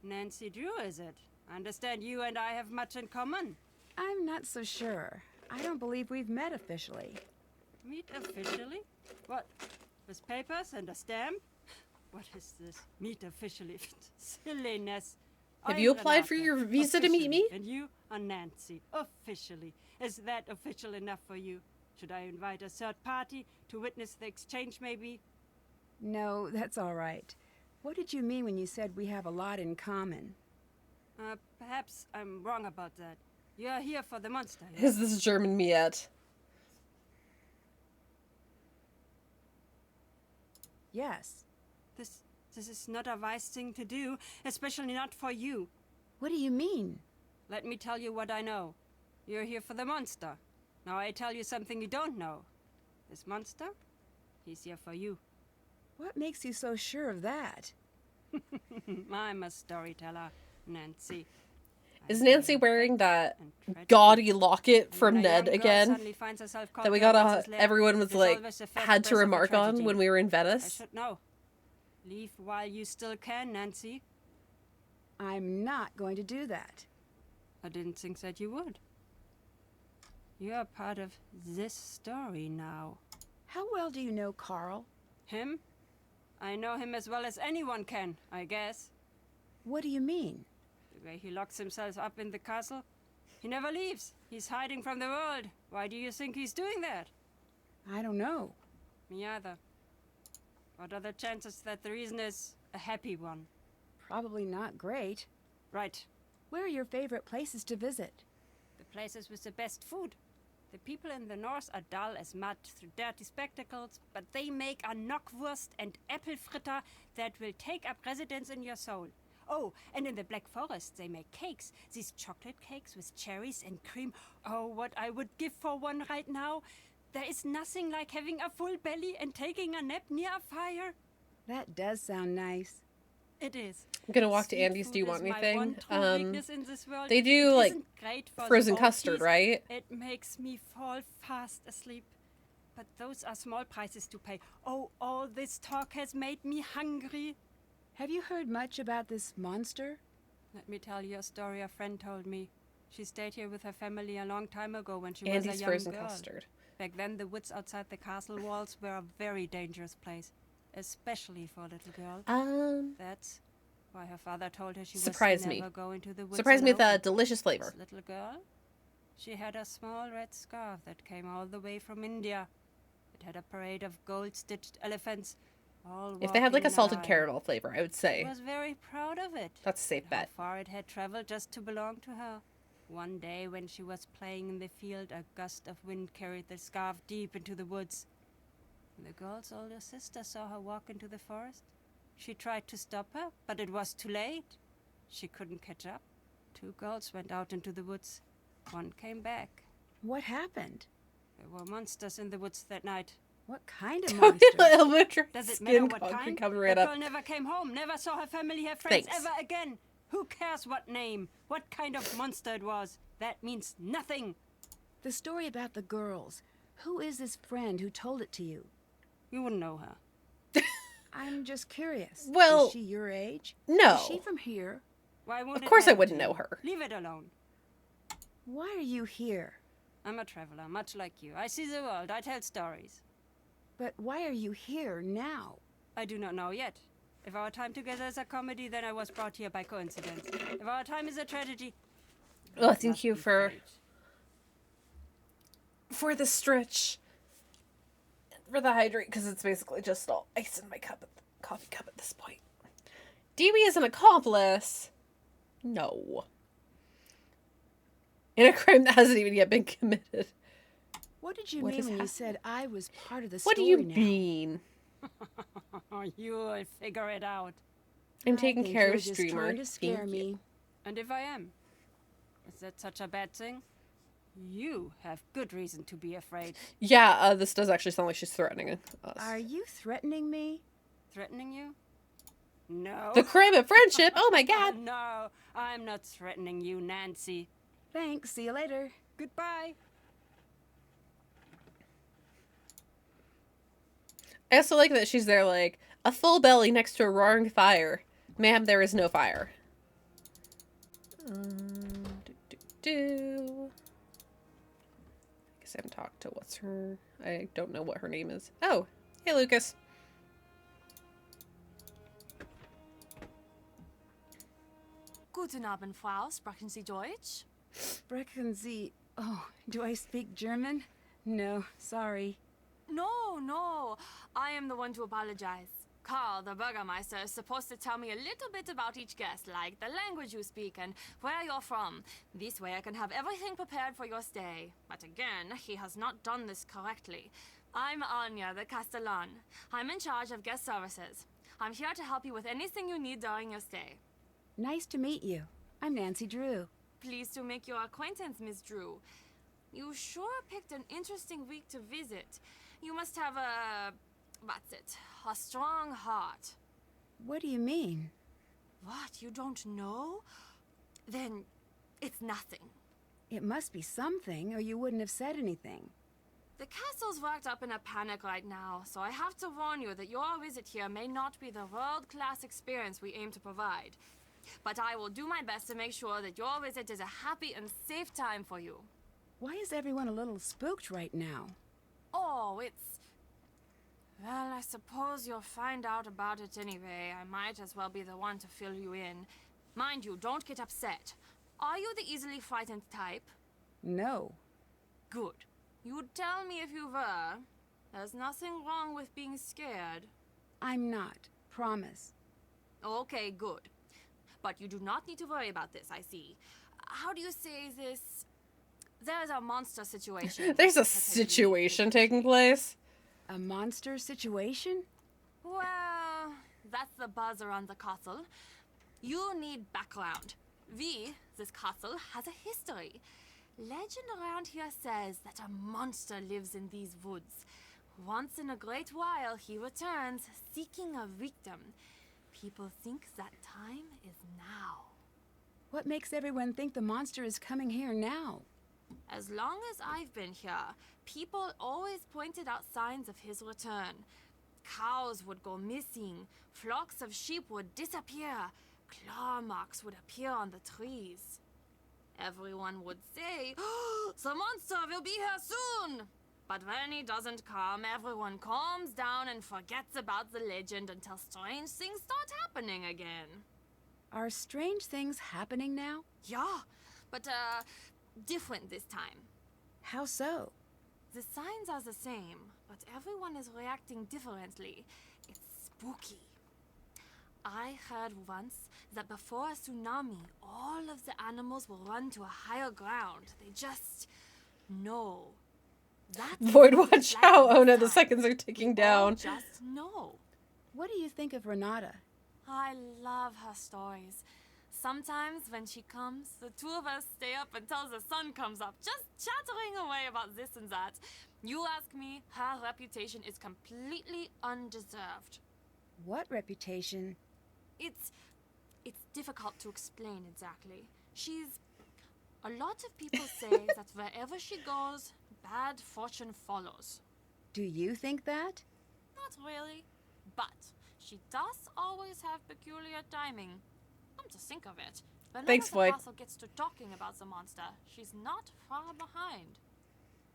Nancy Drew, is it? I understand you and I have much in common. I'm not so sure. I don't believe we've met officially. Meet officially? What? With papers and a stamp? What is this? Meet officially? Silliness. Have I'm you applied for Renata, your visa to meet me? And you are Nancy. Officially. Is that official enough for you? Should I invite a third party to witness the exchange, maybe? No, that's all right. What did you mean when you said we have a lot in common? Perhaps I'm wrong about that. You're here for the monster, yeah? Is this German me yet? Yes. This is not a wise thing to do, especially not for you. What do you mean? Let me tell you what I know. You're here for the monster. Now I tell you something you don't know. This monster, he's here for you. What makes you so sure of that? I'm a storyteller, Nancy. Is Nancy wearing that gaudy locket from Ned again? That we got everyone was like, had to remark on when we were in I Venice? should know. Leave while you still can, Nancy. I'm not going to do that. I didn't think that you would. You're part of this story now. How well do you know Carl? Him? I know him as well as anyone can, I guess. What do you mean? The way he locks himself up in the castle. He never leaves. He's hiding from the world. Why do you think he's doing that? I don't know. Me either. What are the chances that the reason is a happy one? Probably not great. Right. Where are your favorite places to visit? The places with the best food. The people in the north are dull as mud through dirty spectacles, but they make a knockwurst and apple fritter that will take up residence in your soul. Oh, and in the Black Forest they make cakes. These chocolate cakes with cherries and cream. Oh, what I would give for one right now. There is nothing like having a full belly and taking a nap near a fire. That does sound nice. It is. I'm gonna walk to Sweet Andy's. Do you food want is my anything? one true weakness in this world. They do It like isn't great for the frozen old custard, teeth. right? It makes me fall fast asleep. But those are small prices to pay. Oh, all this talk has made me hungry. Have you heard much about this monster? Let me tell you a story a friend told me. She stayed here with her family a long time ago when she was Andy's a young frozen girl. custard. Back then, the woods outside the castle walls were a very dangerous place, especially for a little girl. That's why her father told her she Surprise was me. never go into the woods Surprise me with a alone. delicious flavor. This little girl, she had a small red scarf that came all the way from India. It had a parade of gold-stitched elephants, all If they had like walking a in salted line. caramel flavor, I would say She was very proud of it. that's a safe How bet. far it had traveled just to belong to her. One day when she was playing in the field, a gust of wind carried the scarf deep into the woods. When the girl's older sister saw her walk into the forest, she tried to stop her, but it was too late. She couldn't catch up. 2 girls went out into the woods. One came back. What happened? There were monsters in the woods that night. What kind of monster? Does it Skin matter what kind? coming The right up. girl never came home, never saw her family, her friends Thanks. ever again. Who cares what name, what kind of monster it was? That means nothing. The story about the girls. Who is this friend who told it to you? You wouldn't know her. I'm just curious. Well, is she your age? no. Is she from here? Why would Of it course I matter wouldn't to know you? her. Leave it alone. Why are you here? I'm a traveler, much like you. I see the world, I tell stories. But why are you here now? I do not know yet. If our time together is a comedy, then I was brought here by coincidence. If our time is a tragedy... Oh, I thank must you be for fate. the stretch. For the hydrate, because it's basically just all ice in my coffee cup at this point. Dewey is an accomplice. No. In a crime that hasn't even yet been committed. What did you What mean has when you happened? said I was part of the What do story you now? mean? You'll figure it out. I'm I taking think care you're of just Streamer. trying to scare Thank me. you. And if I am, is that such a bad thing? You have good reason to be afraid. Yeah, this does actually sound like she's threatening us. Are you threatening me? Threatening you? No. The crime of friendship. Oh my god. No, I'm not threatening you, Nancy. Thanks. See you later. Goodbye. I also like that she's there like, a full belly next to a roaring fire. Ma'am, there is no fire. I guess I haven't talked to what's her... I don't know what her name is. Oh, hey Lucas. Guten Abend, Frau. Sprechen Sie Deutsch? Sprechen Sie... Oh, do I speak German? No, sorry. No. I am the one to apologize. Carl, the Burgermeister, is supposed to tell me a little bit about each guest, like the language you speak and where you're from. This way I can have everything prepared for your stay. But again, he has not done this correctly. I'm Anya, the Castellan. I'm in charge of guest services. I'm here to help you with anything you need during your stay. Nice to meet you. I'm Nancy Drew. Pleased to make your acquaintance, Miss Drew. You sure picked an interesting week to visit. You must have a strong heart. What do you mean? What, you don't know? Then it's nothing. It must be something, or you wouldn't have said anything. The castle's worked up in a panic right now, so I have to warn you that your visit here may not be the world-class experience we aim to provide. But I will do my best to make sure that your visit is a happy and safe time for you. Why is everyone a little spooked right now? Oh, well, I suppose you'll find out about it anyway. I might as well be the one to fill you in. Mind you, don't get upset. Are you the easily frightened type? No. Good. You'd tell me if you were. There's nothing wrong with being scared. I'm not. Promise. Okay, good. But you do not need to worry about this, I see. How do you say this? There's a monster situation. There's a situation taking place. A monster situation? Well, that's the buzz around the castle. You need background. This castle, has a history. Legend around here says that a monster lives in these woods. Once in a great while, he returns, seeking a victim. People think that time is now. What makes everyone think the monster is coming here now? As long as I've been here, people always pointed out signs of his return. Cows would go missing, flocks of sheep would disappear, claw marks would appear on the trees. Everyone would say, "Oh, the monster will be here soon!" But when he doesn't come, everyone calms down and forgets about the legend until strange things start happening again. Are strange things happening now? Yeah, but different this time. How so? The signs are the same, but everyone is reacting differently. It's spooky. I heard once that before a tsunami, all of the animals will run to a higher ground. They just know. That's Void, watch like out. Oh no, the this time. seconds are ticking We all down. just know. What do you think of Renata? I love her stories. Sometimes when she comes, the two of us stay up until the sun comes up, just chattering away about this and that. You ask me, her reputation is completely undeserved. What reputation? It's difficult to explain exactly. A lot of people say that wherever she goes, bad fortune follows. Do you think that? Not really, but she does always have peculiar timing. Come to think of it, whenever Thanks, the Void. castle gets to talking about the monster, she's not far behind.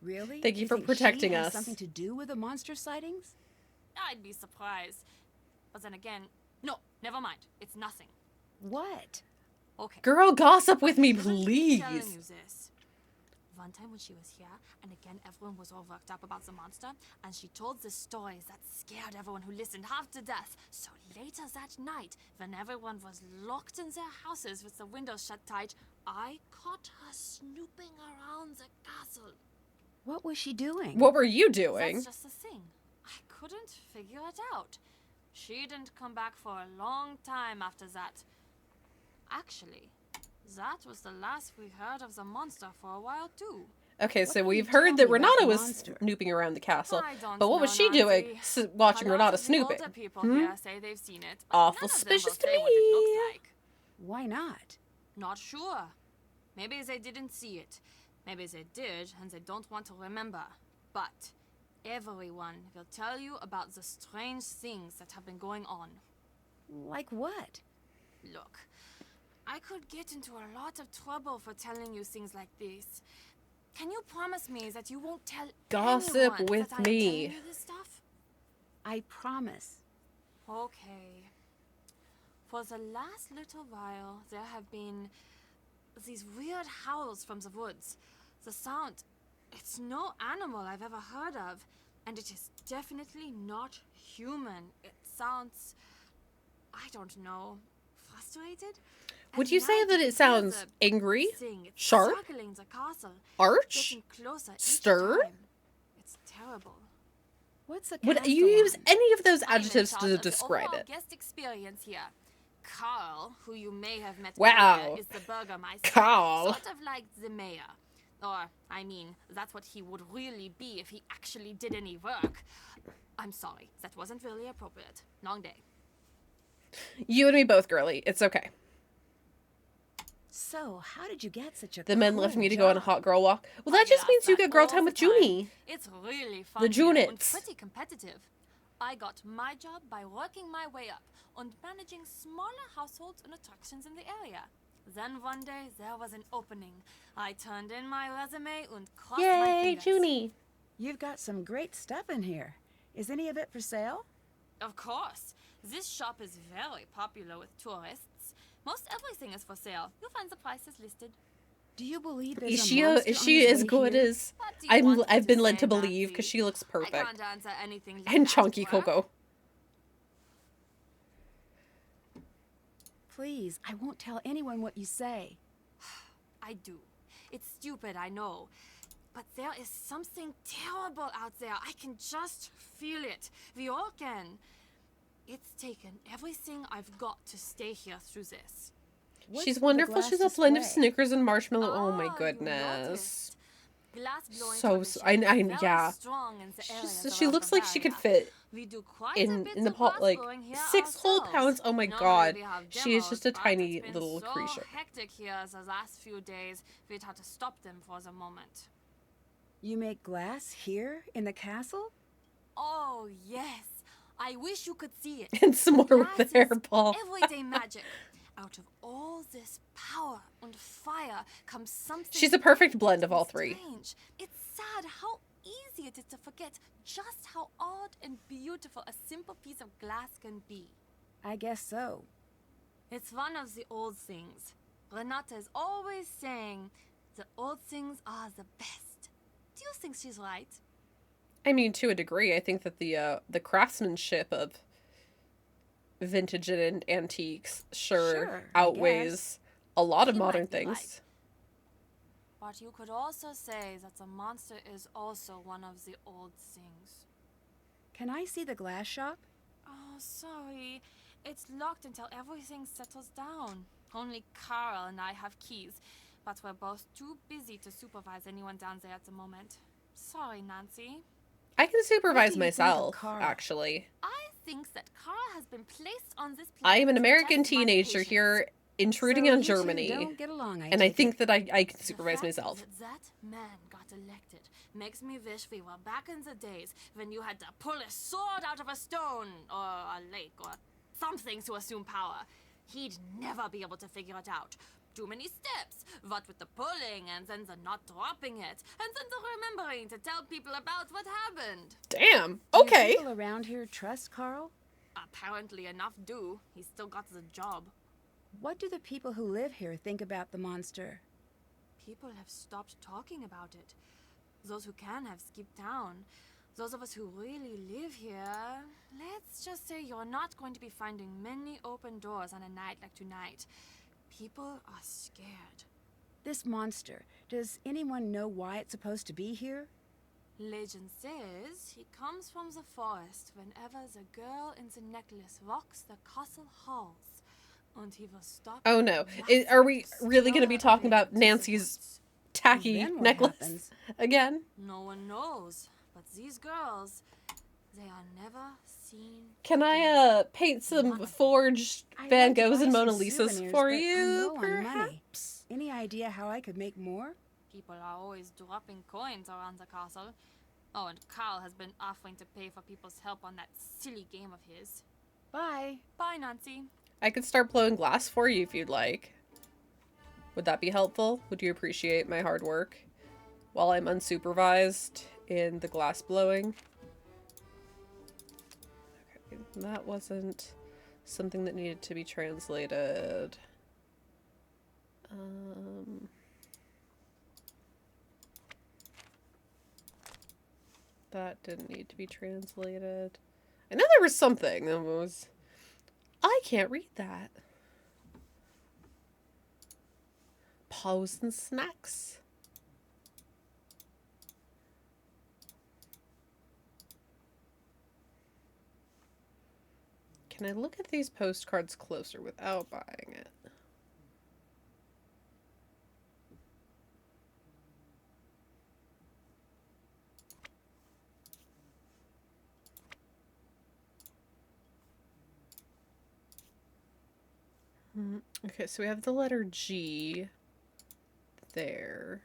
Really? Thank you for think protecting she has us. something to do with the monster sightings? I'd be surprised. But then again, no, never mind. It's nothing. What? Okay. Girl, gossip with me, Telling please. you this. One time when she was here, and again everyone was all worked up about the monster, and she told the stories that scared everyone who listened half to death. So later that night, when everyone was locked in their houses with the windows shut tight, I caught her snooping around the castle. What was she doing? What were you doing? That's just the thing. I couldn't figure it out. She didn't come back for a long time after that. Actually, that was the last we heard of the monster for a while too. Okay, What so can we've you tell heard me that about Renata the was monster? snooping around the castle. I don't But what was know, she doing Nancy. watching A lot Renata of the snooping? older people Hmm? here say they've seen it, but Awful none of them will suspicious to say what it looks me. like. Why not? Not sure. Maybe they didn't see it. Maybe they did, and they don't want to remember. But everyone will tell you about the strange things that have been going on. Like what? Look, I could get into a lot of trouble for telling you things like this. Can you promise me that you won't tell Gossip anyone with that I'm me. telling you this stuff? I promise. Okay. For the last little while, there have been these weird howls from the woods. The sound, it's no animal I've ever heard of, and it is definitely not human. It sounds, I don't know, frustrated? Would And you say now that you it hear sounds the angry, thing. It's sharp, circling the castle, arch, getting closer each stir? time. It's terrible. What's a Would castle you use like? any of those I'm in adjectives charge to of the describe overall it? guest experience here. Carl, who you may have met Wow. earlier, is the burgermeister. Carl. Sort of like the mayor. Or, I mean, that's what he would really be if he actually did any work. I'm sorry, that wasn't really appropriate. Long day. You and me both, girly. It's okay. So, how did you get such a The men cool left me to go on a job? hot girl walk. Well, I that just get means asked you that get girl all time the with Junie. It's really fun The here and Junits. pretty competitive. I got my job by working my way up and managing smaller households and attractions in the area. Then one day there was an opening. I turned in my resume and crossed my Yay, fingers. Junie. You've got some great stuff in here. Is any of it for sale? Of course. This shop is very popular with tourists. Most everything is for sale. You'll find the prices listed. Do you believe there's Is a she monster is on she his as way good here? as What do you want me I've been led say, to believe because Nancy? she looks I perfect. can't answer anything like And that, chunky work. Coco. Please, I won't tell anyone what you say. I do. It's stupid, I know. But there is something terrible out there. I can just feel it. We all can. It's taken everything I've got to stay here through this. What's She's with the wonderful. glass She's a blend of display? Snickers and marshmallow. Oh my You goodness. noticed. Glass blowing So from the s- ship I- is I- very yeah. strong in the areas She around looks the like she could barrier. fit We do quite a in bit the of pot, glass like blowing here 6 whole ourselves. pounds. Oh my Normally god, we have she is demos, just a but tiny it's been little so creature. hectic here the last few days, we'd had to stop them for the moment. You make glass here in the castle? Oh, yes. I wish you could see it. And some more with the Glass is hairball. everyday magic. Out of all this power and fire comes something. She's a perfect delicate blend of and all three. strange. It's sad how easy it is to forget just how odd and beautiful a simple piece of glass can be. I guess so. It's one of the old things. Renata is always saying the old things are the best. Do you think she's right? I mean, to a degree, I think that the craftsmanship of vintage and antiques Sure, I outweighs a lot of She modern might be things. right. But you could also say that the monster is also one of the old things. Can I see the glass shop? Oh, sorry. It's locked until everything settles down. Only Carl and I have keys, but we're both too busy to supervise anyone down there at the moment. Sorry, Nancy. I can What supervise do you think of myself, Carl? actually. I think that Carl has been placed on this planet I am an to American test my teenager patience. here intruding So on you two Germany. don't get along, And I take think it. that I can The supervise fact myself. That that man got elected makes me wish we were back in the days when you had to pull a sword out of a stone or a lake or something to assume power. He'd never be able to figure it out. Too many steps. What with the pulling and then the not dropping it and then the remembering to tell people about what happened. Damn. Do Okay. people around here trust Carl? Apparently enough do. He's still got the job. What do the people who live here think about the monster? People have stopped talking about it. Those who can have skipped town. Those of us who really live here, let's just say you're not going to be finding many open doors on a night like tonight. People are scared. This monster, does anyone know why it's supposed to be here? Legend says he comes from the forest whenever the girl in the necklace walks the castle halls. And he will stop. Oh no. Are we really going to be talking about Nancy's tacky Then what necklace happens? again? No one knows, but these girls, they are never seen. Can again. I paint some forged I'd Van like to Goghs buy and some Mona Lisas souvenirs, for but I'm you, low on money. perhaps? Any idea how I could make more? People are always dropping coins around the castle. Oh, and Carl has been offering to pay for people's help on that silly game of his. Bye. Bye, Nancy. I could start blowing glass for you if you'd like. Would that be helpful? Would you appreciate my hard work while I'm unsupervised in the glass blowing? Okay, that wasn't something that needed to be translated. That didn't need to be translated. I know there was something that was... I can't read that. Pause and snacks. Can I look at these postcards closer without buying it? Okay, so we have the letter G there.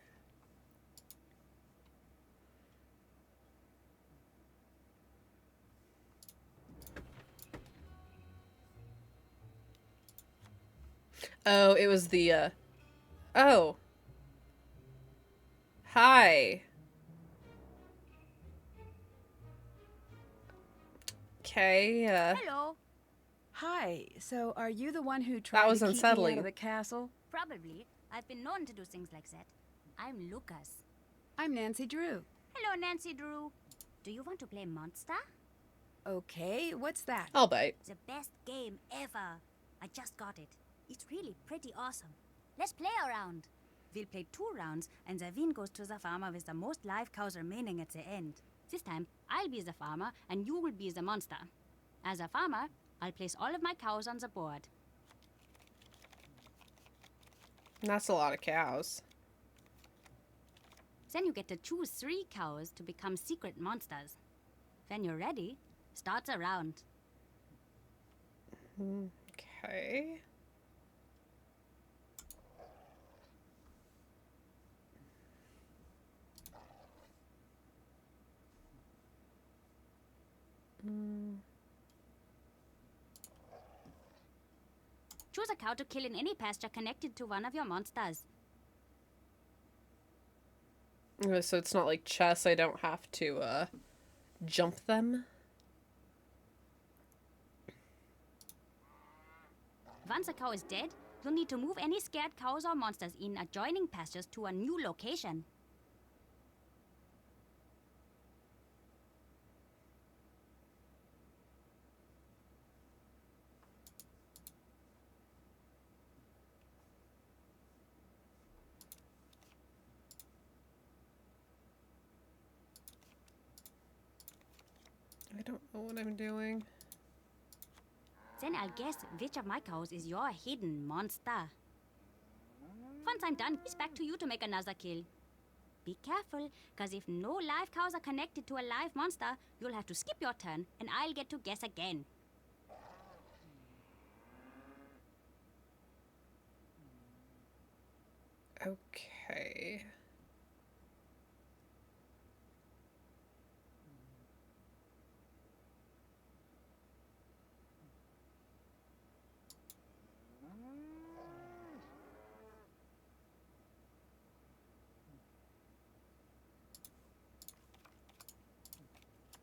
Oh, it was the, oh. Hi. Okay, Hello. Hi, so are you the one who tried was to keep me unsettling. out of the castle? Probably. I've been known to do things like that. I'm Lucas. I'm Nancy Drew. Hello, Nancy Drew. Do you want to play Monster? Okay, what's that? I'll bite. The best game ever. I just got it. It's really pretty awesome. Let's play a round. We'll play 2 rounds, and the win goes to the farmer with the most live cows remaining at the end. This time, I'll be the farmer, and you will be the monster. As a farmer, I'll place all of my cows on the board. That's a lot of cows. Then you get to choose 3 cows to become secret monsters. When you're ready, starts a round. Okay. Choose a cow to kill in any pasture connected to one of your monsters. So it's not like chess, I don't have to, jump them? Once a cow is dead, you'll need to move any scared cows or monsters in adjoining pastures to a new location. I don't know what I'm doing. Then I'll guess which of my cows is your hidden monster. Once I'm done, it's back to you to make another kill. Be careful, cause if no live cows are connected to a live monster, you'll have to skip your turn, and I'll get to guess again. Okay.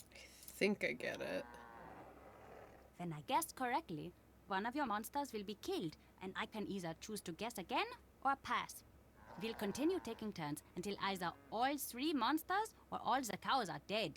I think I get it. When I guessed correctly, one of your monsters will be killed, and I can either choose to guess again or pass. We'll continue taking turns until either all 3 monsters or all the cows are dead.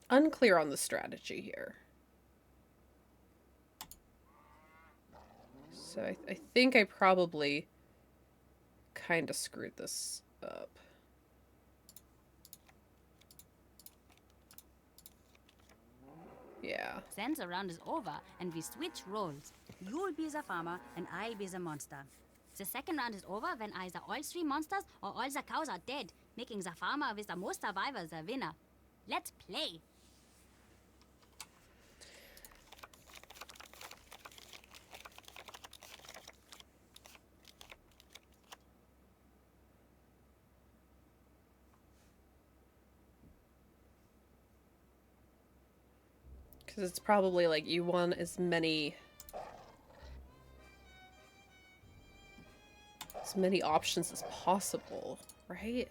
Unclear on the strategy here. So I think I probably kind of screwed this up. Yeah. Then the round is over, and we switch roles. You'll be the farmer, and I'll be the monster. The second round is over when either all 3 monsters or all the cows are dead, making the farmer with the most survivors the winner. Let's play! Because it's probably like you want as many options as possible, right?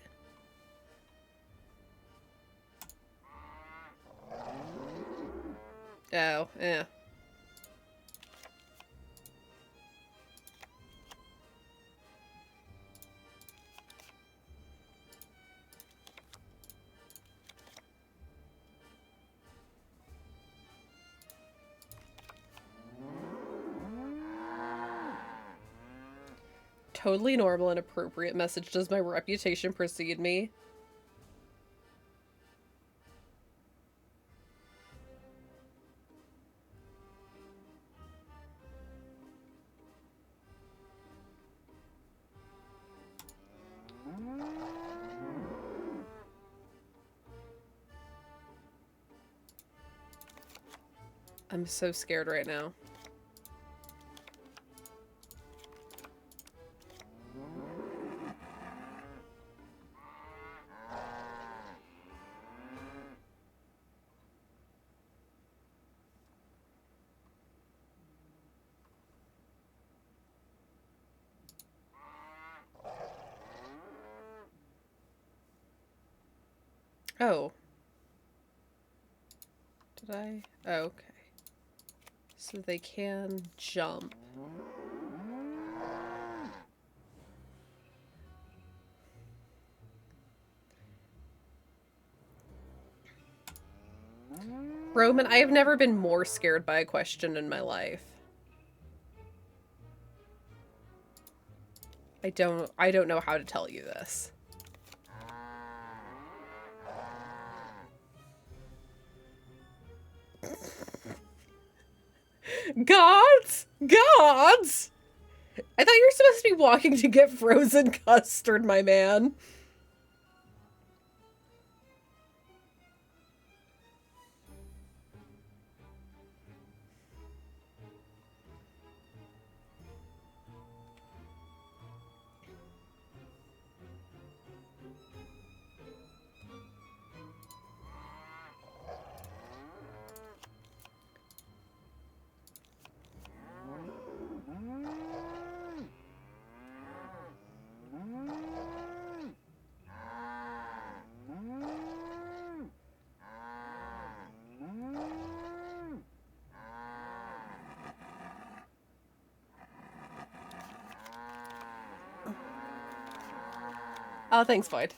Oh, yeah. Totally normal and appropriate message. Does my reputation precede me? I'm so scared right now. Oh. Did I? Oh, okay. So they can jump. Roman, I have never been more scared by a question in my life. I don't know how to tell you this. Gods! Gods! I thought you were supposed to be walking to get frozen custard, my man. Oh, thanks, Void.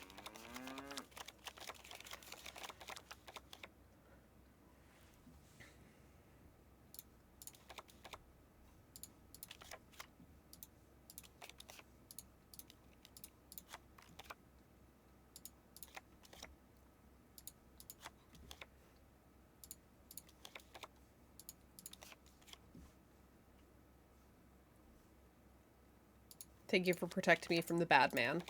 Thank you for protecting me from the bad man.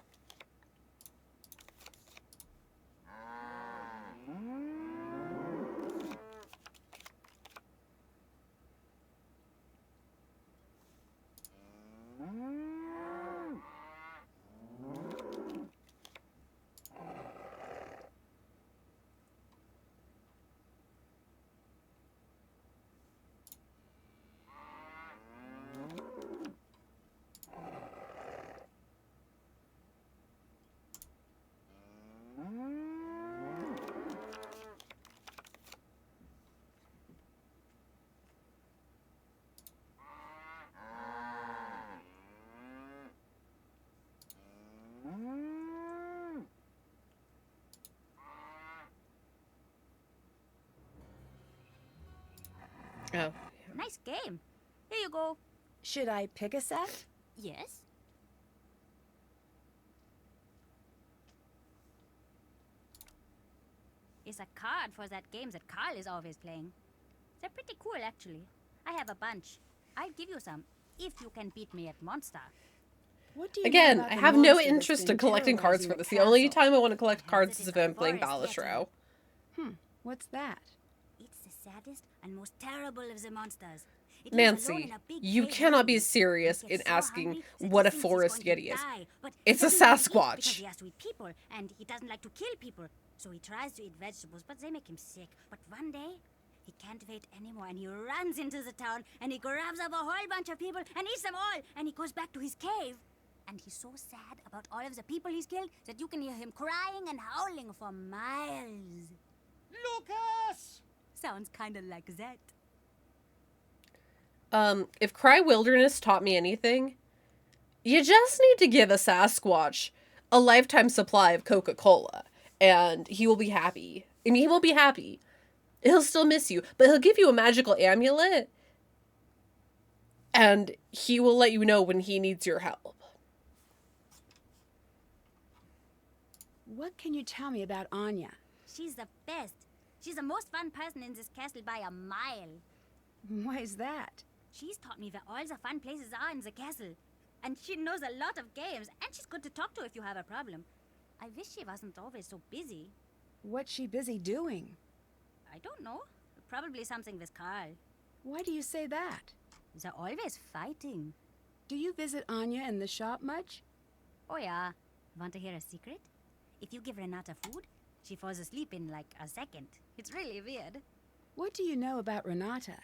Oh. Nice game. Here you go. Should I pick a set? Yes? It's a card for that game that Carl is always playing. They're pretty cool, actually. I have a bunch. I'll give you some, if you can beat me at Monster. What do you Again, know about I the have no monster that's interest in been collecting cards terrorizing for this. The castle? only time I want to collect Has cards it is in if the I'm playing forest yet, Balashro. What's that? It's the saddest and most terrible of the monsters. It lives alone Nancy, in a big you cave cannot be hidden. serious He gets in so asking hungry that what he a thinks he's forest going to yeti is. die, but It's he a doesn't want to eat Sasquatch. because he has to eat people, and he doesn't like to kill people. So he tries to eat vegetables, but they make him sick. But one day, he can't wait anymore, and he runs into the town, and he grabs up a whole bunch of people and eats them all, and he goes back to his cave. And he's so sad about all of the people he's killed that you can hear him crying and howling for miles. Lucas! Sounds kind of like that. If Cry Wilderness taught me anything, you just need to give a Sasquatch a lifetime supply of Coca-Cola, and he will be happy. I mean, he won't be happy. He'll still miss you, but he'll give you a magical amulet, and he will let you know when he needs your help. What can you tell me about Anya? She's the best. She's the most fun person in this castle by a mile. Why is that? She's taught me where all the fun places are in the castle. And she knows a lot of games, and she's good to talk to if you have a problem. I wish she wasn't always so busy. What's she busy doing? I don't know. Probably something with Carl. Why do you say that? They're always fighting. Do you visit Anya in the shop much? Oh yeah. Want to hear a secret? If you give Renata food, she falls asleep in like a second. It's really weird. What do you know about Renata?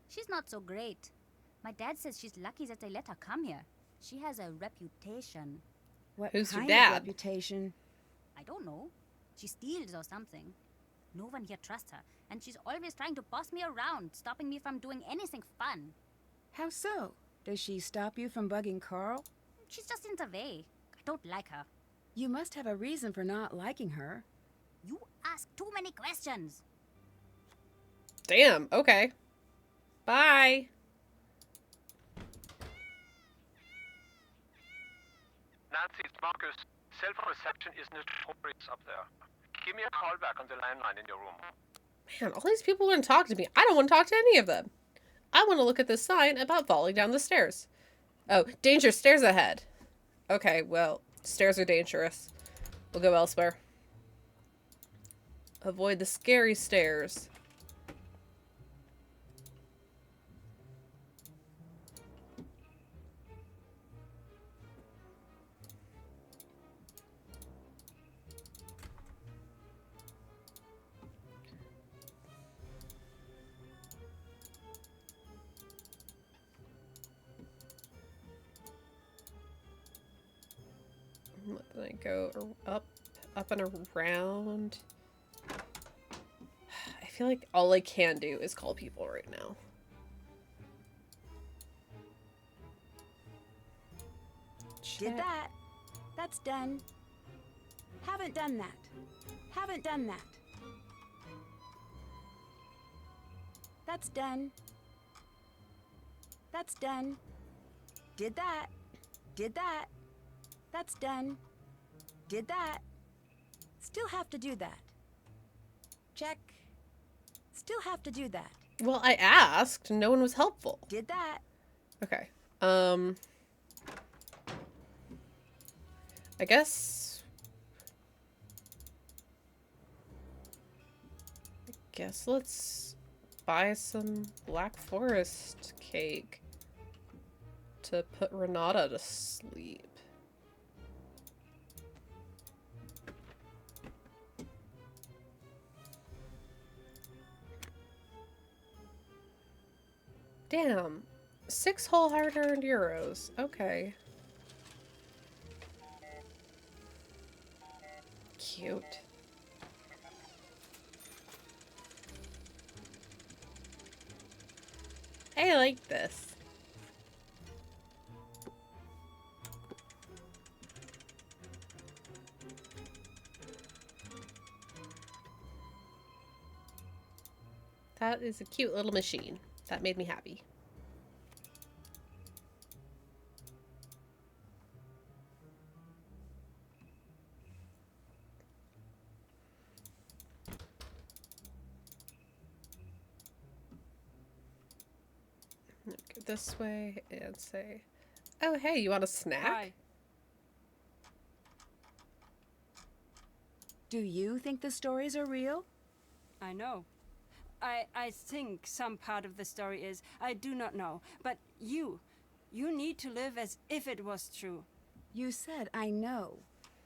She's not so great. My dad says she's lucky that they let her come here. She has a reputation. What Who's your kind dad? of reputation? I don't know. She steals or something. No one here trusts her, and she's always trying to boss me around, stopping me from doing anything fun. How so? Does she stop you from bugging Carl? She's just in the way. I don't like her. You must have a reason for not liking her. You ask too many questions. Damn, okay. Bye. Nancy, it's Marcus. Cell phone reception is notorious up there. Give me a call back on the landline in your room. Man, all these people want to talk to me. I don't want to talk to any of them. I want to look at this sign about falling down the stairs. Oh, danger, stairs ahead. Okay, well, stairs are dangerous. We'll go elsewhere. Avoid the scary stairs. Then I go up and around. I feel like all I can do is call people right now. Did that. That's done. Haven't done that. Haven't done that. That's done. That's done. Did that. Did that. That's done. Did that. Still have to do that. Check. Still have to do that. Well, I asked. No one was helpful. Did that. Okay. I guess let's buy some Black Forest cake to put Renata to sleep. Damn. 6 whole hard-earned euros. Okay. Cute. I like this. That is a cute little machine. That made me happy. Go this way and say, oh, hey, you want a snack? Hi. Do you think the stories are real? I know. I think some part of the story is. I do not know. But you need to live as if it was true. You said I know.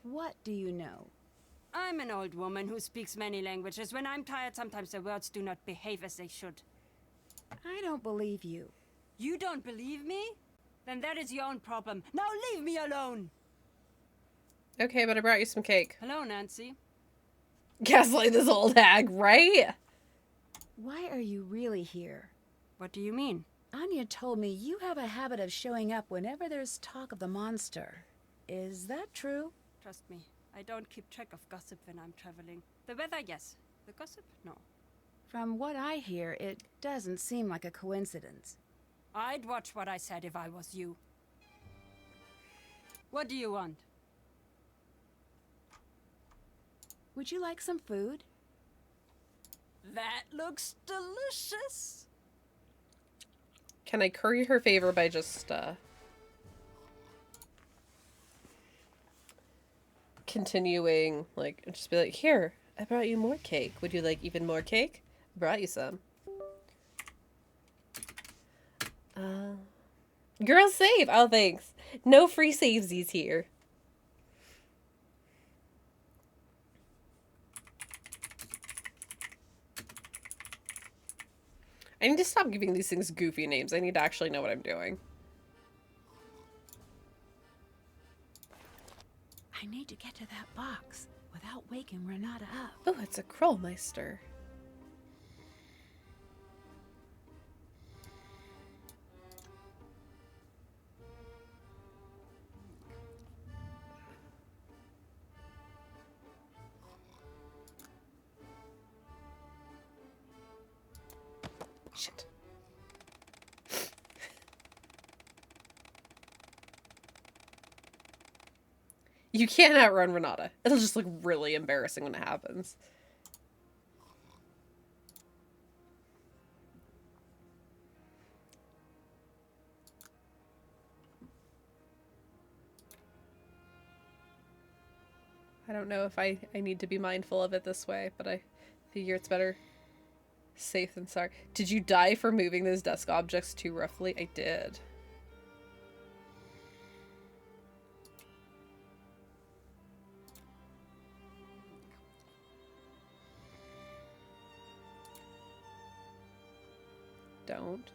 What do you know? I'm an old woman who speaks many languages. When I'm tired, sometimes the words do not behave as they should. I don't believe you. You don't believe me? Then that is your own problem. Now leave me alone! Okay, but I brought you some cake. Hello, Nancy. Gaslight this old hag, right? Why are you really here? What do you mean? Anya told me you have a habit of showing up whenever there's talk of the monster. Is that true? Trust me, I don't keep track of gossip when I'm traveling. The weather, yes. The gossip, no. From what I hear, it doesn't seem like a coincidence. I'd watch what I said if I was you. What do you want? Would you like some food? That looks delicious. Can I curry her favor by just, continuing, like, just be like, here, I brought you more cake. Would you like even more cake? I brought you some. Girl save! Oh, thanks. No free savesies here. I need to stop giving these things goofy names. I need to actually know what I'm doing. I need to get to that box without waking Renata up. Oh, it's a Krollmeister. You can't outrun Renata. It'll just look really embarrassing when it happens. I don't know if I need to be mindful of it this way, but I figure it's better safe than sorry. Did you die for moving those desk objects too roughly? I did. Don't.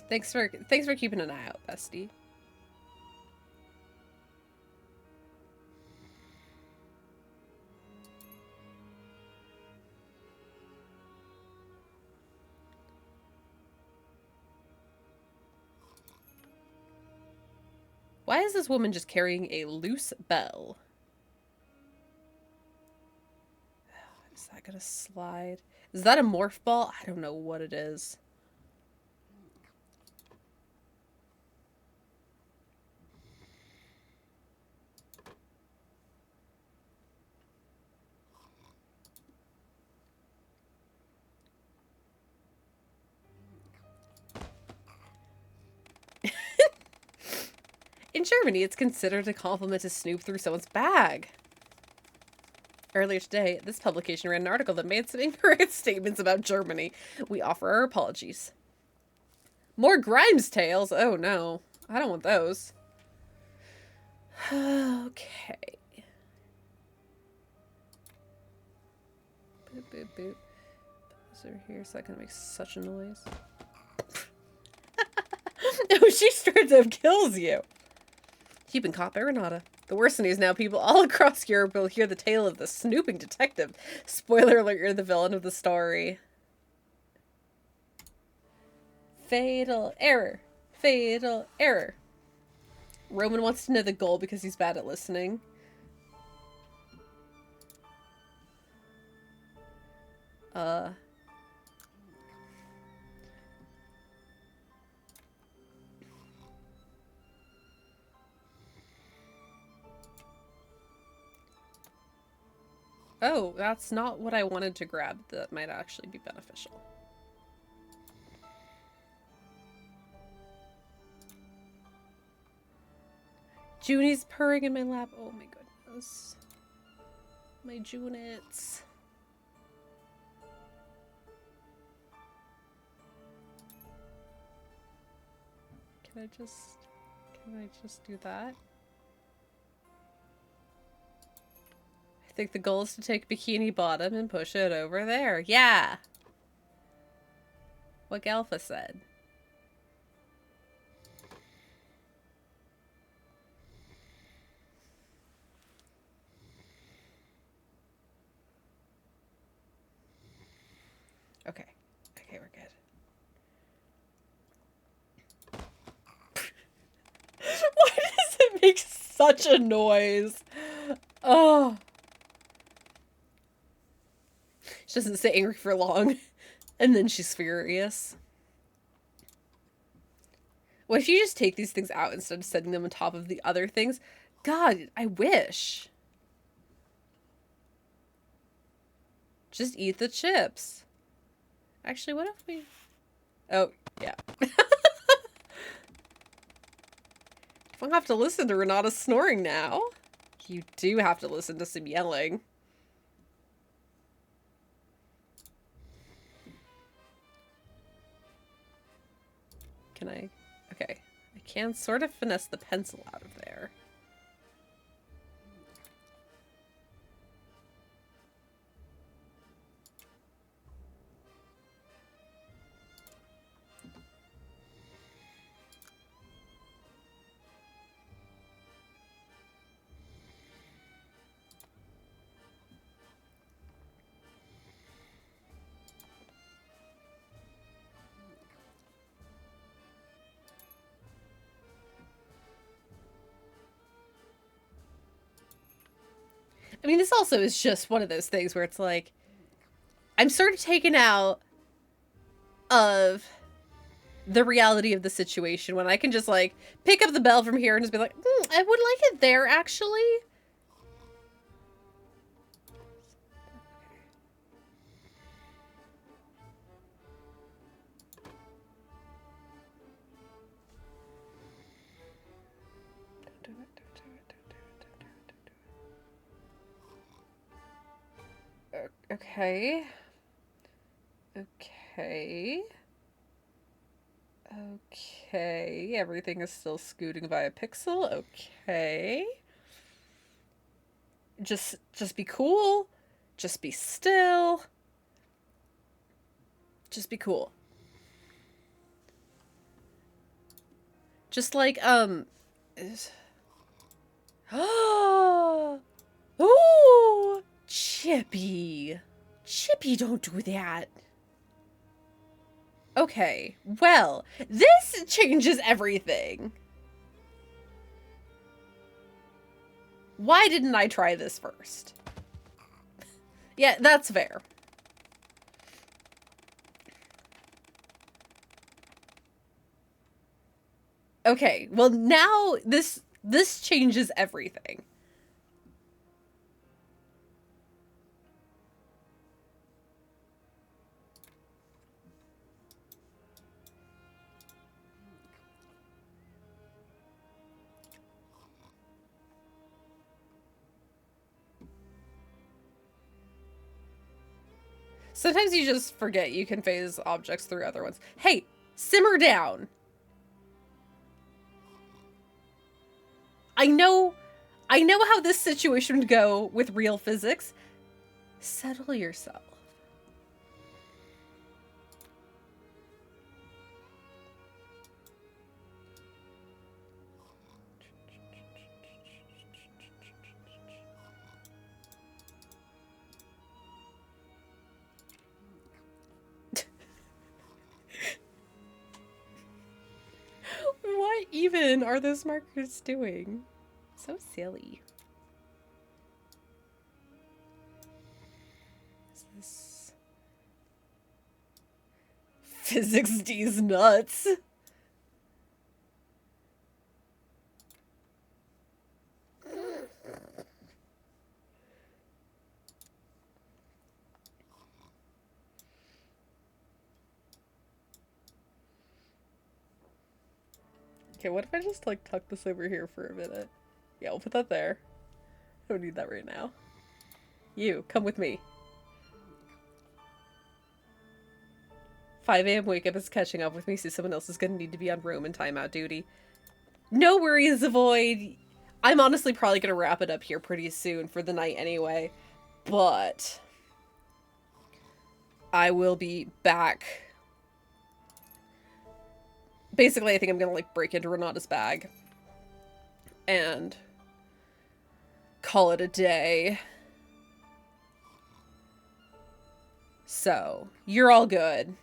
Thanks for keeping an eye out, bestie. Why is this woman just carrying a loose bell? Is that gonna slide? Is that a morph ball? I don't know what it is. In Germany, it's considered a compliment to snoop through someone's bag. Earlier today, this publication ran an article that made some incorrect statements about Germany. We offer our apologies. More Grimes tales? Oh no. I don't want those. Okay. Boop, boop, boop. Put this over here so that can make such a noise. Oh, she straight up kills you. You've been caught by Renata. The worst news now, people all across Europe will hear the tale of the snooping detective. Spoiler alert, you're the villain of the story. Fatal error. Fatal error. Roman wants to know the goal because he's bad at listening. Oh, that's not what I wanted to grab. That might actually be beneficial. Junie's purring in my lap. Oh my goodness. My Junits. Can I just do that? I think the goal is to take Bikini Bottom and push it over there. Yeah! What Galfa said. Okay. Okay, we're good. Why does it make such a noise? Oh. She doesn't stay angry for long. And then she's furious. What if you just take these things out instead of setting them on top of the other things? God, I wish. Just eat the chips. Actually, what if we... Oh, yeah. I don't have to listen to Renata snoring now. You do have to listen to some yelling. Can I? Okay. I can sort of finesse the pencil out of there. I mean, this also is just one of those things where it's like, I'm sort of taken out of the reality of the situation when I can just, like, pick up the bell from here and just be like, I would like it there, actually. Okay. Okay. Okay. Everything is still scooting via pixel. Okay. Just be cool. Just be still. Just be cool. Just like, oh, Chippy. Chippy, don't do that. Okay, well, this changes everything. Why didn't I try this first? Yeah, that's fair. Okay, well now this changes everything. Sometimes you just forget you can phase objects through other ones. Hey, simmer down. I know how this situation would go with real physics. Settle yourself. What even are those markers doing? So silly. Is this... Physics D's nuts. Okay, what if I just, like, tuck this over here for a minute? Yeah, we'll put that there. I don't need that right now. You, come with me. 5 a.m. wake up is catching up with me, so someone else is gonna need to be on room and timeout duty. No worries, Void. I'm honestly probably gonna wrap it up here pretty soon for the night anyway. But I will be back. Basically, I think I'm gonna, like, break into Renata's bag and call it a day. So, you're all good.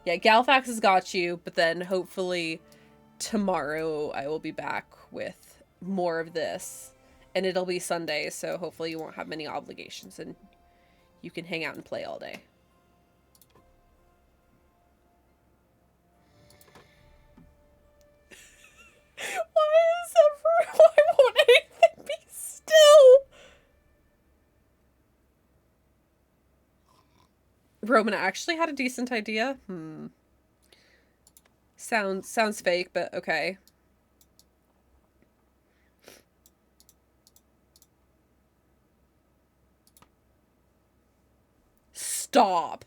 Yeah, Galfax has got you, but then hopefully tomorrow I will be back with more of this. And it'll be Sunday, so hopefully you won't have many obligations and you can hang out and play all day. Why won't anything be still? Roman actually had a decent idea. Sounds fake, but okay. Stop.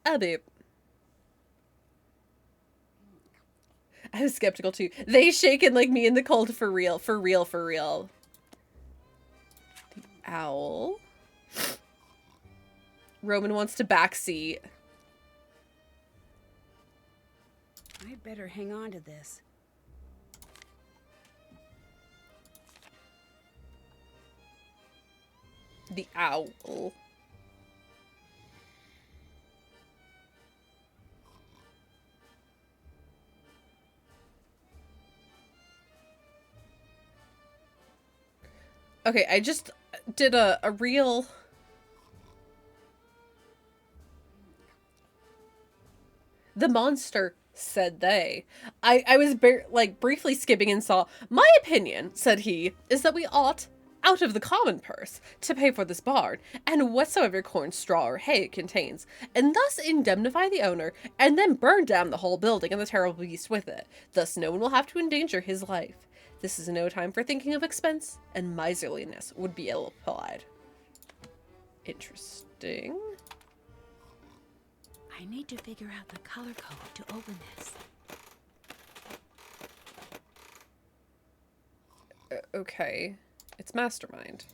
A boop. I was skeptical too. They shaken like me in the cold for real. For real, for real. The owl. Roman wants to backseat. I'd better hang on to this. The owl. Okay, did a real... The monster, said they. I was briefly skipping and saw, my opinion, said he, is that we ought, out of the common purse, to pay for this barn, and whatsoever corn, straw, or hay it contains, and thus indemnify the owner, and then burn down the whole building and the terrible beast with it. Thus no one will have to endanger his life. This is no time for thinking of expense, and miserliness would be ill applied. Interesting. I need to figure out the color code to open this. Okay. It's Mastermind.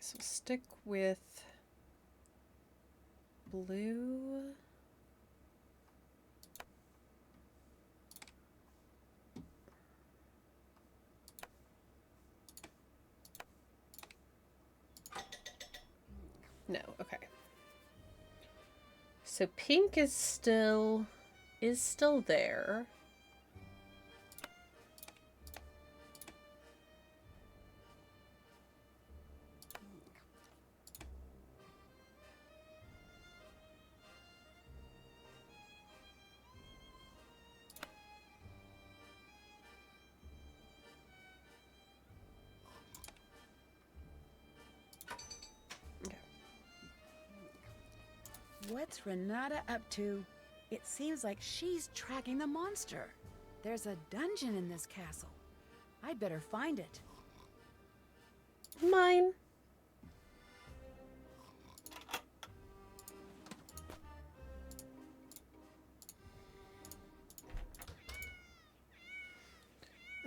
So stick with blue. No, okay. So pink is still there. What's Renata up to? It seems like she's tracking the monster. There's a dungeon in this castle. I'd better find it. Mine.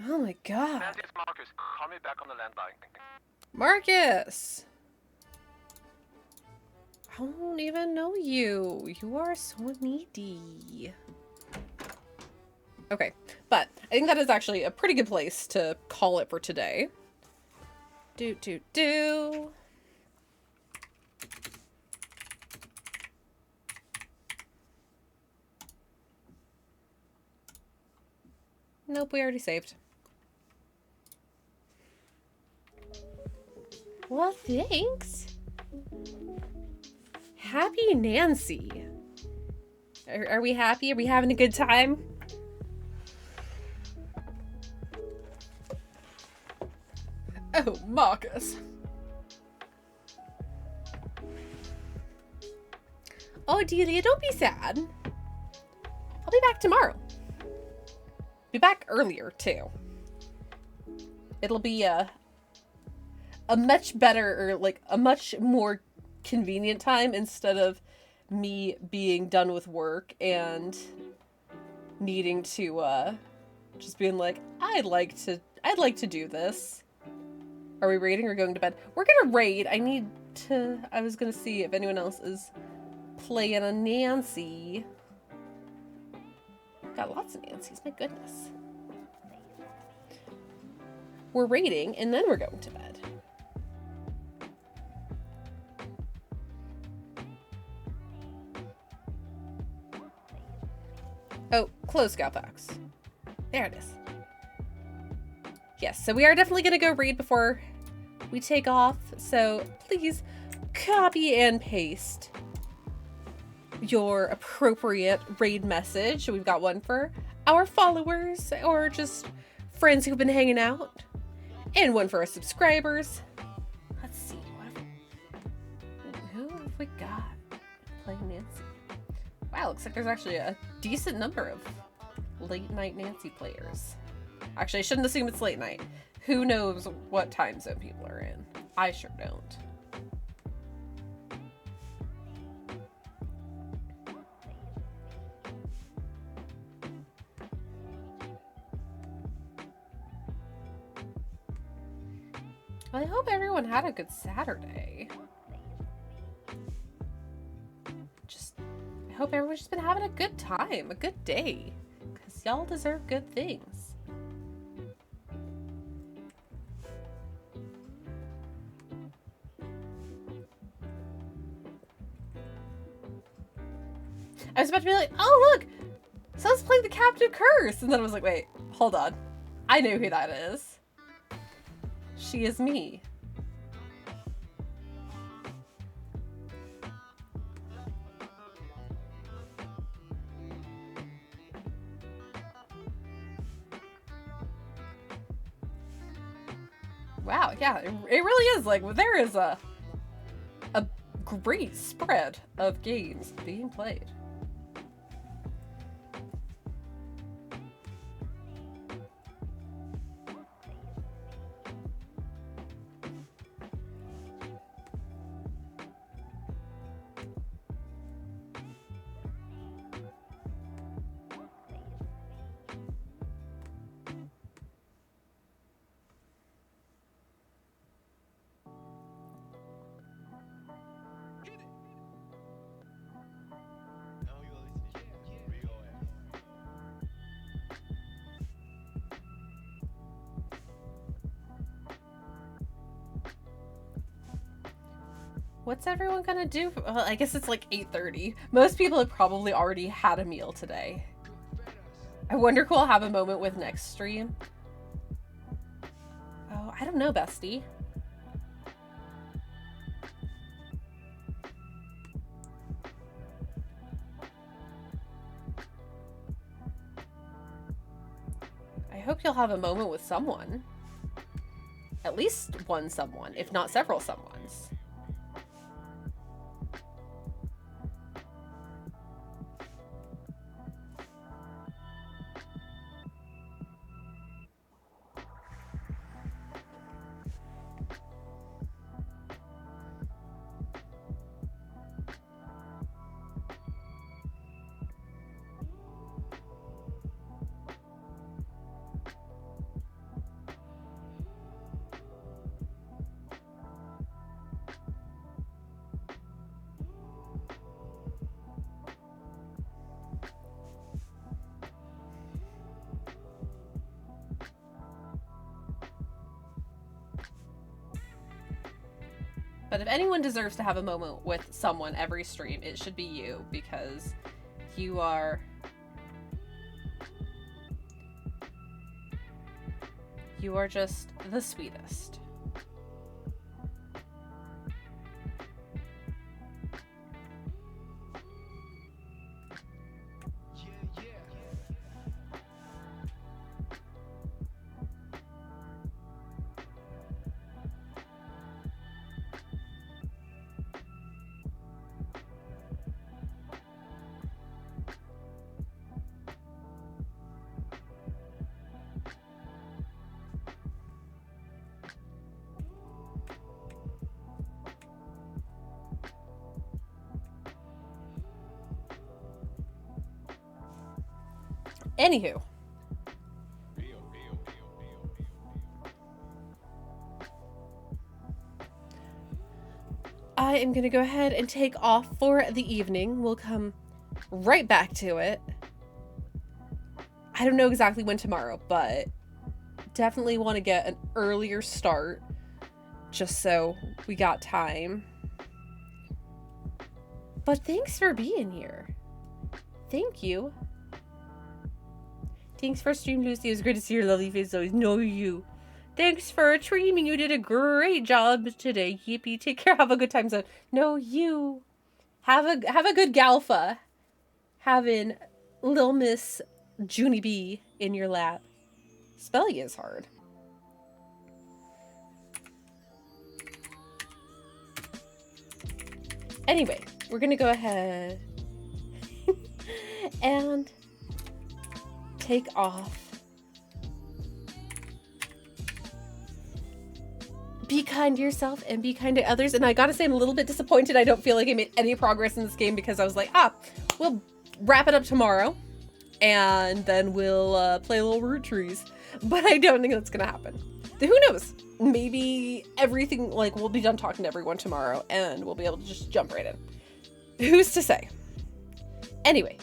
Oh my god. Nancy, it's Marcus. Call me back on the landline. Marcus! I don't even know you. You are so needy. Okay, but I think that is actually a pretty good place to call it for today. Do. Nope, we already saved. Well, thanks. Happy Nancy. Are we happy? Are we having a good time? Oh, Marcus. Oh, Delia, don't be sad. I'll be back tomorrow. Be back earlier, too. It'll be a much better, or like a much more convenient time instead of me being done with work and needing to just being like, I'd like to do this. Are we raiding or going to bed? We're gonna raid. I was gonna see if anyone else is playing a Nancy. Got lots of Nancys, my goodness. We're raiding and then we're going to bed. Oh, close Scout Box. There it is. Yes, so we are definitely going to go raid before we take off. So please copy and paste your appropriate raid message. We've got one for our followers or just friends who've been hanging out. And one for our subscribers. Let's see. Who have we got playing Nancy? Wow, looks like there's actually a decent number of late night Nancy players. Actually, I shouldn't assume it's late night. Who knows what time zone people are in? I sure don't. Well, I hope everyone had a good Saturday. I hope everyone's just been having a good time, a good day. Because y'all deserve good things. I was about to be like, oh look! Someone's playing the Captive Curse! And then I was like, wait, hold on. I know who that is. She is me. Wow, yeah, it really is. Like, there is a great spread of games being played. What's everyone gonna do? Well, I guess it's like 8:30. Most people have probably already had a meal today. I wonder if we'll have a moment with next stream. Oh, I don't know, bestie. I hope you'll have a moment with someone. At least one someone, if not several someones. But if anyone deserves to have a moment with someone every stream, it should be you, because you are... You are just the sweetest. Anywho. I am going to go ahead and take off for the evening. We'll come right back to it. I don't know exactly when tomorrow, but definitely want to get an earlier start just so we got time. But thanks for being here. Thank you. Thanks for stream, Lucy. It was great to see your lovely face always. No, you. Thanks for streaming. You did a great job today. Yippee. Take care. Have a good time, son. No, you. Have a good galfa. Having Lil Miss Junie B in your lap. Spelling is hard. Anyway, we're gonna go ahead and take off. Be kind to yourself and be kind to others. And I gotta say, I'm a little bit disappointed I don't feel like I made any progress in this game, because I was like, we'll wrap it up tomorrow and then we'll play little root trees. But I don't think that's gonna happen. Who knows? Maybe everything, like, we'll be done talking to everyone tomorrow and we'll be able to just jump right in. Who's to say? Anyway,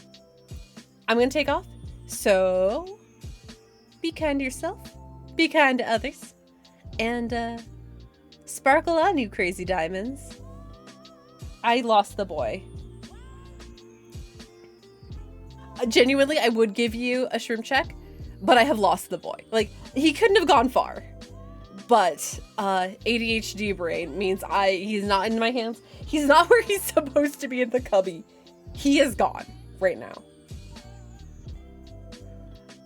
I'm gonna take off. So, be kind to yourself, be kind to others, and sparkle on, you crazy diamonds. I lost the boy. Genuinely, I would give you a shroom check, but I have lost the boy. Like, he couldn't have gone far. But ADHD brain means he's not in my hands. He's not where he's supposed to be in the cubby. He is gone right now.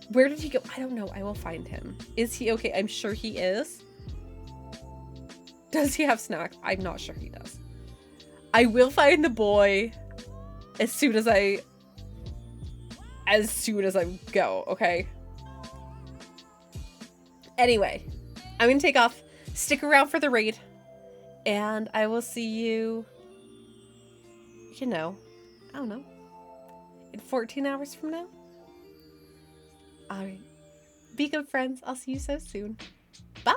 Where did he go? I don't know. I will find him. Is he okay? I'm sure he is. Does he have snacks? I'm not sure he does. I will find the boy as soon as I go, okay? Anyway, I'm gonna take off. Stick around for the raid. And I will see you, I don't know, in 14 hours from now? Alright. Be good, friends. I'll see you so soon. Bye!